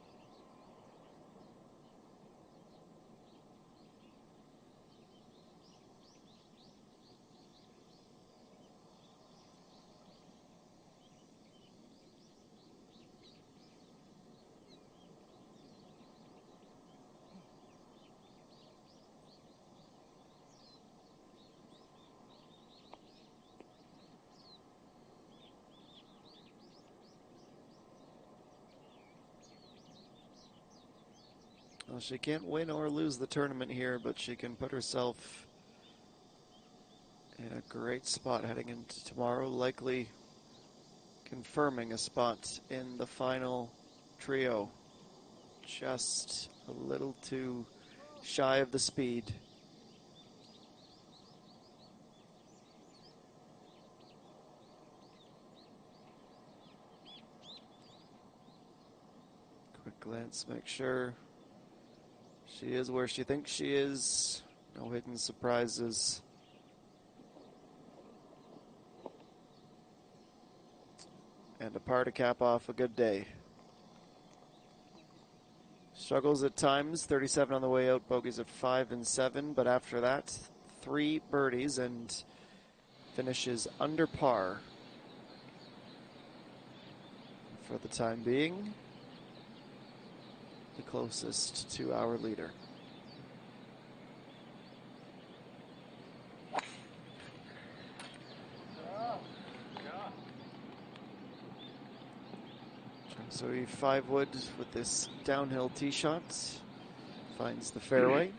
Well, she can't win or lose the tournament here, but she can put herself in a great spot heading into tomorrow, likely confirming a spot in the final trio. Just a little too shy of the speed. Quick glance, make sure she is where she thinks she is. No hidden surprises. And a par to cap off a good day. Struggles at times, 37 on the way out, bogeys at 5 and 7, but after that, 3 birdies and finishes under par for the time being. The closest to our leader. So he 5-wood with this downhill tee shot, finds the fairway.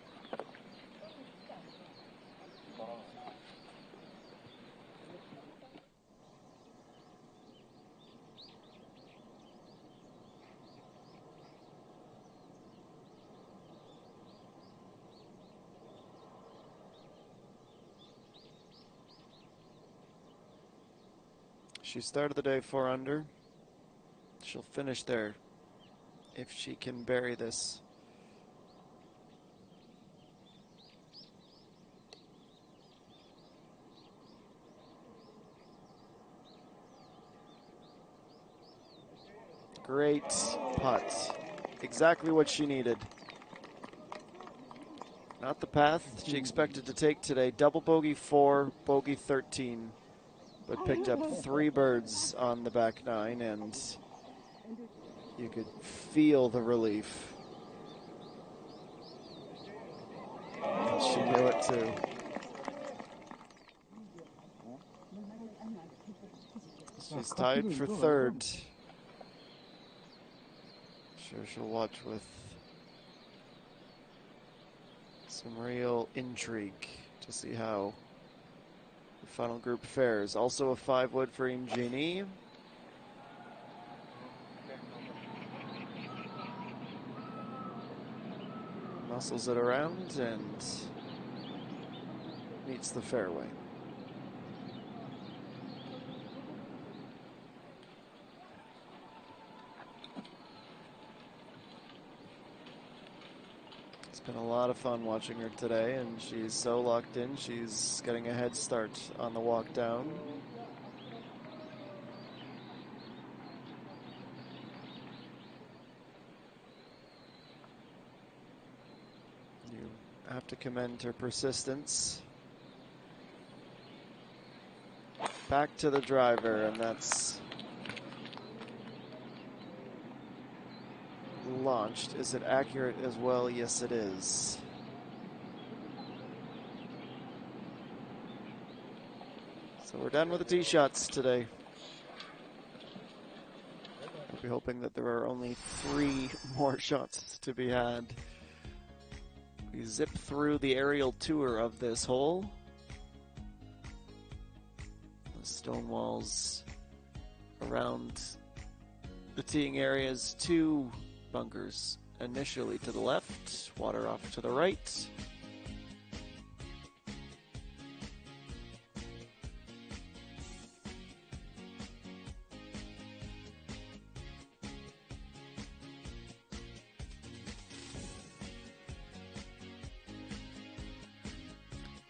She started the day 4 under. She'll finish there if she can bury this. Great putt. Exactly what she needed. Not the path she expected to take today. Double bogey 4, bogey 13. But picked up 3 birds on the back 9, and you could feel the relief. She knew it too. She's tied for 3rd. Sure, she'll watch with some real intrigue to see how the final group fares. Also a 5-wood for ENG. Muscles it around and meets the fairway. It's been a lot of fun watching her today, and she's so locked in. She's getting a head start on the walk down. You have to commend her persistence. Back to the driver, and that's launched. Is it accurate as well? Yes, it is. So we're done with the tee shots today. I'll be hoping that there are only 3 more shots to be had. We zip through the aerial tour of this hole. The stone walls around the teeing areas, 2 bunkers initially to the left, water off to the right.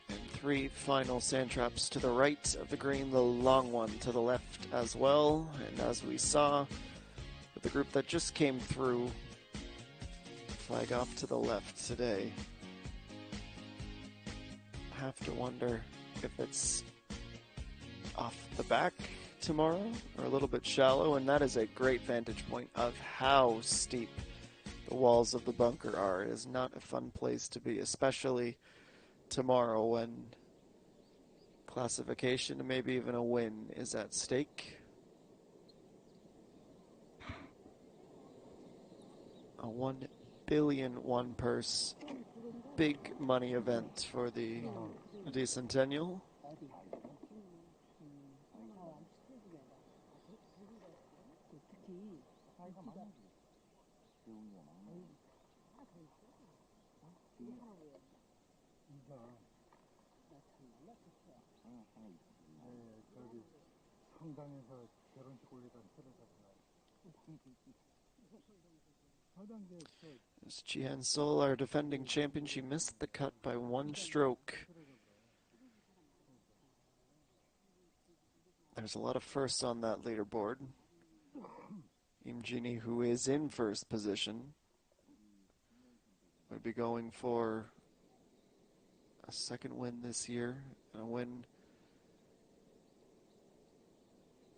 And 3 final sand traps to the right of the green, the long one to the left as well. And as we saw, the group that just came through, flag off to the left today. Have to wonder if it's off the back tomorrow or a little bit shallow, and that is a great vantage point of how steep the walls of the bunker are. It is not a fun place to be, especially tomorrow when classification and maybe even a win is at stake. A $1 billion won purse, big money event for the decentennial. As Jihan Sol, our defending champion, she missed the cut by 1 stroke. There's a lot of firsts on that leaderboard. ENG, who is in first position, would be going for a second win this year, and a win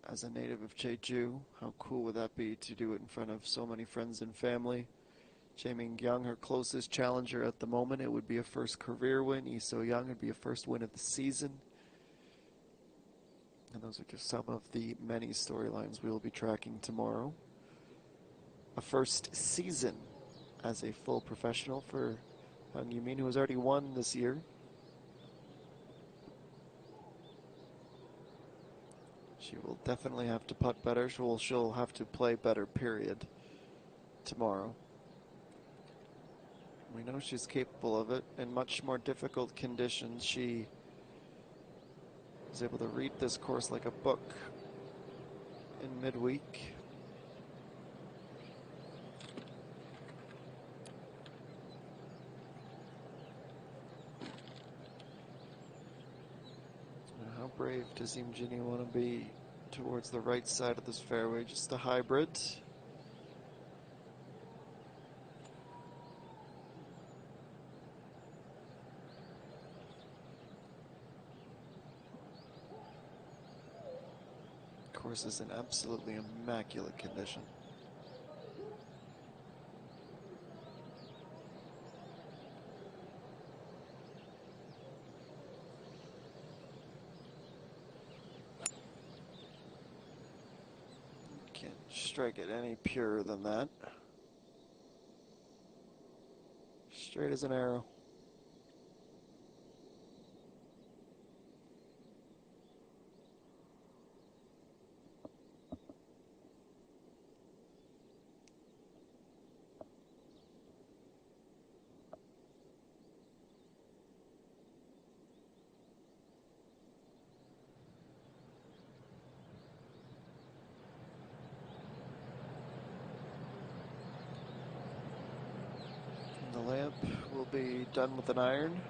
as a native of Jeju. How cool would that be to do it in front of so many friends and family? Jae-Min Young, her closest challenger at the moment. It would be a first career win. Lee So-young would be a first win of the season. And those are just some of the many storylines we will be tracking tomorrow. A first season as a full professional for Hung Yoo-min, who has already won this year. She will definitely have to putt better. She'll have to play better, period, tomorrow. We know she's capable of it. In much more difficult conditions, she was able to read this course like a book in midweek. How brave does Im Jinhee want to be towards the right side of this fairway? Just a hybrid. Course is in absolutely immaculate condition. Can't strike it any purer than that. Straight as an arrow. The layup will be done with an iron.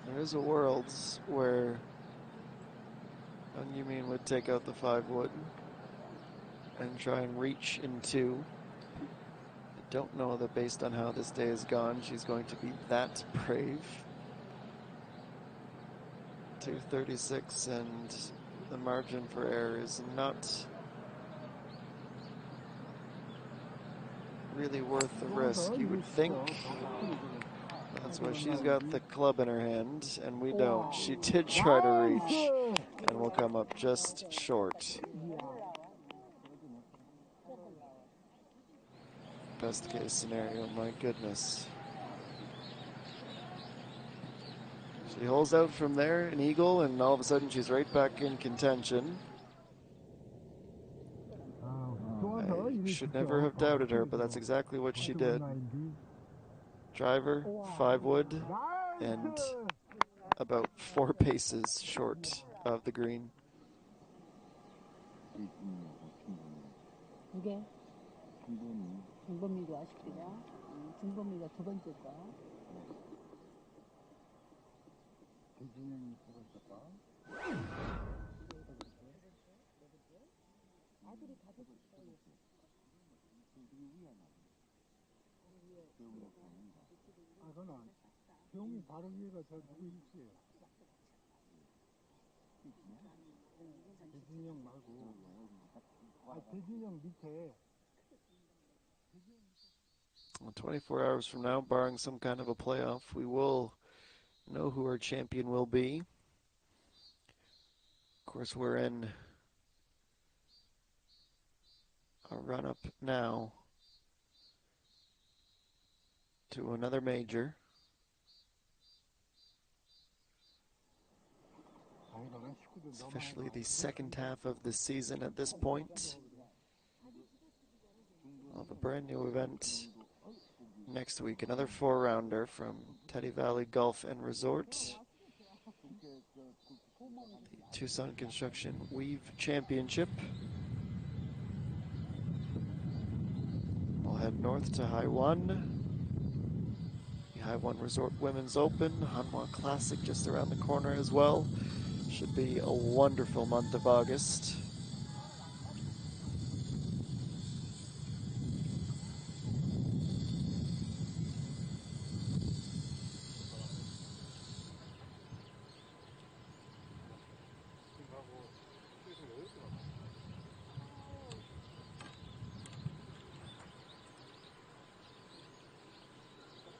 There is a world where Hung Yoo-min would take out the 5-wood and try and reach in 2. I don't know that based on how this day has gone, she's going to be that brave. 236, and the margin for error is not really worth the risk, you would think. That's why she's got the club in her hand, and we don't. She did try to reach, and will come up just short. Best case scenario, my goodness. She holds out from there, an eagle, and all of a sudden she's right back in contention. I should never have doubted her, but that's exactly what she did. Driver, 5-wood, and about 4 paces short of the green. 이게 중범미도 아쉽습니다. 중범미가 두 번째 거. 아들이 가족 그거는 병이 바로 위에가 저 누구 있어요? 대진형 말고 대진형 밑에 24 hours from now, barring some kind of a playoff, we will know who our champion will be. Of course, we're in a run-up now to another major. It's officially the second half of the season at this point. We'll have a brand new event next week, another 4-rounder from Teddy Valley Golf and Resort. The Tucson Construction Weave Championship. We'll head north to High One. The High One Resort Women's Open, Hanwha Classic just around the corner as well. Should be a wonderful month of August. 하고 스위스가 8개 남았어.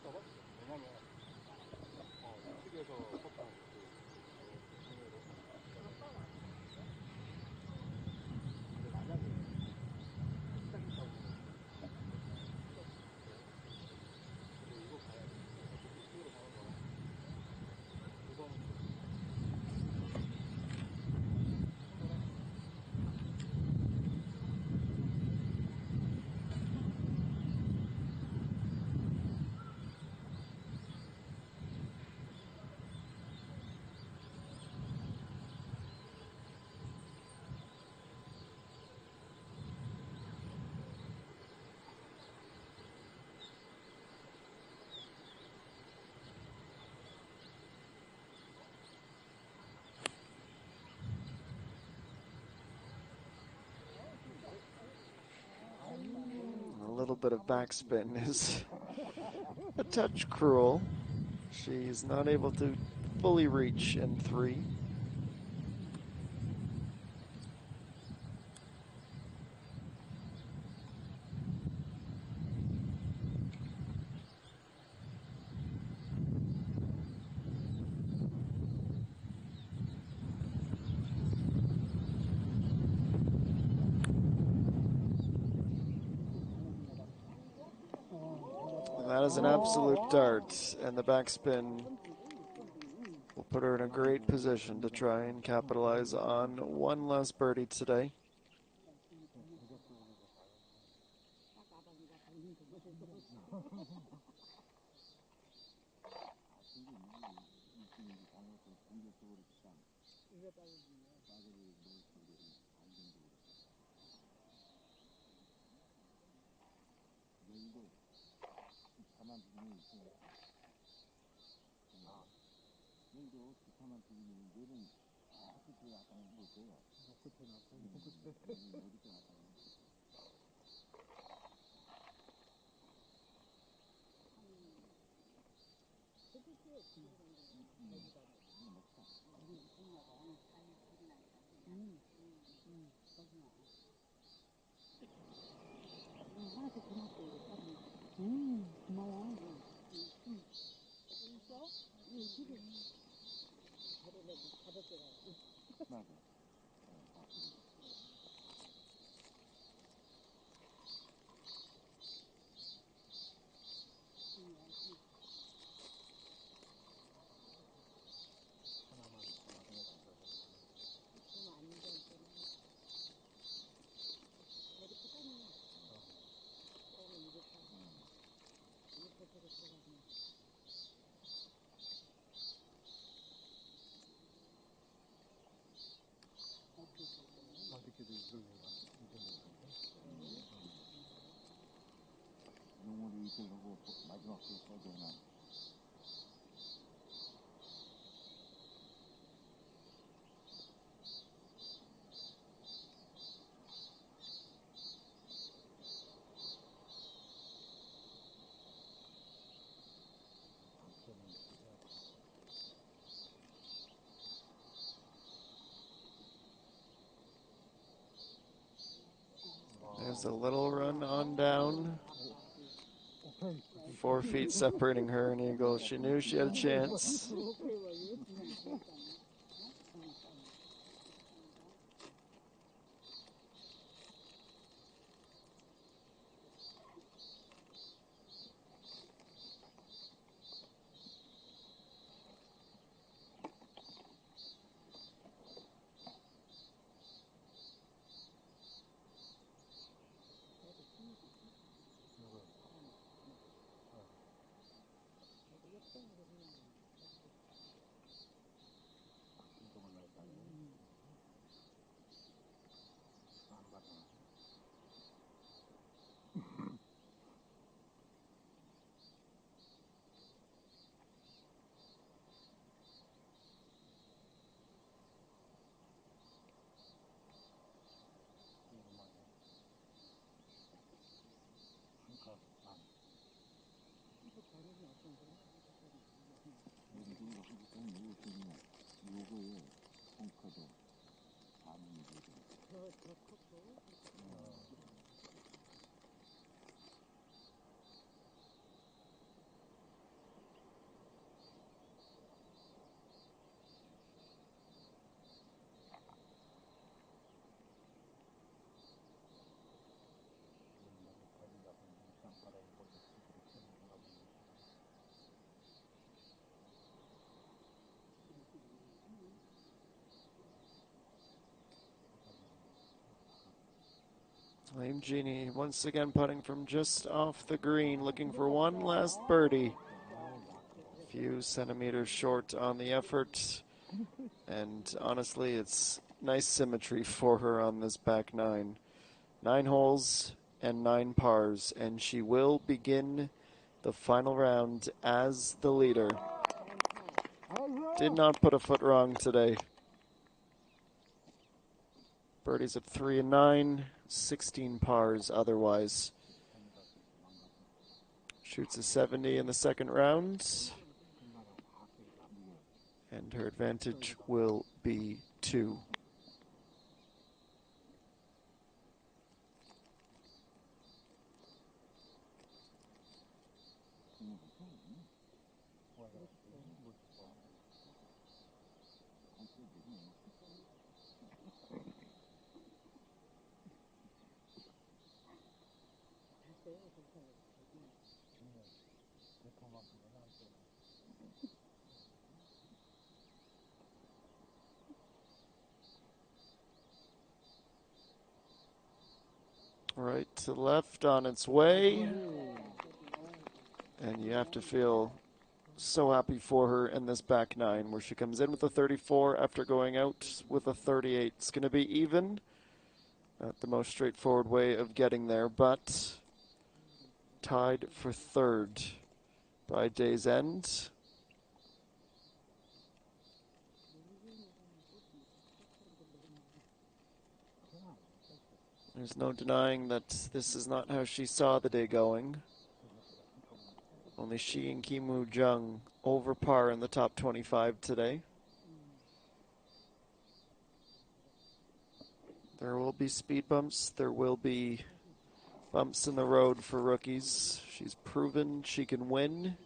가봤어. 왜냐면 일찍에서 보통 국내로 근데 만약에 시작이 있다고 근데 이거 가야 돼. 이쪽으로 가는 거랑 이거는 A little bit of backspin is a touch cruel. She's not able to fully reach in 3. That is an absolute dart, and the backspin will put her in a great position to try and capitalize on one last birdie today. 고마워. 용어를 이끌고 마지막 게 써야 되나? There's a little run on down. 4 feet separating her and Eagle. She knew she had a chance. 요거에 펑크도 반응이 되죠. Lame Genie once again putting from just off the green, looking for one last birdie. Few centimeters short on the effort, and honestly, it's nice symmetry for her on this back nine. 9 holes and 9 pars, and she will begin the final round as the leader. Did not put a foot wrong today. Birdies at 3 and 9, 16 pars otherwise. Shoots a 70 in the second round, and her advantage will be 2. Right to left on its way. And you have to feel so happy for her in this back nine, where she comes in with a 34 after going out with a 38. It's going to be even. Not the most straightforward way of getting there, but tied for third by day's end. There's no denying that this is not how she saw the day going. Only she and Kim Woo-jung over par in the top 25 today. There will be speed bumps. There will be bumps in the road for rookies. She's proven she can win.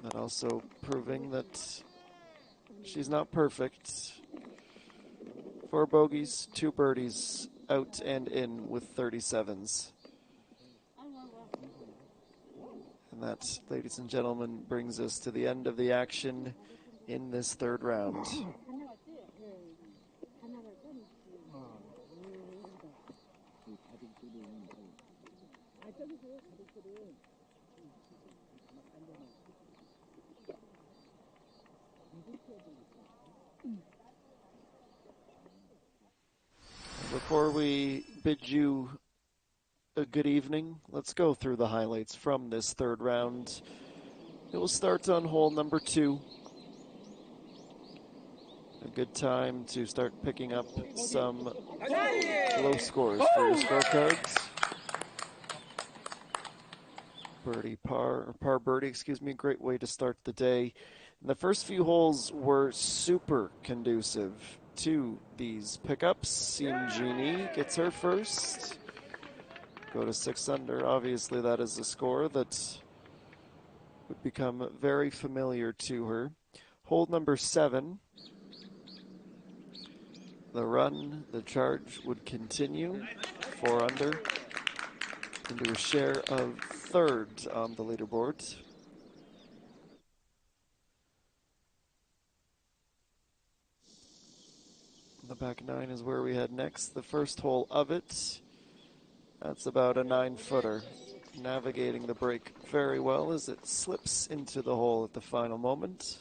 But also proving that she's not perfect. 4 bogeys, 2 birdies, out and in with 37s. And that, ladies and gentlemen, brings us to the end of the action in this third round. Before we bid you a good evening, let's go through the highlights from this third round. It will start on hole number 2. A good time to start picking up some low scores for your scorecards. Par birdie, great way to start the day. And the first few holes were super conducive to these pickups. Seam Genie gets her first. Go to 6 under. Obviously, that is a score that would become very familiar to her. Hole number 7. The run, the charge would continue. 4 under. Into a share of third on the leaderboard. The back 9 is where we head next. The first hole of it. That's about a 9-footer. Navigating the break very well as it slips into the hole at the final moment.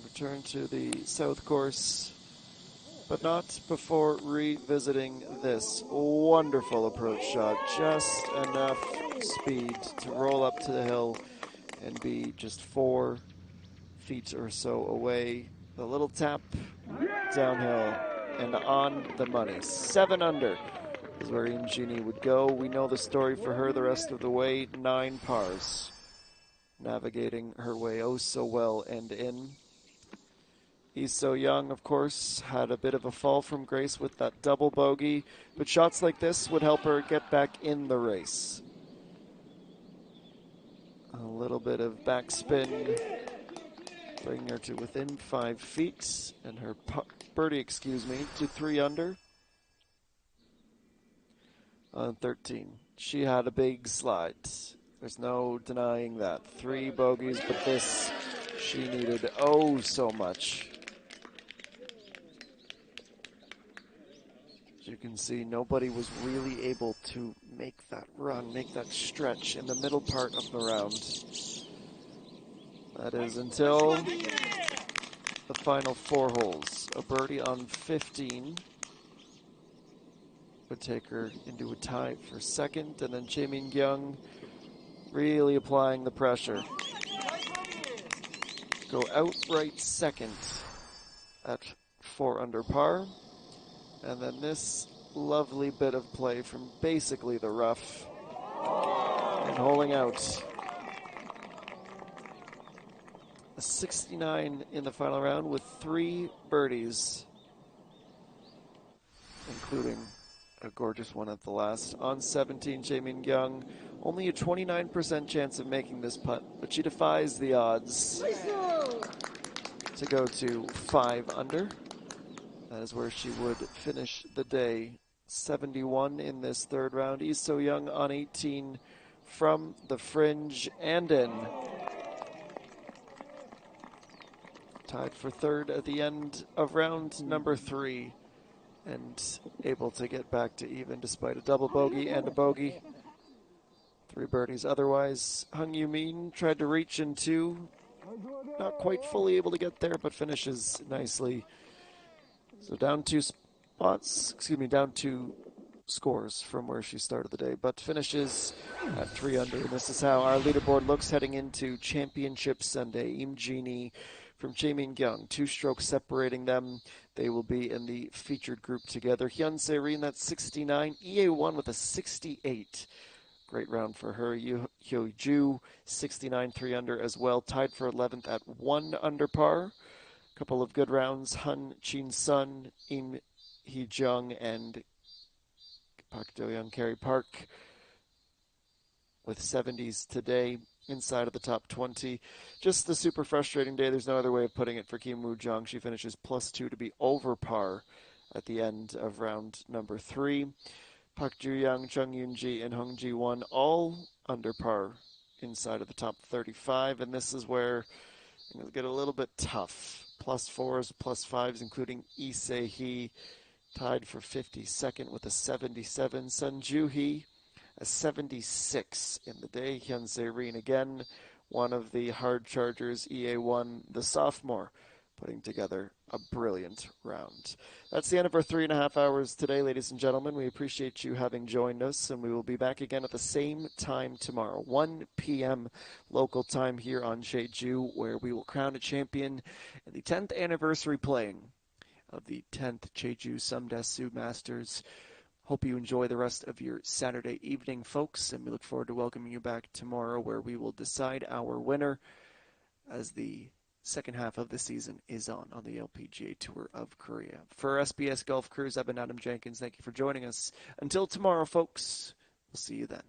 Return to the south course, but not before revisiting this wonderful approach shot. Just enough speed to roll up to the hill and be just 4 feet or so away. The little tap downhill and on the money. 7 under is where ENG would go. We know the story for her the rest of the way. 9 pars. Navigating her way oh so well and in. He's so young, of course, had a bit of a fall from grace with that double bogey, but shots like this would help her get back in the race. A little bit of backspin, bringing her to within 5 feet, and her birdie, to 3 under on 13. She had a big slide. There's no denying that. 3 bogeys, but this she needed oh so much. As you can see, nobody was really able to make that run, make that stretch in the middle part of the round. That is until the final 4 holes. A birdie on 15 would take her into a tie for second, and then Jae-min really applying the pressure. Go outright second at 4 under par. And then this lovely bit of play from basically the rough and holing out. A 69 in the final round with 3 birdies, including a gorgeous one at the last. On 17, Jae-min, only a 29% chance of making this putt, but she defies the odds to go to 5 under. That is where she would finish the day. 71 in this 3rd round. Lee So-young on 18 from the fringe and in. Tied for 3rd at the end of round number 3. And able to get back to even despite a double bogey and a bogey. 3 birdies otherwise. Hung Yoo-min tried to reach in 2. Not quite fully able to get there, but finishes nicely. So down 2 scores from where she started the day, but finishes at 3 under. And this is how our leaderboard looks heading into Championship Sunday. ENG from Jae-min, 2 strokes separating them. They will be in the featured group together. Hyun Se-rin, that's 69. EA1 with a 68. Great round for her. Hyo-ju, 69, 3 under as well. Tied for 11th at 1 under par. Couple of good rounds. Han Chin-sun, Im Hee-jung, and Park Do-young, Kerry Park with 70s today inside of the top 20. Just the super frustrating day. There's no other way of putting it for Kim Woo-jung. She finishes +2 to be over par at the end of round number 3. Park Ju-young, Chung Yoon-ji, and Hong Ji-won all under par inside of the top 35. And this is where things get a little bit tough. +4s, +5s, including Lee Se-hee, tied for 52nd with a 77. Sun Ju-hee, a 76 in the day. Hyun Se-rin, again, one of the hard chargers, EA1, the sophomore, putting together a brilliant round. That's the end of our 3.5 hours today, ladies and gentlemen. We appreciate you having joined us, and we will be back again at the same time tomorrow, 1 p.m. local time here on Jeju, where we will crown a champion in the 10th anniversary playing of the 10th JejuSamdasoo Masters. Hope you enjoy the rest of your Saturday evening, folks, and we look forward to welcoming you back tomorrow, where we will decide our winner as the second half of the season is on the LPGA Tour of Korea. For SBS Golf Cruise, I've been Adam Jenkins. Thank you for joining us. Until tomorrow, folks, we'll see you then.